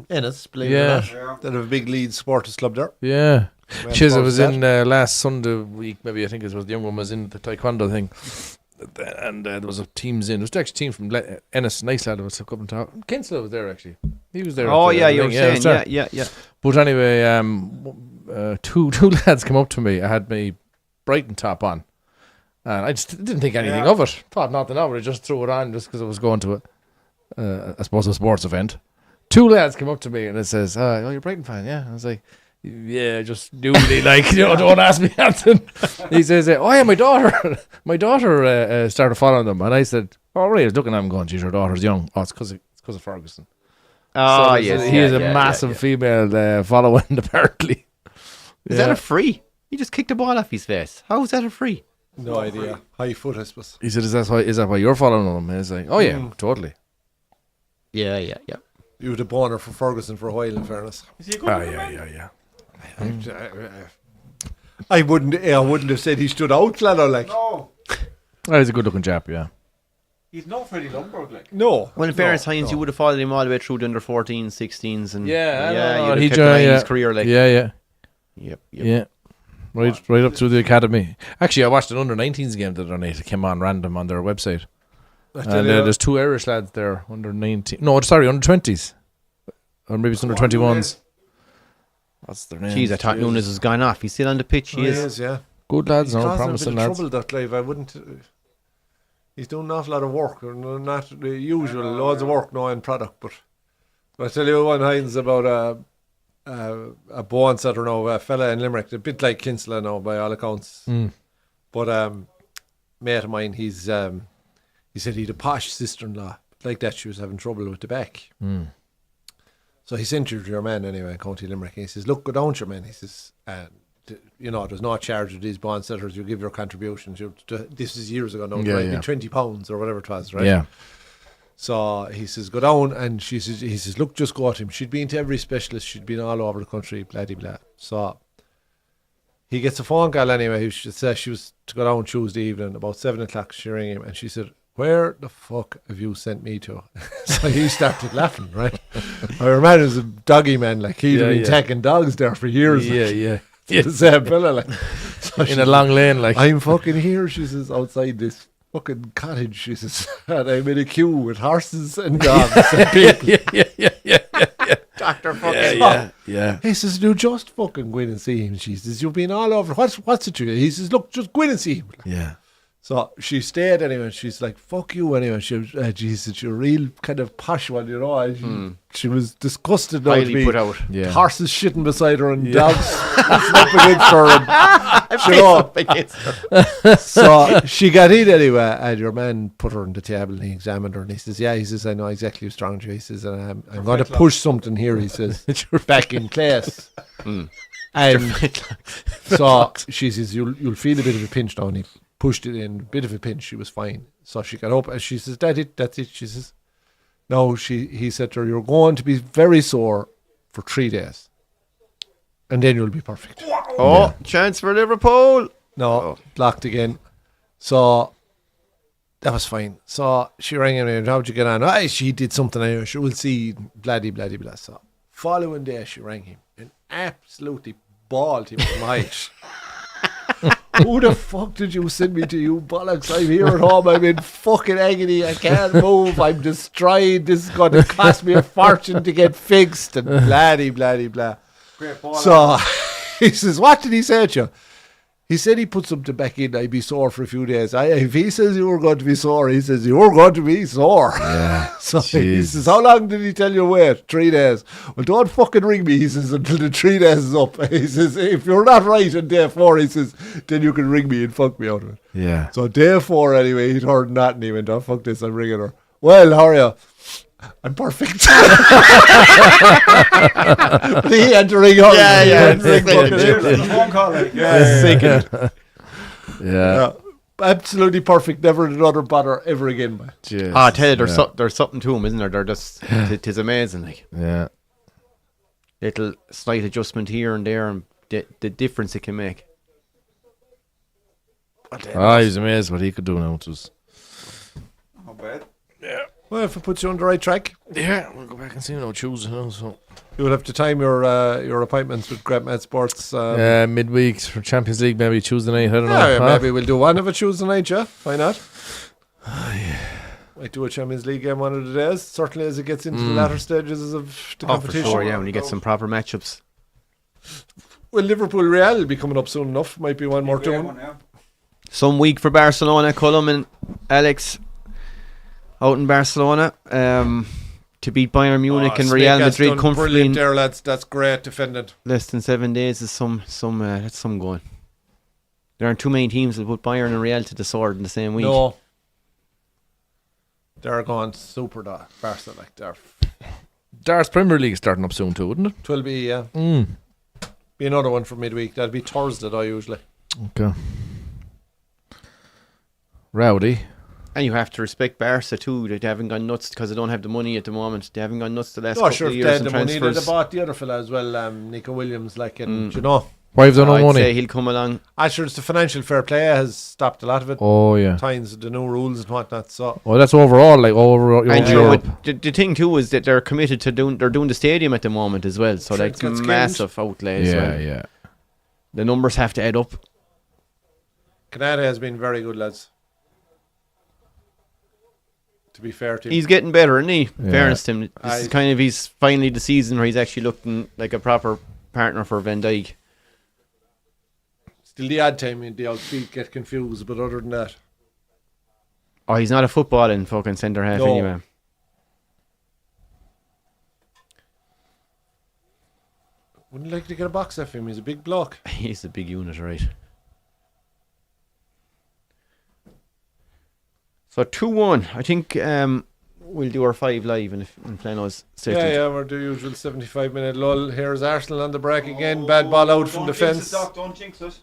Ennis, believe it Yeah. or not. Yeah. They have a big Leeds supporters club there. Yeah. Well, Chiz, I Spurs was that. in last Sunday week. Maybe I think it was the young one was in the taekwondo thing, and there was a teams in. There was actually a team from Ennis, nice lad. Was up and top. Kinsella was there actually. He was there. Oh at the yeah, you were thing. saying. was there. Yeah. But anyway, two lads come up to me. I had my Brighton top on, and I just didn't think anything of it. Thought nothing of it. I just threw it on just because I was going to it. I suppose a sports event. Two lads come up to me and it says, "Oh, you're a Brighton fan, yeah?" I was like, "Yeah, just newly, like, don't ask me anything." He says, "Oh yeah, my daughter started following them," and I said, "Oh right." I was looking at him going, "Geez, your daughter's young." Oh, it's because of Ferguson. Oh So yes, he is a massive female following apparently. Is that a free? He just kicked the ball off his face. How is that a free? No idea. High foot, I suppose. He said, "Is that why you're following him?" And he's like, "Oh yeah, totally." Yeah. You had a boner for Ferguson for a while, in fairness. Is he a good looking man? Yeah. I wouldn't have said he stood out, Flano, like. No. Oh, he's a good-looking chap, yeah. He's not Freddie Lumberg, like. No. Well, in fairness, Hines, you would have followed him all the way through the under 14s, 16s, and No, you'd have he kept joined, an eye on his yeah. career, like. Yeah. Yep. Right up through the academy. Actually, I watched an under-19s game the other night. It came on random on their website. And there's two Irish lads there, under 19. No, sorry, under 20s. Or maybe it's under 21s. What's their name? Jeez, I thought Nunes has gone off. He's still on the pitch. He is. yeah. Good lads, He's no, causing a bit promising of lads. trouble, that live. I wouldn't. He's doing an awful lot of work, or not the usual, loads of work, no end product. But I tell you one, Hines, about a bone setter now, a fella in Limerick, a bit like Kinsella now by all accounts. But mate of mine, he said he had a posh sister-in-law, like that. She was having trouble with the back. So he sent her to your man anyway in County Limerick. And he says, "Look, go down to your man." He says, there's no charge of these bond setters. You give your contributions. This is years ago now. Yeah, Right? yeah. £20 or whatever it was, right? Yeah. So he says, "Go down," and he says, "Look, just go at him." She'd been to every specialist. She'd been all over the country, blah, blah, blah. So he gets a phone call anyway. She says she was to go down Tuesday evening, about 7 o'clock. She rang him and she said, "Where the fuck have you sent me to?" So he started laughing, right? Our man is a doggy man, like he'd been taking dogs there for years. Yeah. The same fella, like. So In a long lane, like. "I'm fucking here," she says, "outside this fucking cottage," she says, "and I'm in a queue with horses and dogs and people." Dr. fucking Yeah. He says, "You just fucking go in and see him." She says, "You've been all over. What's it to you?" He says, "Look, just go in and see him." Yeah. So she stayed anyway. And she's like, "Fuck you," anyway. She was, she's a real kind of posh one, you know. And she was disgusted now to Highly be put out. Yeah. horses shitting beside her and dogs pushing up against her. And, you know. So she got in anyway, and your man put her on the table and he examined her and he says, "Yeah," he says, "I know exactly what's wrong with you." He says, "And I'm going to push something here," he says, "back in place." And so she says, you'll feel a bit of a pinch now. And he pushed it in, a bit of a pinch. She was fine. So she got up and she says, that's it. She says, "No," he said to her, "You're going to be very sore for 3 days. And then you'll be perfect." Oh, chance for Liverpool. No, blocked again. So that was fine. So she rang him and, "How'd you get on?" She did something anyway. She will see, blah, blah, blah, blah. So following day, she rang him and absolutely bawled him from height. Who the fuck did you send me to, you bollocks? I'm here at home. I'm in fucking agony. I can't move. I'm destroyed. This is going to cost me a fortune to get fixed. And blah. Great ball. So he says, what did he say to you? He said he put something back in. I'd be sore for a few days. If he says you were going to be sore, he says you were going to be sore. Yeah. So he says, how long did he tell you wait? 3 days. Well, don't fucking ring me, he says, until the 3 days is up. He says, if you're not right on day 4, he says, then you can ring me and fuck me out of it. Yeah. So day 4 anyway, he'd heard that and he went, oh, fuck this, I'm ringing her. Well, how are you? I'm perfect. But he had to ring her. Yeah. Phone call, like. Yeah. Absolutely perfect. Never another bother ever again, man. I tell you, there's something to them, isn't there? They're just, it's amazing. Like, Yeah. little slight adjustment here and there, and the difference it can make. He's amazed what he could do now. It was. Not bad. Well, if it puts you on the right track, Yeah, we'll go back and see now Tuesday now. So you will have to time your appointments with Great Mad Sports. midweek for Champions League, maybe Tuesday night. I don't know. Yeah, maybe we'll do one of a Tuesday night, yeah? Why not? Might do a Champions League game one of the days, certainly as it gets into the latter stages of the For competition. sure, yeah, when you get some proper matchups. Well, Liverpool Real will be coming up soon enough. Might be one more to one. Some week for Barcelona, Cullum and Alex out in Barcelona to beat Bayern Munich and Real Madrid comfortably Brilliant in there, lads. That's great defending. less than 7 days. Is that's some going. There aren't too many teams that put Bayern and Real to the sword in the same week. No. They're going super Barca, like they're. Dart's Premier League starting up soon too, wouldn't it? 'Twill be, yeah. Be another one for midweek. That'll be Thursday, though, usually. Okay. Rowdy. And you have to respect Barca too. They haven't gone nuts because they don't have the money at the moment. They haven't gone nuts the last No, couple sure, of if years they had in the money, they'd have transfers. bought the other fella as well, Nico Williams, like, and, you know. Why have they no I'd money? say he'll come along. Actually, it's the financial fair play has stopped a lot of it. Oh yeah. Times the new rules and whatnot. So Well, that's overall, like over And you know Europe. what, the thing too is that they're committed to doing the stadium at the moment as well. So Sure, like it's got massive outlay as well. Yeah. The numbers have to add up. Canada has been very good, lads. To be fair to him. He's getting better, isn't he? Yeah. Fairness to him. This is kind of he's finally the season where he's actually looking like a proper partner for Van Dijk. Still the odd time the old feet get confused, but other than that. Oh, he's not a footballing fucking centre half No. anyway. Wouldn't like to get a box off him. He's a big bloke. He's a big unit, right? So 2-1. I think we'll do our 5 live in Plano's settled. Yeah, we're the usual 75-minute lull. Here's Arsenal on the break again. Bad ball out from defence. Don't jinx it.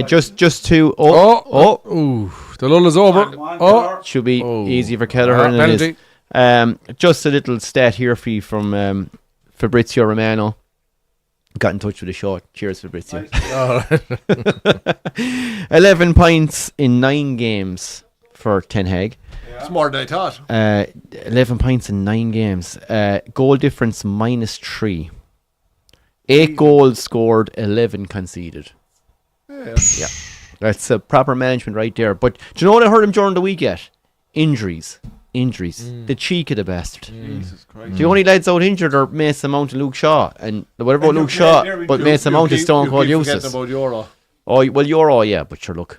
Just to Ooh, the lull is over. should be Oh. easy for Kelleher, and it is. Just a little stat here for you from Fabrizio Romano. Got in touch with the show. Cheers, Fabrizio. 11 points in 9 games for Ten Hag. It's more than I thought. 11 points in 9 games. Goal difference -3. 8 goals scored, 11 conceded. Yeah. That's a proper management right there. But do you know what I heard him during the week yet? Injuries. The cheek of the bastard. Jesus Christ. The only lads out injured are Mason Mount and Luke Shaw. And whatever about Luke Shaw, but Mason Mount is stone cold useless. About Euro. Oh, well, Euro, yeah, but sure, look.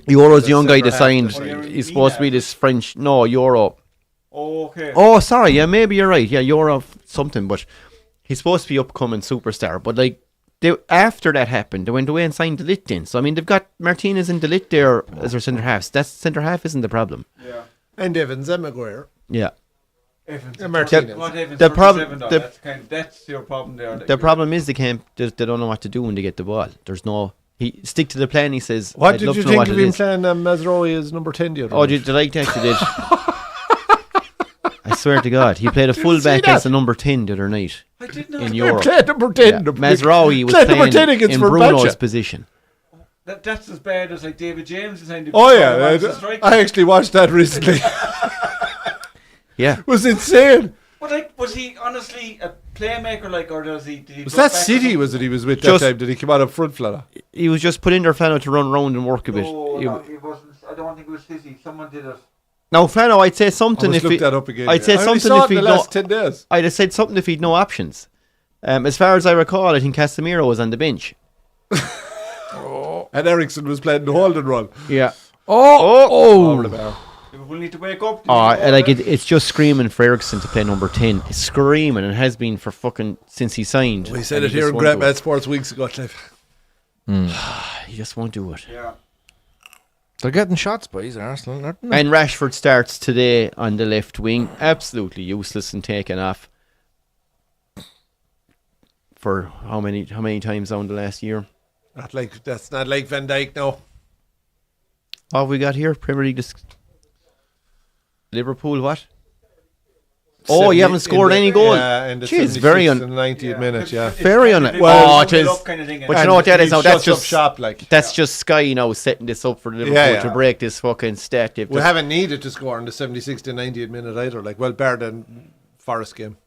Euro's the young guy that signed. He's supposed to be this French. No, Euro. Oh, okay. Oh, sorry, yeah, maybe you're right. Yeah, Euro something, but he's supposed to be upcoming superstar. But like, after that happened, they went away and signed De Ligt in. So I mean, they've got Martinez and De Ligt there as their centre halves. That centre half isn't the problem. Yeah. And Evans and Maguire. Yeah. Evans. And Martinez. What Evans? The problem- 37 though, the- that's your problem there. The problem is they don't know what to do when they get the ball. There's no. He stick to the plan. He says. What I'd did love you to know think what of it him is. playing Mazraoui as number 10 the other Oh, night? did like that you did? I swear to God, he played a Didn't fullback see as that. a number 10 the other night I did not. in He Europe. played number 10. Yeah. Mazraoui was played number 10 playing against in Fenerbahce. Bruno's position. That's as bad as like David James is saying. Oh, yeah. I actually watched that recently. Yeah. It was insane. But like, was he honestly a playmaker like, or does he? Did he Was drop that back or City? something? Was it he was with Just- that time? Did he come out up front, fella? He was just put in there, Flano, to run around and work a bit. No, it wasn't. I don't think it was City. Someone did it. Now, Flano, I'd say I something must if look he, that up again. I'd say I only something saw if it in he'd the last 10 days. I'd have said something if he'd no options. As far as I recall, I think Casemiro was on the bench. And Ericsson was playing the holding run. Yeah. Over the bar. Liverpool need to wake up. It's just screaming for Ericsson to play number 10. It's screaming, and has been for fucking since he signed. We said And it he here just in won't Great do Man it. Sports weeks ago, Cliff. He just won't do it. Yeah. They're getting shots, boys, Arsenal, aren't they? And Rashford starts today on the left wing. Absolutely useless and taken off. For how many times down the last year? That's not like Van Dijk now. What have we got here? Premier League. Liverpool, what? Oh, you haven't scored any goal. Yeah, in the Jeez, 76th and 90th minute, yeah. Very un- Well, it is. kind of thing, But you know what that is now? That's just shop, like. That's just Sky now setting this up for Liverpool Yeah. to break this fucking stat. We haven't needed to score in the 76th and 90th minute either. Like, well, bar the Forest game.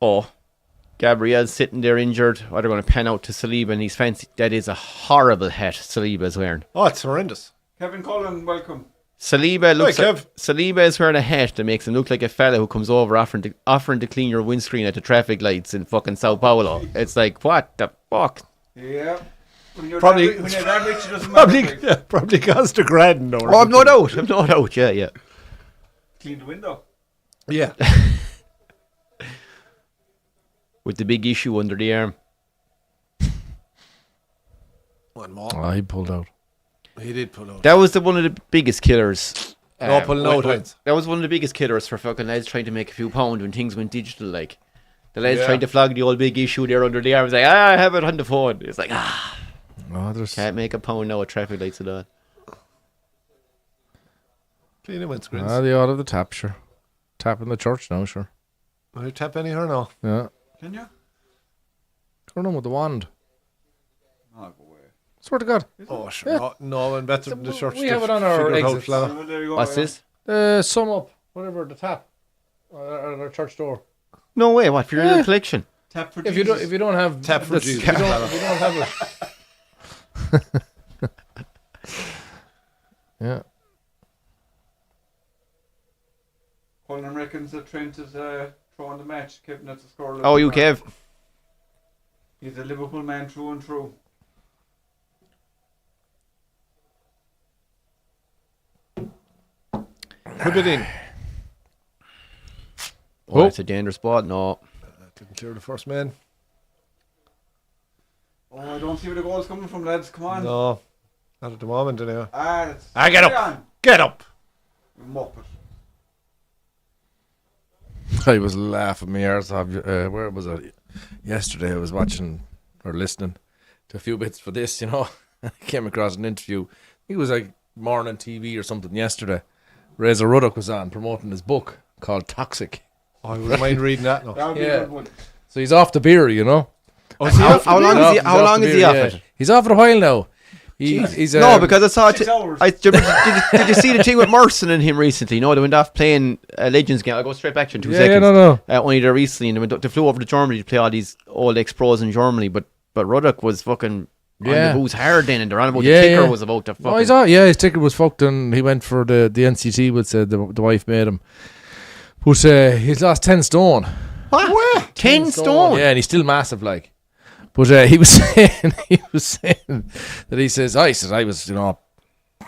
Oh, Gabriel's sitting there injured. Or they're going to pan out to Saliba, and he's fancy. That is a horrible hat Saliba's wearing. Oh, it's horrendous. Kevin Cullen, welcome. Saliba looks Hi, like Kev. Saliba is wearing a hat that makes him look like a fella who comes over offering to clean your windscreen at the traffic lights in fucking Sao Paulo. It's like, what the fuck? Yeah. When you're Probably- that, when you're that rich, it doesn't matter. Probably cost a grand. Or Oh, I've no doubt. I've no doubt. Yeah. Clean the window. Yeah. With the big issue under the arm. One more. Oh, he pulled out. He did pull out. That was one of the biggest killers. No pulling out, Heinz. That was one of the biggest killers for fucking lads trying to make a few pound when things went digital. Like the lads Yeah. trying to flog the old big issue there under the arm. It's like, I have it on the phone. It's like, Oh, there's can't make a pound now with traffic lights at all. Clean the windscreens. the order of the tap, sure. Tap in the church now, sure. Will you tap any here now? Yeah. Can you? Turn on with the wand. Oh, go away. Swear to God. Oh, sure. Yeah. No one better than the church. We to have it on our figure it out, exits. fella. Well, there you go. What's yeah. this? Sum up, whatever, the tap. At our church door. No way. What for your Yeah. little collection? Tap for If you don't have Tap for this- Jesus. if you don't have it. Yeah. Cullen reckons that Trent is throwing the match. Kevin, that's a score. Oh, you Kev. He's a Liverpool man through and through. Put it in. Oh, it's a dangerous spot. No. Didn't clear the first man. Oh, I don't see where the goal's coming from, lads. Come on. No. Not at the moment, anyway. That's Get up. on. Get up. Muppet. I was laughing my arse off. Where was I? Yesterday I was watching or listening to a few bits for this, I came across an interview. I think it was like morning TV or something yesterday. Razor Ruddock was on promoting his book called Toxic. Oh, I wouldn't mind reading that now. That would be Yeah. a good one. So he's off the beer, Oh, is he How off the long beer? is he? How long is he off it? He's off it a while now. He's No, because I saw it. 6 hours. Did you see the thing with Merson and him recently? No, they went off playing a Legends game. I'll go straight back to you in 2 seconds. no. Only there recently, and they flew over to Germany to play all these old ex-pros in Germany. But Ruddock was fucking on the booze hard then, and they're on about the ticker was about to fucking. Oh, he's out. Yeah, his ticket was fucked, and he went for the NCT. Would say the wife made him, but he's lost 10 stone. What? 10 stone. Yeah, and he's still massive, like. But he was saying that he says I was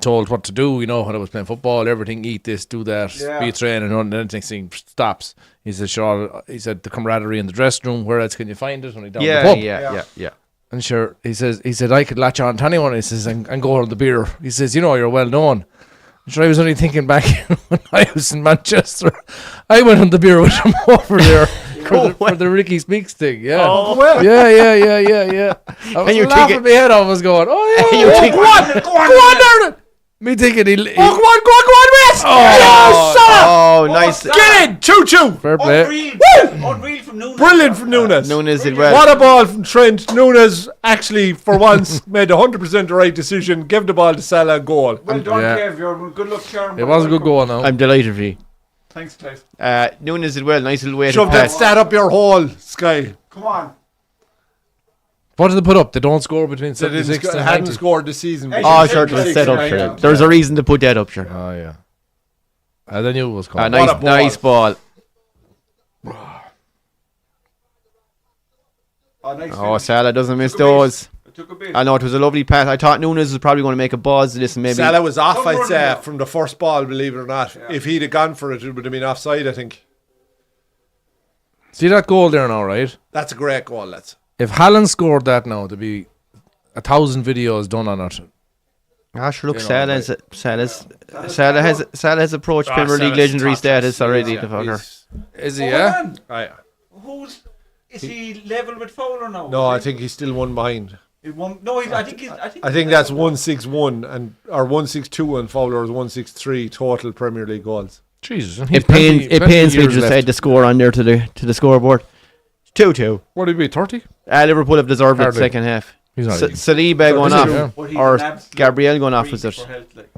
told what to do, when I was playing football, everything, eat this, do that, be training, and then the next thing stops. He said, sure. He said the camaraderie in the dressing room. Where else can you find it? When he down the pub. Yeah. And sure, he said I could latch on to anyone. He says and go on the beer. He says, you're well known. Sure, I was only thinking back when I was in Manchester. I went on the beer with him over there for the Ricky Speaks thing. Yeah. Oh, well. Yeah. I was you're laughing thinking- my head off. I was going, And you're thinking- go on, darling. Me thinking he Go on, West. Oh, nice. Get in. Choo-choo. fair play. Unreal from Nunes. Brilliant from Nunes. Nunes did well. What a ball from Trent. Nunes actually, for once, made 100% the right decision. Give the ball to Salah, goal. Well done, Yeah. Kev. You're good luck, Chairman. It was a good goal now. I'm delighted for you. Thanks, Clive. Nunes did well. Nice little way to Shove that pass. stat up your hole, Sky. Come on. What did they put up? They don't score between They 76 and hadn't 90. scored this season. Hey, Oh, you sure, said it was set up. right Sure. now. There's a reason to put that up, sure. Oh, yeah. I knew it was coming. Nice, What a ball. nice ball. Oh, nice. Oh, finish. Salah doesn't miss Took a bit. those. It took a bit. I know it was a lovely pass. I thought Nunes was probably going to make a buzz of this and maybe. Salah was off, Some I'd running say, now. from the first ball, believe it or not. Yeah. If he'd have gone for it, it would have been offside, I think. See that goal there now, right? That's a great goal, lads. If Haaland scored that now, there'd be 1,000 videos done on it. Ah, sure, look, You know, Salah has approached Premier League legendary status already. The fucker. Is he, Oh, yeah? man. Right. Is he level with Fowler now? No, I think he's still one behind. He won, no, I think I think that's 161 or 162 and Fowler is 163 total Premier League goals. Jesus. and It he's 20 pains me years just left. add the score on there to the scoreboard. 2-2. What did he be, 30? Liverpool have deserved it Hardly. second half. He's not even. Saliba going this off, is- Yeah. But he's or an absolute Gabriel going off, freak was it? for health, like.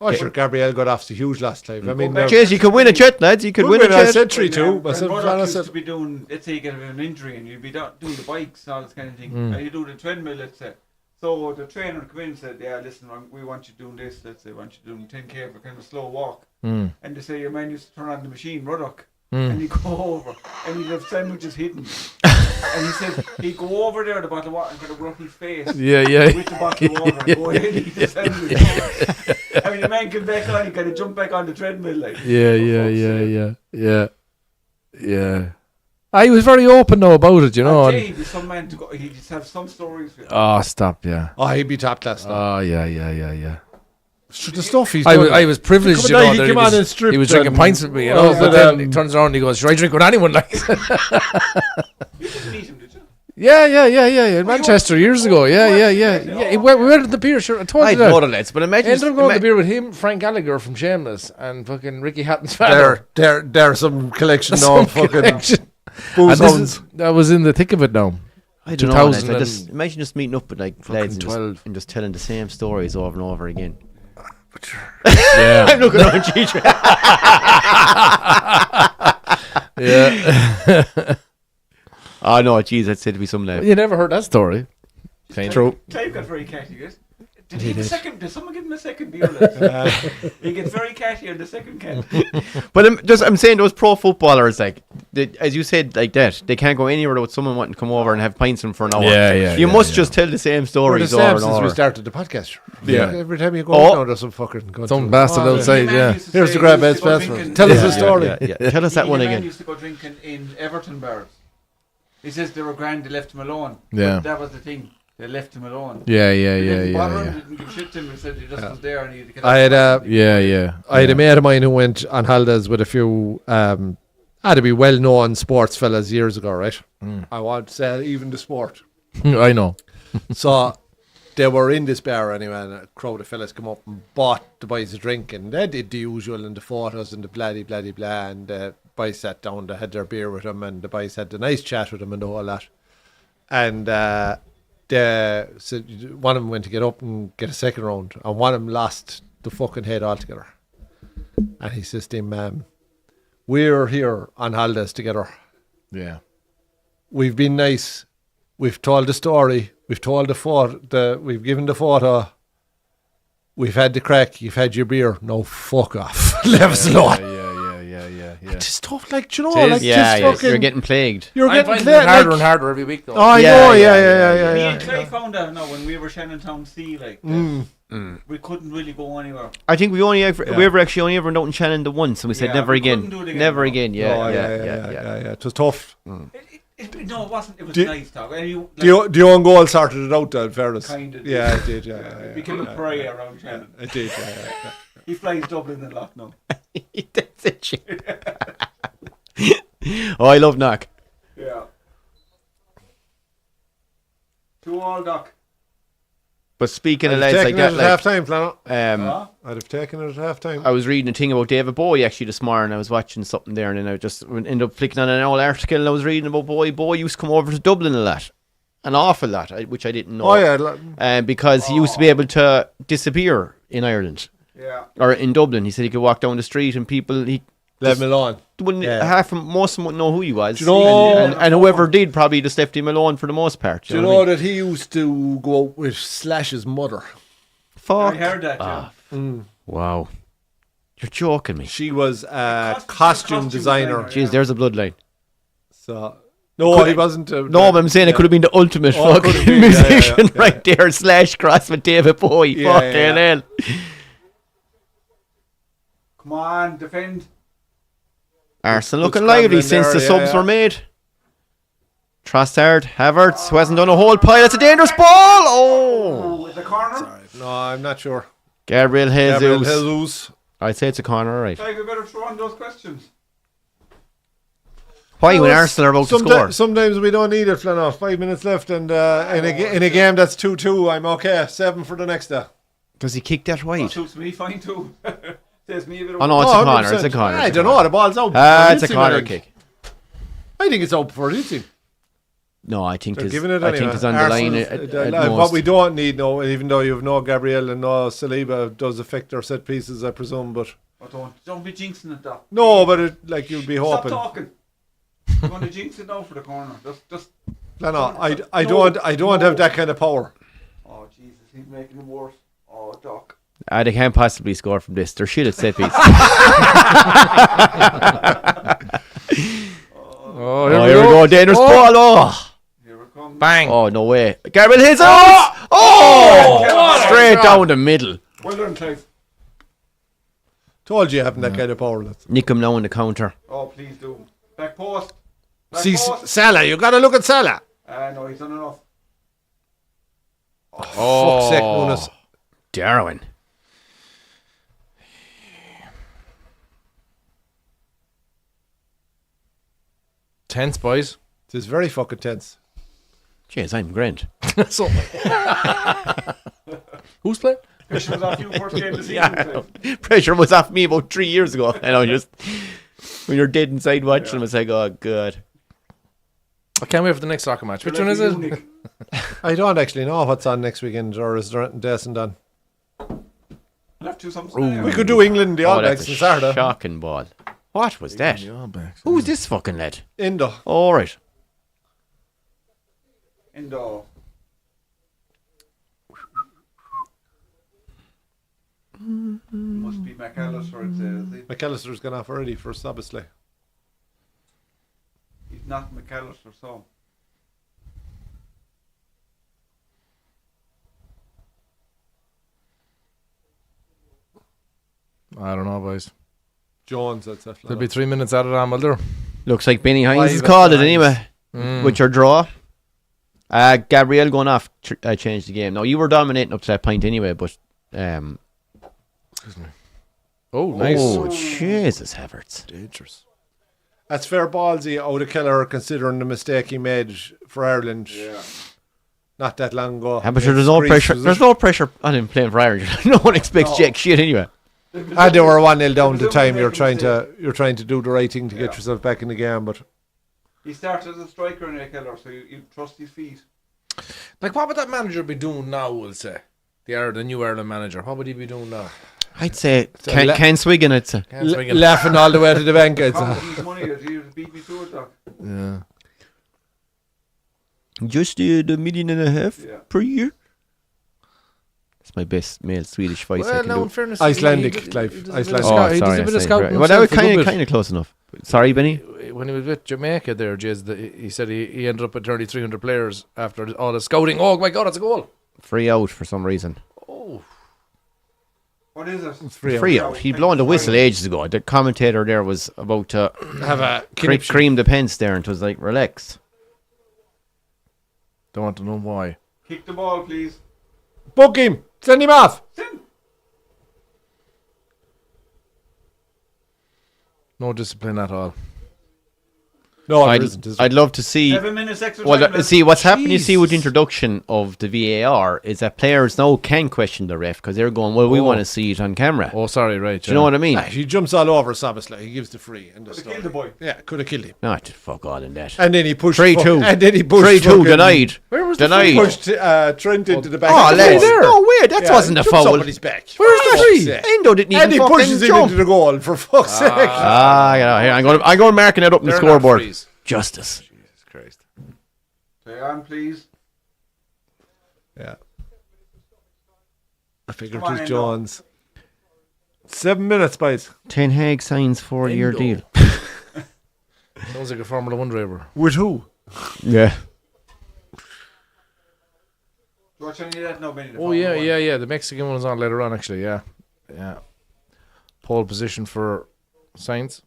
Oh, sure, Gabriel got off the huge last time. I mean, Jeez, you could win a chat, lads. You could Would win a win, I chat. said 3-2. When But Ruddock Flanagan used said, to be doing, let's say you get an injury and you'd be doing the bikes and all this kind of thing, and you do the treadmill, let's say. So the trainer would come in and said, yeah, listen, we want you doing this, let's say, we want you doing 10k for kind of a slow walk. And they say, your man used to turn on the machine, Ruddock, and you go over, and he'd have sandwiches hidden. And he said, he'd go over there, the bottle of water, and kind of rub his face Yeah, yeah. with the bottle of water and go ahead and eat the sandwich. I mean, the man came back on, he kind of jumped back on the treadmill, like. Yeah. He was very open though about it, you know. And And, Jay, some man to go, he just have some stories with oh, stop, yeah. oh, he'd be top class now. Oh, yeah. The stuff he's I done. was privileged, you Come on, know. he that came on and stripped he was drinking and- pints with me, you Oh, know. yeah, But but, then he turns around and he goes, "Should I drink with anyone?" Like, You didn't meet him, did you? yeah. In Manchester years ago. Yeah. We went to the beer. Sure, I told I you know that. the lads, but I imagine. ended up going to the beer with him, Frank Gallagher from Shameless, and fucking Ricky Hatton's father. There's some collection Some of fucking connection. booze And hounds. that was in the thick of it now. I don't know, lads. 2000 I just imagine just meeting up with like lads and 12. just telling the same stories over and over again. Yeah. I'm looking at Cheech. Yeah. Oh no, jeez, I'd say to be some lad. You never heard that story. True. Clive got very catty, yes. Did he have a second? Did someone give him a second beer? Like? He gets very catty on the second can. But I'm saying those pro footballers, like, as you said, like that, they can't go anywhere without someone wanting to come over and have pints with them for an hour. You must just tell the same We're the stories same over and since over. we started the podcast. Yeah. Every time you go Oh. out now, there's some fucking going Some to- bastard Oh, outside. Me and man yeah. used to Here's say the he grab used to best go man. drinking- Tell us Yeah, the story. yeah. Tell us that Me one and man again. used to go drinking in Everton bars. He says they were grand, they left him alone. Yeah. But that was the thing. They left him alone. Yeah. They didn't bother him, they didn't give shit to him. They said he just was there and he I had a Yeah. mate of mine who went on holidays with a few had to be well-known sports fellas years ago, right? I want to say even the sport. I know. So they were in this bar anyway, and a crowd of fellas come up and bought the boys a drink, and they did the usual and the photos and the bloody blah. And the boys sat down, they had their beer with them, and the boys had a nice chat with them and the whole lot. And so one of them went to get up and get a second round, and one of them lost the fucking head altogether. And he says to him, "We're here on holidays together. Yeah. We've been nice. We've told the story. We've told the photo. We've given the photo. We've had the crack. You've had your beer. No, fuck off. Leave us alone." Yeah. Just stuff like, you know, Jeez, like yeah, just yeah, fucking. you're getting plagued. You're I'm getting finding played, it harder like, and harder every week though. Oh, I Yeah, know, yeah, Me and Clay found out now when we were Shannontown C, like we couldn't really go anywhere. I think we ever actually only ever went out in Shannon the once, and we said Yeah, never we again. couldn't do it again, Never no. again. Yeah. It was tough. No, it wasn't. It was Do- nice talk. And you, The own goal sorted it out, in fairness. Kind of. Yeah, it did. Yeah, it became a pariah around Shannon. It did. Yeah. He flies Dublin a lot now. That's it. shit. Oh, I love Knock. Yeah. 2-2, Doc. But speaking of I'd lads have like taken that, it at like, half time, Flannel. Huh? I'd have taken it at half time. I was reading a thing about David Bowie actually this morning. I was watching something there, and then I just ended up flicking on an old article, and I was reading about Bowie. Bowie used to come over to Dublin a lot, an awful lot, which I didn't know. Oh yeah, Because he used to be able to disappear in Ireland Yeah. or in Dublin. He said he could walk down the street and people Let him alone. Most of them wouldn't know who he was. Do you know- and whoever did probably just left him alone for the most part. Do you know that he used to go out with Slash's mother? Fuck. I heard that, yeah. Wow. You're joking me. She was a costume costume designer. designer, Jeez, there's a bloodline. So no, he wasn't. No, but I'm saying it could have been the ultimate Oh, it could fucking have been, yeah, musician yeah. right there. Slash cross with David Bowie. Yeah, Fucking yeah. hell. Come on, defend. Arsenal Good looking lively scrambling since there, the subs yeah. were made. Trossard, Havertz, who hasn't done a whole pile. That's a dangerous ball. Oh. With the corner. No, I'm not sure. Gabriel Gabriel Jesus. Jesus. I'd say it's a corner, right? Clive, we better throw on those questions. Why when Arsenal are about to score? Sometimes we don't need it, Flanoff. 5 minutes left, and in a game that's 2-2, I'm okay. 7 for the next day. Does he kick that That wide? suits me fine too. Says me a bit of Oh no, it's a corner. It's a corner. I don't know. The ball's out. It's a corner kick. I think it's out before it's in. No, I think They're it's. giving it I think anyway. it's on the line Arsenal's- at what most. we don't need, no, even though you have no Gabriel and no Saliba, does affect their set pieces, I presume. But Oh, don't be jinxing it, though. no, but like you'd be Stop hoping. talking. You're going to jinx it now for the corner. Just. No, I don't have that kind of power. Oh Jesus, he's making it worse. Oh, Doc. They can't possibly score from this. They're shit at set pieces. Oh, Here we go. Dangerous ball. Oh. Here it comes. Bang. Oh, no way. Gabriel hits it. Oh! Straight down the middle. Well done, Clive. Told you having that kind of power. That's. Nick him now on the counter. Oh, please do. Back post. Back See, post. Salah, you got to look at Salah. No, he's done enough. Fuck's sake, Nunes. Darwin. Tense, boys. It is very fucking tense. Jeez, I'm grand. So, who's playing? Pressure was off you first game of the season. Clive. Pressure was off me about 3 years ago. And I just, when you're dead inside watching them, it's like, oh, God. I can't wait for the next soccer match. Which one is it? Unique. I don't actually know what's on next weekend, or is there anything decent on? I'll have to do something. We could do England, the All Oh, Blacks that's on a Saturday. shocking ball. What was that? Who's this fucking lad? Indo. All right. Indo. Must be McAllister, it says. McAllister's gone off already first, obviously. He's not McAllister, so. I don't know, boys. Jones, that's it. There'll be 3 minutes added on, will there? Looks like Benny Hines has Five called it at anyway. Mm. With your draw. Gabriel going off changed the game. Now, you were dominating up to that point anyway, but... Oh, nice. Oh, Jesus, Havertz. Dangerous. That's fair ballsy out of Keller, considering the mistake he made for Ireland not that long ago. Yeah, but sure, there's no Greece pressure. was- There's no pressure on him playing for Ireland. No one expects jack shit anyway. And they were 1-0 down the time. You're trying to do the right thing to get yourself back in the game, but He started as a striker in Keller, so you trust his feet. Like, what would that manager be doing now, we'll say? The new Ireland manager. What would he be doing now? I'd say So Ken Swiggin, I'd say. Can't swing it. laughing all the way to the bank. It's, His money that he beat me to it, Doc. Yeah. Just $1.5 million Yeah. per year. That's my best male Swedish voice I Well, can now, in do. fairness, Icelandic, he did- Clive. he does a bit of Icelandic. scout- he does a sorry, bit I of said scouting correct. Well, that was himself, a good bit. kind of close enough. Sorry, Benny. When he was with Jamaica there, he said he ended up with 300 players after all the scouting. Oh my God, that's a goal. Free out for some reason. Oh, What is it? Free out. He'd blown the whistle ages ago. The commentator there was about to have a cream the pence there, and it was like, relax. don't want to know why. Kick the ball, please. book him. Send him off. Send. No discipline at all. No, there isn't. Is there? I'd love to see. 7 minutes extra Well, time. see what's happened. You see with the Jesus. introduction of the VAR is that players now can question the ref because they're going, well, we want to see it on camera. Oh, sorry, right. Do you know what I mean? He jumps all over Samus, like he gives the free and the Could've story. killed the boy. Yeah, could have killed him. No, just fuck all in that. And then he pushed 3-2. And then he pushed 3-2 fucking- denied. Where was Denied. Pushed Trent into the back. Oh, of the lads, goal. no way, that Yeah, wasn't a jumped foul. somebody's back. Where's the free? Yeah. Endo didn't even And he fucking pushes him jump. into the goal, for fuck's sake. Yeah, here, I'm going marking it up in the They're not scoreboard. frees. Justice. Jesus Christ. Play on, please. Yeah. I figured Come it on, was Endo. Jones. 7 minutes, boys. Ten Hag signs 4-year Endo. deal. Sounds like a Formula 1 driver. With who? Yeah. Watch any of that? No, Benny. Oh, yeah. The Mexican one's on later on, actually, yeah. Pole position for Sainz.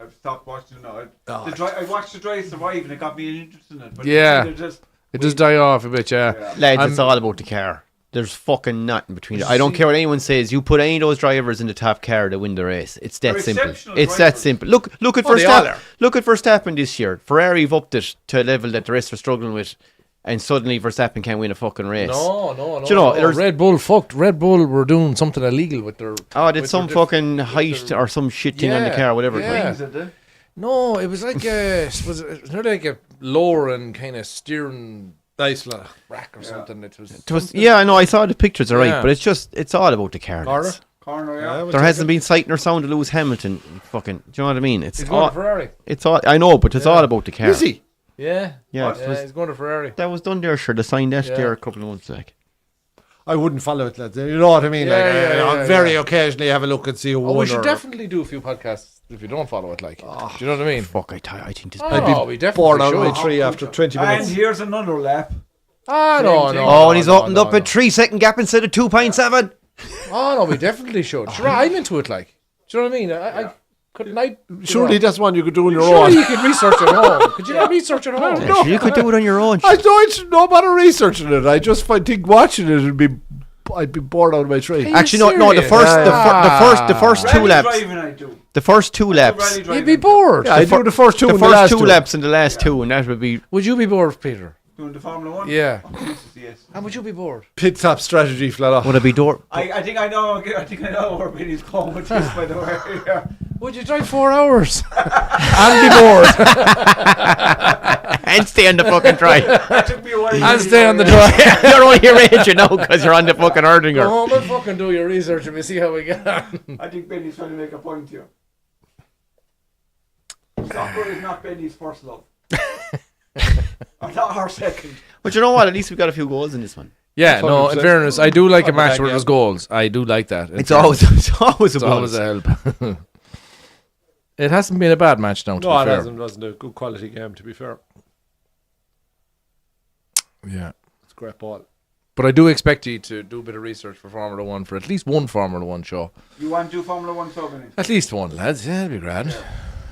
I've stopped watching now. Oh. I watched the Drive Survive and it got me interested in it. But Yeah. they're just It does die off a bit, yeah. Lads, it's all about the car. There's fucking nothing between it. I don't care what anyone says. You put any of those drivers in the top car to win the race. It's that They're simple. exceptional It's that drivers. simple. Look at they all Verstappen. are. Look at Verstappen this year. Ferrari have upped it to a level that the rest are struggling with, and suddenly Verstappen can't win a fucking race. No. Do you know, no. there's- Red Bull fucked. Red Bull were doing something illegal with their. Oh, did with some their fucking height or some shit thing on the Yeah, car, whatever. yeah. things that they- No, it was like it was like a lowering kind of steering Nice fella. rack or something. It was. It was, yeah, I know. I saw the pictures, all right, Yeah. but it's all about the car. Connor? lads. Corner, Yeah, yeah. we'll There take hasn't it. been sight nor sound to Lewis Hamilton. Fucking, do you know what I mean? He's going to Ferrari. It's all. I know, but it's all about the car. Is he? Yeah. Yeah, What? it was- He's going to Ferrari. that was done there. Sure, they signed that Yeah. there a couple of months back. I wouldn't follow it, lads. You know what I mean? Yeah, like, yeah, very yeah. occasionally have a look and see who Oh, won. we should or- definitely do a few podcasts if you don't follow it. Like, do you know what I mean? Fuck, I think this. Oh, I'd be we definitely bored out of should. my tree after 20 minutes. And here's another lap. Ah, Same no, thing. no. Oh, and he's no, opened no, up no. a 3-second gap instead of 2.7. Oh no, we definitely should. Sure, I'm into it. Like, do you know what I mean? I couldn't. Surely that's one you could do on your Surely own. you could research at home. Could you not research at home? Yeah, sure, you could do it on your own. I don't know about researching it. I just think watching it I'd be bored out of my tree. you Actually, no. The serious? first, Yeah. the first two Rally laps. driving I do. The first two laps. Rally You'd driving. be bored. Yeah, I do the first two The and the first last two two. laps and the last two, and that would be. Would you be bored, Peter? Doing the Formula 1? Yeah. Oh, Jesus, yes. And would you be bored? Pit stop strategy, fella. Would it be door? I think I know where Benny's going with this, by the way. Yeah. Would you drive 4 hours and be bored And stay on the fucking drive. That took me a while. and stay on the drive? You're only your age, you know, because you're on the fucking Go Erdinger. home and fucking do your research and we see how we get on. I think Benny's trying to make a point here. Soccer is not Benny's first love. Or not our second. But you know what? At least we got a few goals in this one. Yeah, no, in 100%. fairness, I do like a On the match back where end. there's goals. I do like that. It's always a It's always bonus. a help. It hasn't been a bad match now, to No, be it fair. wasn't a good quality game, to be fair. Yeah. It's a great ball. But I do expect you to do a bit of research for Formula 1 for at least one Formula 1 show. You want to do Formula 1 so Benny? At least one, lads. Yeah, that'd be grand.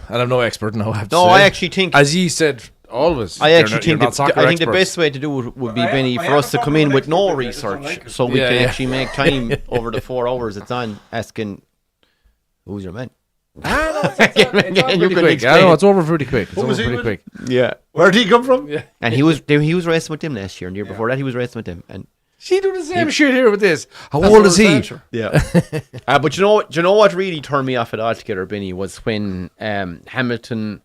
And I'm no expert now, I have to No, say. I actually think. As ye said, always. I you're actually not- you're think not soccer I think the experts. best way to do it would be, I am- Benny, I for am us a to come Formula in with 1 no expert, I just don't research, like it. so we Yeah, can yeah. actually make time over the 4 hours it's on asking, who's your man? Ah, no, it's You on can pretty quick. explain I know, it. it's over pretty quick. It's Who over was he pretty with? quick. Yeah. Where'd he come from? Yeah. And he was racing with them last year, and the year before that he was racing with them. And She do the same shit here with this. How That's old what is we're he? saying, sure. yeah. But you know what really turned me off it altogether, Benny, was when Hamilton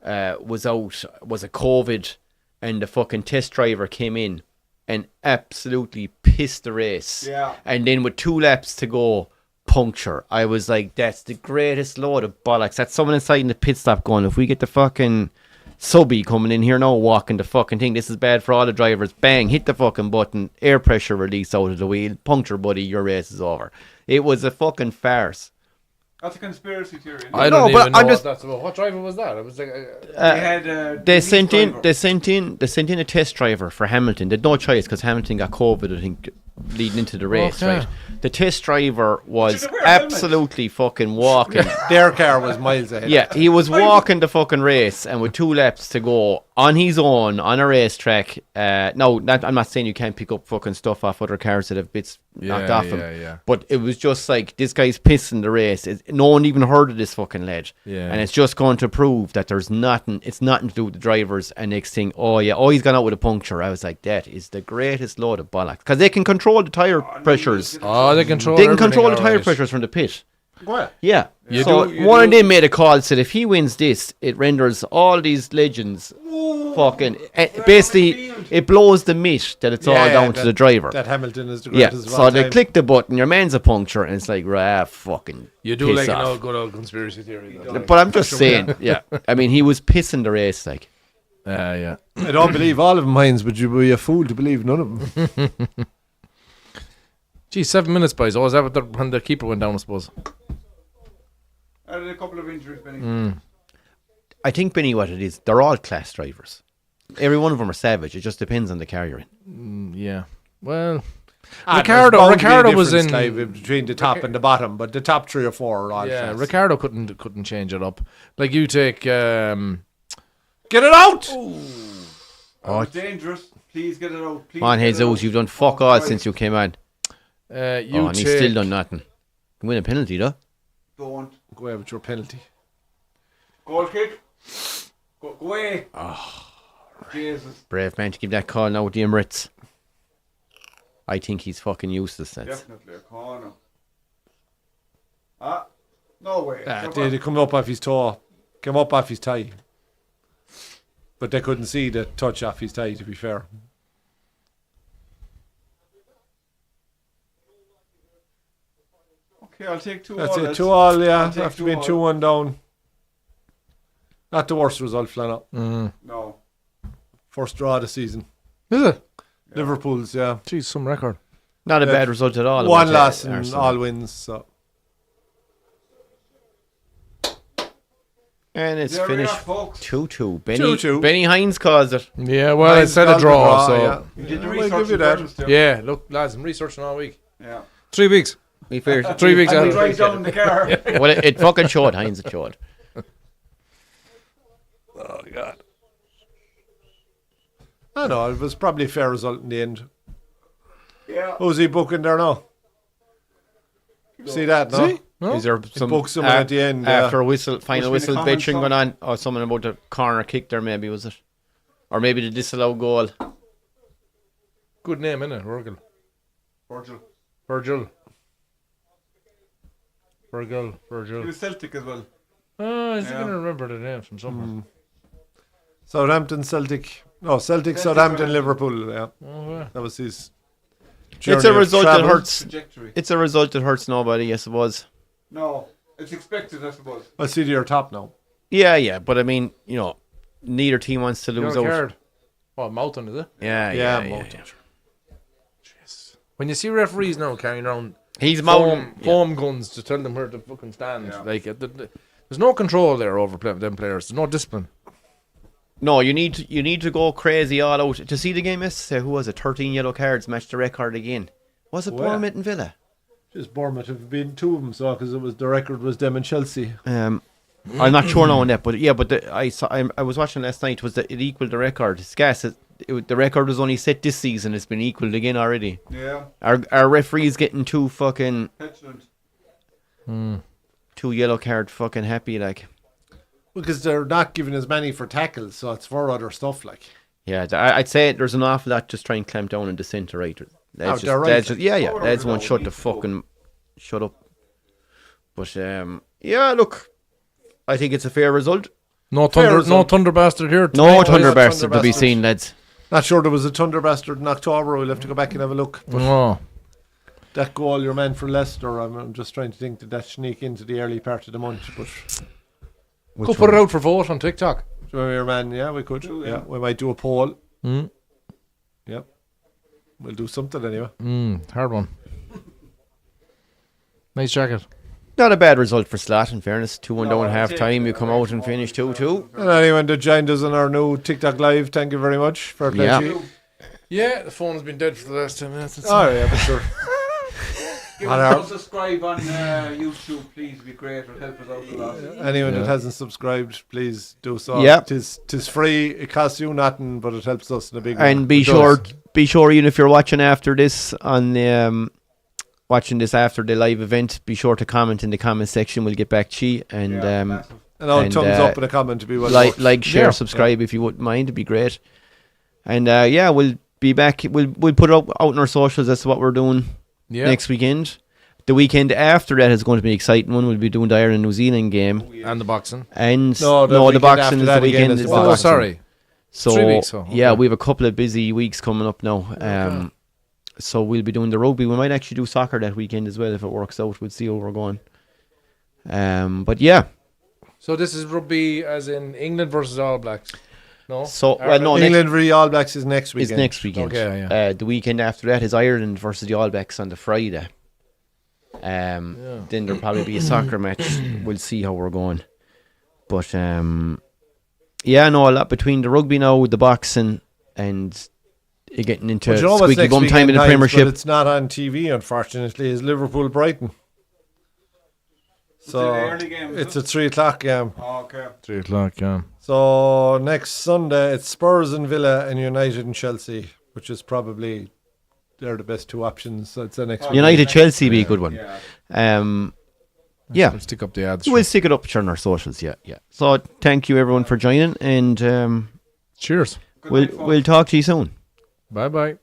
was out, was a COVID, and the fucking test driver came in and absolutely pissed the race. Yeah. And then with 2 laps to go, puncture. I was like, that's the greatest load of bollocks. That's someone inside in the pit stop going, if we get the fucking subby coming in here now walking the fucking thing, this is bad for all the drivers. Bang, hit the fucking button, air pressure release out of the wheel, puncture, buddy, your race is over. It was a fucking farce. That's a conspiracy theory. I No, don't but even know I'm what just- that's about. What driver was that? It was like... They had They the sent lead in driver. they sent in a test driver for Hamilton. They had no choice because Hamilton got COVID, I think, leading into the race, Okay. right? The test driver was Should have wear a helmet. absolutely fucking walking. Their car was miles ahead. Yeah, he was walking the fucking race, and with 2 laps to go on his own on a racetrack. No, I'm not saying you can't pick up fucking stuff off other cars that have bits knocked off him. Yeah. But it was just like, this guy's pissing the race. No one even heard of this fucking lad. Yeah. And it's just going to prove that there's nothing, it's nothing to do with the drivers. And next thing, he's gone out with a puncture. I was like, that is the greatest load of bollocks. Because they can control the tyre pressures. Oh, they control They can control the everything, tyre alright. pressures from the pit. What? Yeah. You So do- one of them made a call, said if he wins this, it renders all these legends fucking... basically, it blows the myth that it's all down to the driver. That Hamilton is the Yeah, greatest of so all they time. click the button, your man's a puncture, and it's like, fucking You do piss like off. an old good old conspiracy theory. though. But I'm just saying, yeah. I mean, he was pissing the race, like. Yeah. I don't believe all of them, Hines, but you'd be a fool to believe none of them. Gee, 7 minutes, boys. Oh, is that when the keeper went down, I suppose? Added a couple of injuries, Benny. I think, Benny, what it is, they're all class drivers. Every one of them are savage. It just depends on the car you're in. Yeah. Well, There's bound to be a Ricardo was difference, in. Clive, between the top and the bottom, but the top 3 or 4 are all Yeah, class. Ricardo couldn't change it up. Like you take. Get it out! That was dangerous. Please get it out. Please Come on, get it Jesus, out. you've done fuck all since you came on. You And he's take. still done nothing. Can win a penalty, though. Don't. Go away with your penalty. Goal kick. Go away. Jesus. Brave man to give that call now with the Emirates. I think he's fucking useless. Definitely a corner. No way. They come up off his toe. Came up off his tie. But they couldn't see the touch off his tie, to be fair. Okay, I'll take 2 That's all. it. 2 all, yeah. I'll take After 2 being all. 2-1 down. Not the worst result, Flannel. No. First draw of the season. Is it? Liverpool's, yeah. Geez, some record. Not a bad result at all. One about loss and Arsenal. all wins. So And it's There we finished are, folks. 2-2. 2-2. Benny Hines caused it. Yeah, well, Hines I said a got the draw, so. yeah. You did the We'll research give you in that. fairness there. Yeah, look, lads, I'm researching all week. Yeah. 3 weeks. We fair. 3 weeks And out we of drive down in the car. Well, it fucking showed. Hines, it showed. Oh, God. I know, it was probably a fair result in the end. Yeah. Who's he booking there now? See that, no? See? No? Is there some booked someone at the end, after yeah. a whistle, final Must be whistle, the comments bitching on- going on, or something about the corner kick there? Maybe was it, or maybe the disallowed goal? Good name, innit? Virgil. Virgil. He was Celtic as well. Oh, is he Yeah. going to remember the name from somewhere? Southampton, Celtic. No, Celtic, Celtic, Southampton, Southampton. Liverpool. Yeah, Oh, yeah. that was his. It's journey a of result that travel. hurts. Trajectory. It's a result that hurts nobody, I suppose. No. It's expected, I suppose. Well, see, you're top now. Yeah, but I mean, neither team wants to lose Yellow out. card. Oh, Moulton, is it? Yeah. Moulton. When you see referees now carrying around He's Mountain. foam guns to tell them where to fucking stand, Yeah. like, there's no control there over them players. There's no discipline. No, you need to go crazy all out. To see the game yesterday, who was it? 13 yellow cards, matched the record again. Was it Well. Bournemouth and Villa? Just Bournemouth have been 2 of them, so because the record was them and Chelsea. I'm not sure now on that, but yeah, but I was watching last night. Was that it equalled the record? It's gas. The record was only set this season. It's been equalled again already. Yeah. Our referees getting 2 fucking Petulant. 2 yellow card fucking happy like. Because they're not giving as many for tackles, so it's for other stuff like. Yeah, I'd say there's an awful lot just trying to clamp down on the centre right. That's they're right. That's just, yeah. Oh, That's no, one shut need the to go. fucking shut up. But yeah, look, I think it's a fair result. No Fair thunder bastard here. No Oh, Thunder yeah, Bastard Thunder to be Bastard. seen, lads. Not sure there was a Thunder Bastard in October. We'll have to go back and have a look. But No. that goal, your man for Leicester, I'm just trying to think did that sneak into the early part of the month. But Go put it out for vote on TikTok. your man, yeah, we could. True, Yeah, yeah. we might do a poll. Mm. Yep, we'll do something anyway. Hard one. Nice jacket. Not a bad result for Slot, in fairness. 2-1 No, down at I'll half take time. it. You come out and finish 2-2. And anyone that joined us on our new TikTok live, thank you very much. Fair play Yeah. to you. Yeah, the phone's been dead for the last 10 minutes. Oh yeah, for sure. Give On us our- a subscribe on YouTube, please. It'd be great. It'll help us out a lot. Anyone that hasn't subscribed, please do so. Yeah. Tis free. It costs you nothing, but it helps us in a big way. And be It does. sure, even if you're watching after this on watching this after the live event, be sure to comment in the comment section. We'll get back to you. And massive. And all And, thumbs up in a comment to be well like, worked. share, Yeah. subscribe if you wouldn't mind. It'd be great. And we'll be back. We'll put it out on our socials. That's what we're doing next weekend. The weekend after that is going to be an exciting one. We'll be doing the Ireland New Zealand game. And the boxing. And No, the the weekend boxing after is that the again weekend. is is the the Oh, boxing. boxing. sorry. So 3 weeks, so, yeah, okay. we have a couple of busy weeks coming up now. So we'll be doing the rugby. We might actually do soccer that weekend as well if it works out. We'll see how we're going. But yeah. So this is rugby as in England versus All Blacks. No. So Ireland? no, England v All Blacks is next weekend. it's next weekend. Okay, yeah. The weekend after that is Ireland versus the All Blacks on the Friday. Then there'll probably be a soccer match. We'll see how we're going. But a lot between the rugby now, the boxing, and getting into But you know what's squeaky next bum time in weekend, the Niles, Premiership. but it's not on TV, unfortunately, is Liverpool-Brighton. So the early game, is it's it? a 3 o'clock game. Oh, okay. 3 o'clock, yeah. So next Sunday, it's Spurs and Villa and United and Chelsea, which is probably they're the best two options. So it's the next week. United Chelsea be a good one. Yeah. Yeah. We'll stick up the ads. We'll stick it up on our socials. Yeah. So thank you everyone for joining, and Cheers. Good night, folks. we'll talk to you soon. Bye-bye.